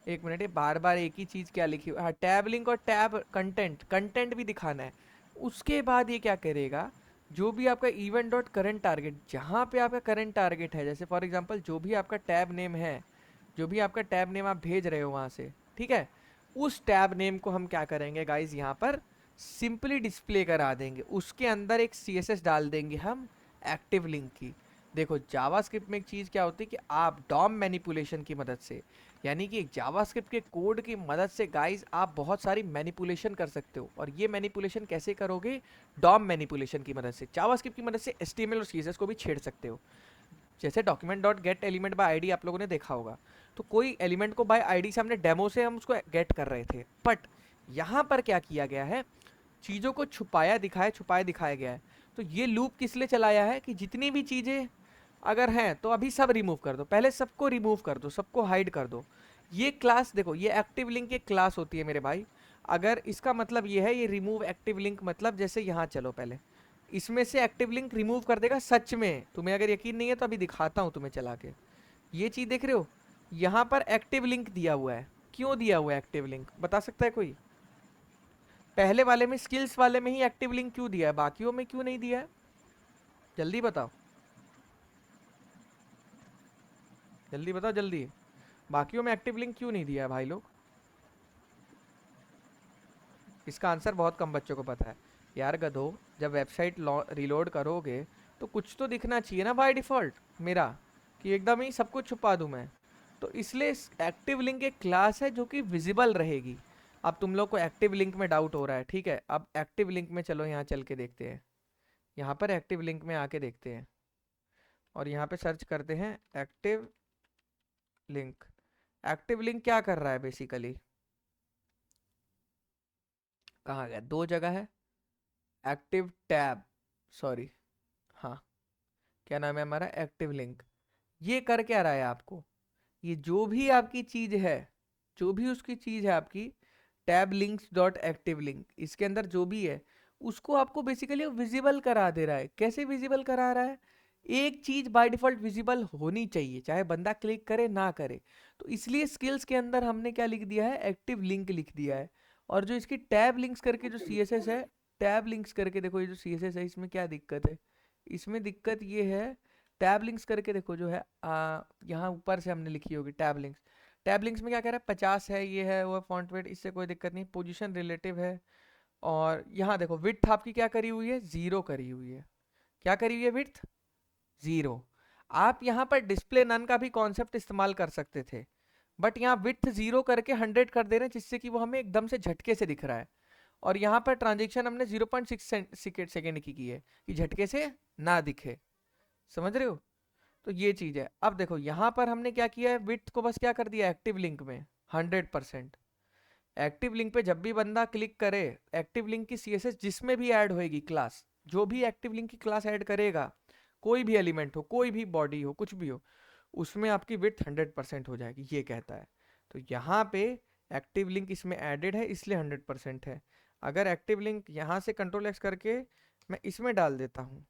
एक मिनट, ये बार बार एक ही चीज़ क्या लिखी, हाँ टैब लिंक और टैब कंटेंट भी दिखाना है। उसके बाद ये क्या करेगा, जो भी आपका इवेंट डॉट करंट टारगेट, जहाँ पे आपका करंट टारगेट है, जैसे फॉर एग्जांपल जो भी आपका टैब नेम है, जो भी आपका टैब नेम आप भेज रहे हो वहाँ से, ठीक है, उस टैब नेम को हम क्या करेंगे गाइज, यहाँ पर सिंपली डिस्प्ले करा देंगे। उसके अंदर एक CSS डाल देंगे हम एक्टिव लिंक की। देखो जावास्क्रिप्ट में एक चीज़ क्या होती है कि आप डॉम मैनिपुलेशन की मदद से, यानी कि जावास्क्रिप्ट के कोड की मदद से गाइज आप बहुत सारी मैनिपुलेशन कर सकते हो। और ये मैनिपुलेशन कैसे करोगे, डॉम मैनिपुलेशन की मदद से। जावास्क्रिप्ट की मदद से HTML और CSS को भी छेड़ सकते हो। जैसे document dot gate element by ID आप लोगों ने देखा होगा, तो कोई एलिमेंट को बाय आईडी से हमने डेमो से हम उसको गेट कर रहे थे, बट यहाँ पर क्या किया गया है, चीज़ों को छुपाया दिखाया गया है। तो ये लूप किस लिए चलाया है कि जितनी भी चीज़ें अगर हैं तो अभी सब रिमूव कर दो, पहले सबको रिमूव कर दो, सबको हाइड कर दो। ये क्लास देखो, ये एक्टिव लिंक एक क्लास होती है मेरे भाई। अगर इसका मतलब ये है, ये रिमूव एक्टिव लिंक मतलब जैसे यहाँ चलो पहले इसमें से एक्टिव लिंक रिमूव कर देगा। सच में तुम्हें अगर यकीन नहीं है तो अभी दिखाता हूँ तुम्हें चला के। ये चीज़ देख रहे हो, यहाँ पर एक्टिव लिंक दिया हुआ है। क्यों दिया हुआ है एक्टिव लिंक, बता सकता है कोई? पहले वाले में स्किल्स वाले में ही एक्टिव लिंक क्यों दिया है, बाकियों में क्यों नहीं दिया है? जल्दी बताओ, जल्दी बताओ जल्दी, बाकियों में एक्टिव लिंक क्यों नहीं दिया है भाई लोग? इसका आंसर बहुत कम बच्चों को पता है। यार गधो, जब वेबसाइट रिलोड करोगे तो कुछ तो दिखना चाहिए ना बाय डिफ़ॉल्ट मेरा, कि एकदम ही सब कुछ छुपा दूं मैं। तो इसलिए एक्टिव लिंक एक क्लास है जो कि विजिबल रहेगी। अब तुम लोग को एक्टिव लिंक में डाउट हो रहा है, ठीक है, अब एक्टिव लिंक में चलो यहाँ चल के देखते हैं। यहाँ पर एक्टिव लिंक में आके देखते हैं और यहाँ पे सर्च करते हैं एक्टिव लिंक। एक्टिव लिंक क्या कर रहा है बेसिकली, कहाँ गया, दो जगह है एक्टिव टैब, सॉरी, हाँ क्या नाम है हमारा, एक्टिव लिंक। ये कर क्या रहा है आपको, ये जो भी आपकी चीज़ है, जो भी उसकी चीज़ है आपकी tab links dot active link, इसके अंदर जो भी है उसको आपको बेसिकली विजिबल करा दे रहा है। कैसे विजिबल करा रहा है, एक चीज़ बाय डिफ़ॉल्ट विजिबल होनी चाहिए चाहे बंदा क्लिक करे ना करे। तो इसलिए स्किल्स के अंदर हमने क्या लिख दिया है, एक्टिव लिंक लिख दिया है। और जो इसकी टैब लिंक्स करके जो CSS है, टैब लिंक्स करके देखो, ये जो CSS है इसमें क्या दिक्कत है, इसमें दिक्कत ये है, टैब लिंक्स करके देखो जो है यहाँ ऊपर से हमने लिखी होगी टैब लिंक्स। टैब लिंक्स में क्या कह रहा है, 50 है, ये है वो फॉन्ट वेट, इससे कोई दिक्कत नहीं, पोजीशन रिलेटिव है। और यहाँ देखो विड्थ आपकी क्या करी हुई है, 0 करी हुई है। क्या करी हुई है, विड्थ 0। आप यहाँ पर डिस्प्ले नन का भी कॉन्सेप्ट इस्तेमाल कर सकते थे, बट यहाँ विड्थ 0 करके 100 कर दे रहे हैं, जिससे कि वो हमें एकदम से झटके से दिख रहा है। और यहाँ पर ट्रांजेक्शन हमने 0.6 सेकेंड की है कि झटके से ना दिखे, समझ रहे हो? तो ये चीज़ है। अब देखो यहाँ पर हमने क्या किया है, विड्थ को बस क्या कर दिया एक्टिव लिंक में 100%। एक्टिव लिंक पे जब भी बंदा क्लिक करे, एक्टिव लिंक की CSS जिसमें भी ऐड होएगी क्लास, जो भी एक्टिव लिंक की क्लास ऐड करेगा, कोई भी एलिमेंट हो, कोई भी बॉडी हो, कुछ भी हो, उसमें आपकी विड्थ 100% हो जाएगी, ये कहता है। तो यहाँ पे एक्टिव लिंक इसमें एडेड है इसलिए 100% है। अगर एक्टिव लिंक यहाँ से Ctrl+X करके मैं इसमें डाल देता हूँ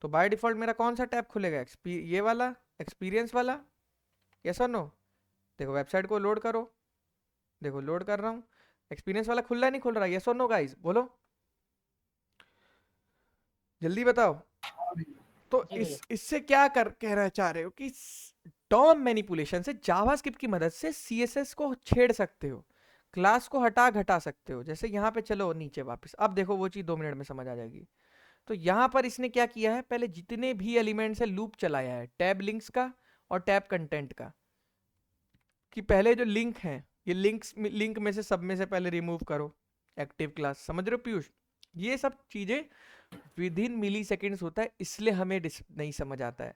तो बाय डिफ़ॉल्ट मेरा कौन सा टैब खुलेगा, ये वाला एक्सपीरियंस वाला, यस और नो? देखो वेबसाइट को लोड करो, देखो लोड कर रहा हूँ, एक्सपीरियंस वाला खुल रहा है नहीं खुल रहा, यस और नो गाइस बोलो, जल्दी बताओ। तो इससे क्या कहना चाह रहे हो कि डॉम मैनिपुलेशन से जावास्क्रिप्ट की मदद से CSS को छेड़ सकते हो, क्लास को घटा सकते हो। जैसे यहाँ पे चलो नीचे वापस, अब देखो वो चीज़ 2 मिनट में समझ आ जाएगी। तो यहाँ पर इसने क्या किया है, पहले जितने भी एलिमेंट्स है लूप चलाया है टैब लिंक्स का और टैब कंटेंट का, कि पहले जो लिंक है ये लिंक में से सब में से पहले रिमूव करो एक्टिव क्लास। समझ रहे हो पीयूष? ये सब चीज़ें विद इन मिली सेकेंड्स होता है, इसलिए हमें नहीं समझ आता है।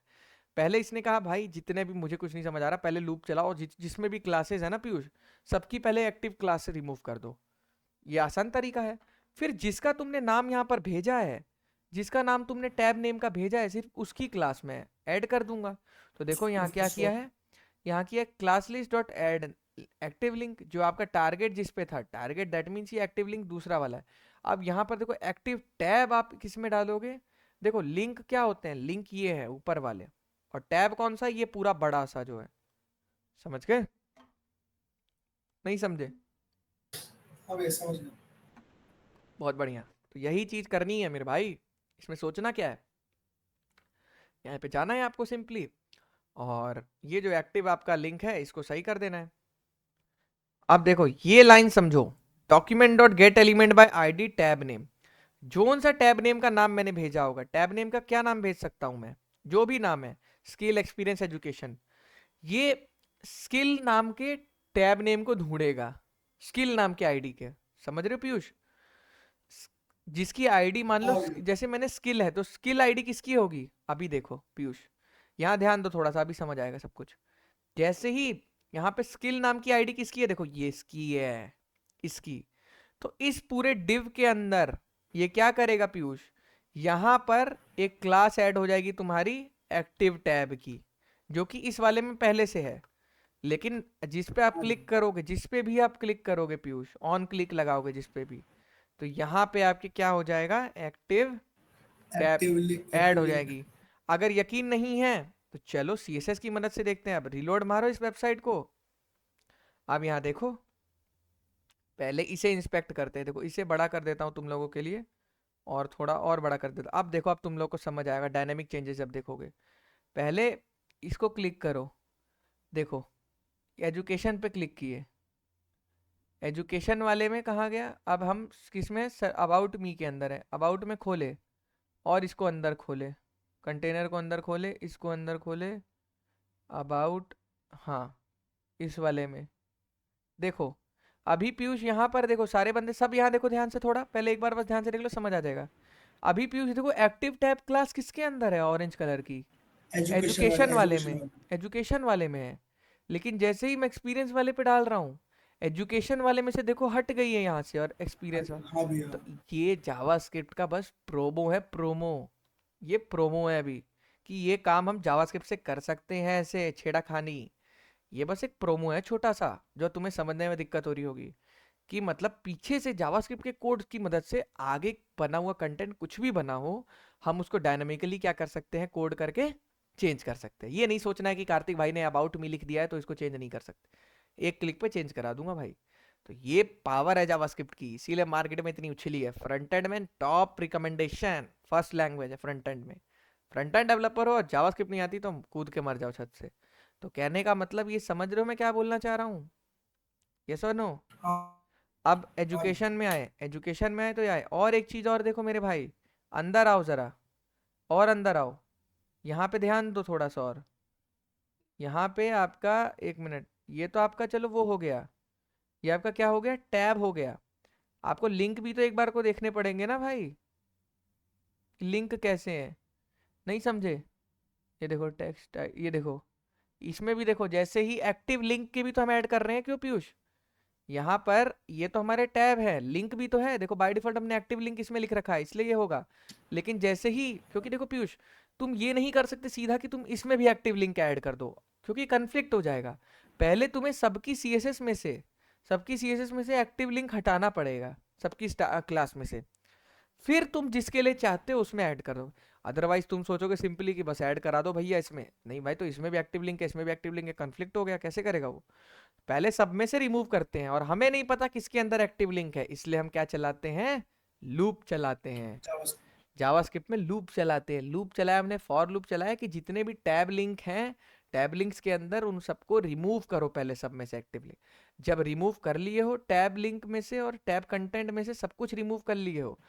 पहले इसने कहा भाई जितने भी, मुझे कुछ नहीं समझ आ रहा, पहले लूप चलाओ और जिसमें भी क्लासेस है ना पीयूष, सबकी पहले एक्टिव क्लास से रिमूव कर दो। ये आसान तरीका है। फिर जिसका तुमने नाम यहाँ पर भेजा है, जिसका नाम तुमने टैब नेम का भेजा है सिर्फ उसकी क्लास में ऐड कर दूंगा। तो देखो यहाँ क्या किया है, यहाँ किया class list dot add active link, जो आपका टारगेट जिस पे था, टारगेट दैट मीन्स ये एक्टिव लिंक दूसरा वाला है। अब यहाँ पर देखो एक्टिव टैब आप किस में डालोगे, देखो लिंक क्या होते हैं, लिंक ये है ऊपर वाले, और टैब कौन सा, ये पूरा बड़ा सा जो है, समझ गए? नहीं समझे? अब ये समझ गया। बहुत बढ़िया। तो यही चीज करनी है मेरे भाई, इसमें सोचना क्या है, यहाँ पे जाना है आपको सिंपली, और ये जो एक्टिव आपका लिंक है इसको सही कर देना है। अब देखो ये लाइन समझो, document dot gate element by ID tab name, zone सा टैब नेम का नाम मैंने भेजा होगा, टैब नेम का क्या नाम भेज सकता हूं मैं, जो भी नाम है, स्किल, एक्सपीरियंस, एजुकेशन, ये स्किल नाम के टैब नेम को ढूंढेगा, स्किल नाम के आईडी के, समझ रहे हो पीयूष? जिसकी आईडी मान लो जैसे मैंने स्किल है, तो स्किल आईडी किसकी होगी, अभी देखो पीयूष यहाँ ध्यान दो थोड़ा सा, अभी समझ आएगा सब कुछ। जैसे ही यहाँ पे स्किल नाम की आईडी किसकी है, देखो ये इसकी है, इसकी, तो इस पूरे डिव के अंदर ये क्या करेगा पीयूष, यहाँ पर एक क्लास ऐड हो जाएगी तुम्हारी एक्टिव टैब की, जो कि इस वाले में पहले से है, लेकिन जिस पे आप क्लिक करोगे, जिस पे भी आप क्लिक करोगे पीयूष, ऑन क्लिक लगाओगे जिस पे भी, तो यहाँ पे आपके क्या हो जाएगा, एक्टिव टैब ऐड हो जाएगी। अगर यकीन नहीं है तो चलो CSS की मदद से देखते हैं। अब रिलोड मारो इस वेबसाइट को, अब यहाँ देखो, पहले इसे इंस्पेक्ट करते हैं, देखो इसे बड़ा कर देता हूँ तुम लोगों के लिए, और थोड़ा और बड़ा कर देता हूँ। अब देखो, अब तुम लोग को समझ आएगा डायनेमिक चेंजेस जब देखोगे। पहले इसको क्लिक करो, देखो एजुकेशन पे क्लिक किए, एजुकेशन वाले में कहाँ गया, अब हम किसमें, अबाउट मी के अंदर है, अबाउट में खोले और इसको अंदर खोले, कंटेनर को अंदर खोले, इसको अंदर खोले, अबाउट, हाँ इस वाले में देखो। अभी पीयूष यहाँ पर देखो, सारे बंदे सब यहाँ देखो ध्यान से, थोड़ा पहले एक बार बस ध्यान से देख लो, समझ आ जाएगा। अभी पीयूष देखो एक्टिव टैब क्लास किसके अंदर है, ऑरेंज कलर की, एजुकेशन वाले में, एजुकेशन वाले में है। लेकिन जैसे ही मैं एक्सपीरियंस वाले पे डाल रहा हूँ, एजुकेशन वाले में से देखो हट गई है यहाँ से, और एक्सपीरियंस हाँ भैया, तो ये जावास्क्रिप्ट का बस प्रोमो है, प्रोमो, ये प्रोमो है अभी, कि ये काम हम जावास्क्रिप्ट से कर सकते हैं, ऐसे छेड़ाखानी, ये बस एक प्रोमो है छोटा सा, जो तुम्हें समझने में दिक्कत हो रही होगी, कि मतलब पीछे से जावास्क्रिप्ट के कोड की मदद से आगे बना हुआ कंटेंट कुछ भी बना हो, हम उसको डायनामिकली क्या कर सकते हैं, कोड करके चेंज कर सकते हैं। ये नहीं सोचना है कि कार्तिक भाई ने अबाउट मी लिख दिया है तो इसको चेंज नहीं कर सकते, एक क्लिक पे चेंज करा दूंगा भाई। तो ये पावर है जावास्क्रिप्ट की, इसीलिए मार्केट में इतनी उछली है। फ्रंट एंड में टॉप रिकमेंडेशन, फर्स्ट लैंग्वेज है फ्रंट एंड में। फ्रंट एंड डेवलपर हो और जावास्क्रिप्ट नहीं आती तो कूद के मर जाओ छत से। तो कहने का मतलब ये समझ रहे हो मैं क्या बोलना चाह रहा हूँ, यस और नो? अब एजुकेशन में आए, एजुकेशन में आए तो आए, और एक चीज और देखो मेरे भाई, अंदर आओ जरा, और अंदर आओ, यहाँ पे ध्यान दो थोड़ा सा, और यहाँ पे आपका, एक मिनट, ये तो आपका चलो वो हो गया, ये आपका क्या हो गया, टैब हो गया। आपको लिंक भी तो एक बार को देखने पड़ेंगे ना भाई, लिंक कैसे हैं, नहीं समझे? ये देखो टेक्स्ट, ये देखो इसमें भी देखो, जैसे ही एक्टिव लिंक के भी तो हम ऐड कर रहे हैं, क्यों पीयूष? यहाँ पर ये तो हमारे टैब है, लिंक भी तो है, देखो बाय डिफॉल्ट हमने एक्टिव लिंक इसमें लिख रखा है, इसलिए ये होगा। लेकिन जैसे ही, क्योंकि देखो पीयूष, तुम ये नहीं कर सकते सीधा कि तुम इसमें भी एक्टिव लिंक ऐड कर दो, क्योंकि कन्फ्लिक्ट हो जाएगा। पहले तुम्हें सबकी CSS में से, सबकी CSS में से एक्टिव लिंक हटाना पड़ेगा, सबकी क्लास में से, फिर तुम जिसके लिए चाहते हो उसमें ऐड कर दो। अदरवाइज तुम सोचोगे सिंपली कि बस ऐड करा दो भैया इसमें, नहीं भाई, तो इसमें भी एक्टिव लिंक है, इसमें भी एक्टिव लिंक है, कन्फ्लिक्ट हो गया, कैसे करेगा वो? पहले सब में से रिमूव करते हैं, और हमें नहीं पता किसके अंदर एक्टिव लिंक है, इसलिए हम क्या चलाते हैं, लूप चलाते हैं। जावास्क्रिप्ट में लूप चलाते हैं, लूप चलाया हमने, फॉर लूप चलाया कि जितने भी टैब लिंक हैं, टैब लिंक्स के अंदर उन सबको रिमूव करो पहले सब में से एक्टिव लिंक। जब रिमूव कर लिए हो टैब लिंक में से और टैब कंटेंट में से सब कुछ रिमूव कर लिए हो,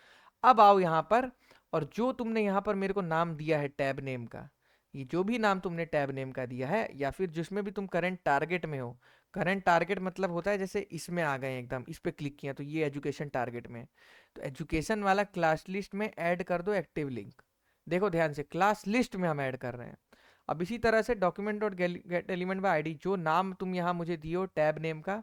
अब आओ यहाँ पर, और जो तुमने यहाँ पर मेरे को नाम दिया है टैब नेम का, ये जो भी नाम तुमने टैब नेम का दिया है, या फिर जिसमें भी तुम करंट टारगेट में हो, करंट टारगेट मतलब होता है जैसे इसमें आ गए एकदम, इस पे क्लिक किया तो ये एजुकेशन टारगेट में, तो एजुकेशन वाला क्लास लिस्ट में ऐड कर दो एक्टिव लिंक। देखो ध्यान से, क्लास लिस्ट में हम ऐड कर रहे हैं। अब इसी तरह से document dot gate element by ID, जो नाम तुम यहाँ मुझे दियो टैब नेम का,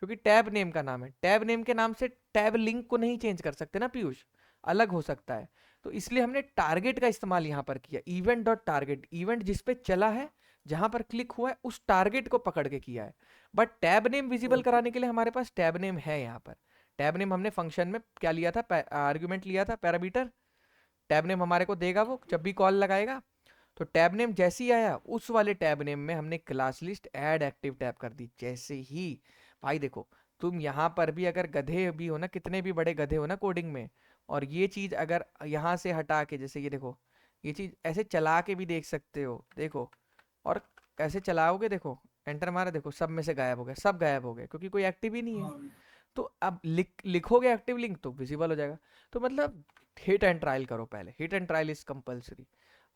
क्योंकि टैब नेम का नाम है, टैब नेम के नाम से टैब लिंक को नहीं चेंज कर सकते ना पीयूष, अलग हो सकता है। तो इसलिए हमने टारगेट का इस्तेमाल यहाँ पर किया, इवेंट डॉट टारगेट, इवेंट जिस पे चला है, जहां पर क्लिक हुआ है, उस टारगेट को पकड़ के किया है। बट टैब नेम विजिबल कराने के लिए हमारे पास टैब नेम है यहाँ पर। टैब नेम हमने फंक्शन में क्या लिया था, आर्गुमेंट लिया था, पैरामीटर। टैब नेम हमारे को देगा वो जब भी कॉल लगाएगा। तो टैब नेम जैसे ही आया, उस वाले टैब नेम में हमने class list add active tab कर दी। जैसे ही भाई देखो, तुम यहाँ पर भी अगर गधे भी हो ना, कितने भी बड़े गधे हो ना कोडिंग में, और ये चीज अगर यहाँ से हटा के, जैसे ये देखो, ये चीज ऐसे चला के भी देख सकते हो, देखो, और कैसे चलाओगे, देखो एंटर मारा, देखो सब में से गायब हो गया, सब गायब हो गए क्योंकि कोई एक्टिव ही नहीं है। हाँ भैया। तो अब लिखोगे एक्टिव लिंक तो विजिबल हो जाएगा। तो मतलब हिट एंड ट्रायल करो पहले, hit and trial is compulsory.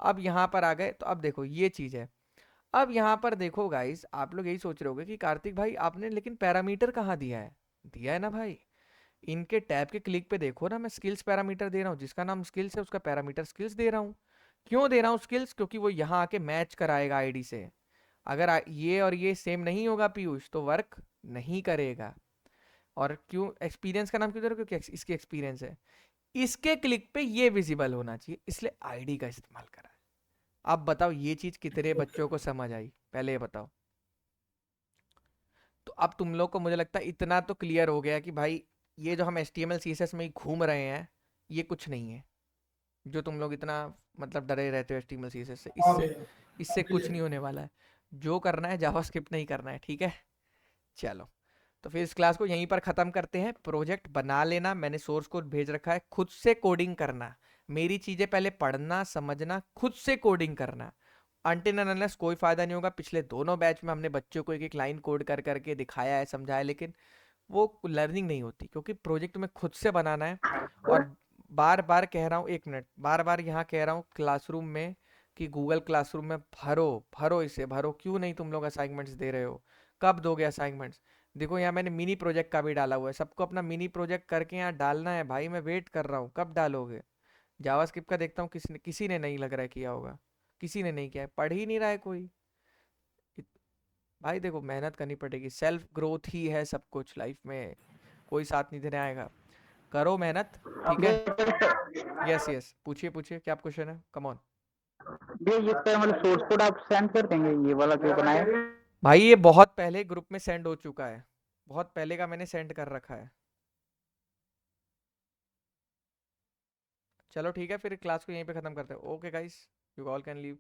अब यहाँ पर आ गए, तो अब देखो ये चीज है। अब यहाँ पर देखो गाइस, आप लोग यही सोच रहे होगे कि कार्तिक भाई आपने लेकिन पैरामीटर कहाँ दिया है? दिया है ना भाई, इनके टैब के क्लिक पे देखो ना, मैं स्किल्स पैरामीटर दे रहा हूँ, जिसका नाम स्किल्स है उसका पैरामीटर स्किल्स दे रहा हूँ। क्यों दे रहा हूँ स्किल्स? क्योंकि वो यहाँ आके मैच कराएगा आईडी से। अगर ये और ये सेम नहीं होगा पीयूष, तो वर्क नहीं करेगा। और क्यों एक्सपीरियंस का नाम क्यों दे रहा हूँ? क्योंकि इसकी एक्सपीरियंस है, इसके क्लिक पे ये विजिबल होना चाहिए, इसलिए आईडी का इस्तेमाल करा है। अब बताओ ये चीज कितने बच्चों को समझ आई, पहले ये बताओ। तो अब तुम लोग को मुझे लगता है इतना तो क्लियर हो गया कि भाई ये जो हम HTML CSS में ही घूम रहे हैं, ये कुछ नहीं है। जो तुम लोग इतना मतलब डरे रहते हो HTML CSS से, हाँ इससे भैया, इससे अब कुछ clear नहीं है। होने वाला है। जो करना है जावास्क्रिप्ट नहीं करना है, ठीक है। चलो, तो फिर इस क्लास को यहीं पर ख़त्म करते हैं। प्रोजेक्ट बना लेना, मैंने सोर्स कोड भेज रखा है, खुद से कोडिंग करना। मेरी चीज़ें पहले पढ़ना समझना, खुद से कोडिंग करना। अनटिल एंड अनलेस कोई फ़ायदा नहीं होगा। पिछले दोनों बैच में हमने बच्चों को एक एक लाइन कोड कर करके दिखाया है, समझाया, लेकिन वो लर्निंग नहीं होती, क्योंकि प्रोजेक्ट में खुद से बनाना है। और बार बार कह रहा हूँ, एक मिनट, बार बार यहाँ कह रहा हूँ क्लासरूम में कि गूगल क्लासरूम में भरो भरो, इसे भरो। क्यों नहीं तुम लोग असाइनमेंट्स दे रहे हो? कब दोगे असाइनमेंट्स? देखो यहाँ मैंने मिनी प्रोजेक्ट का भी डाला हुआ है, सबको अपना मिनी प्रोजेक्ट करके यहाँ डालना है भाई। मैं वेट कर रहा हूँ, कब डालोगे? जावास्क्रिप्ट का देखता हूँ किसी ने नहीं लग रहा है किया होगा, किसी ने नहीं किया है, पढ़ ही नहीं रहा है कोई। भाई देखो मेहनत करनी पड़ेगी, सेल्फ ग्रोथ ही है सब कुछ लाइफ में, कोई साथ नहीं देने आएगा। करो मेहनत, ठीक है। यस यस, पूछिए पूछिए, क्या क्वेश्चन है, कम ऑन। भैया ये इसका मतलब सोर्स कोड आप सेंड कर देंगे, ये वाला जो बनाया? भाई ये बहुत पहले ग्रुप में सेंड हो चुका है, बहुत पहले का मैंने सेंड कर रखा है। चलो ठीक है, फिर क्लास को यहीं पे खत्म करते हैं। Okay guys, you all can leave.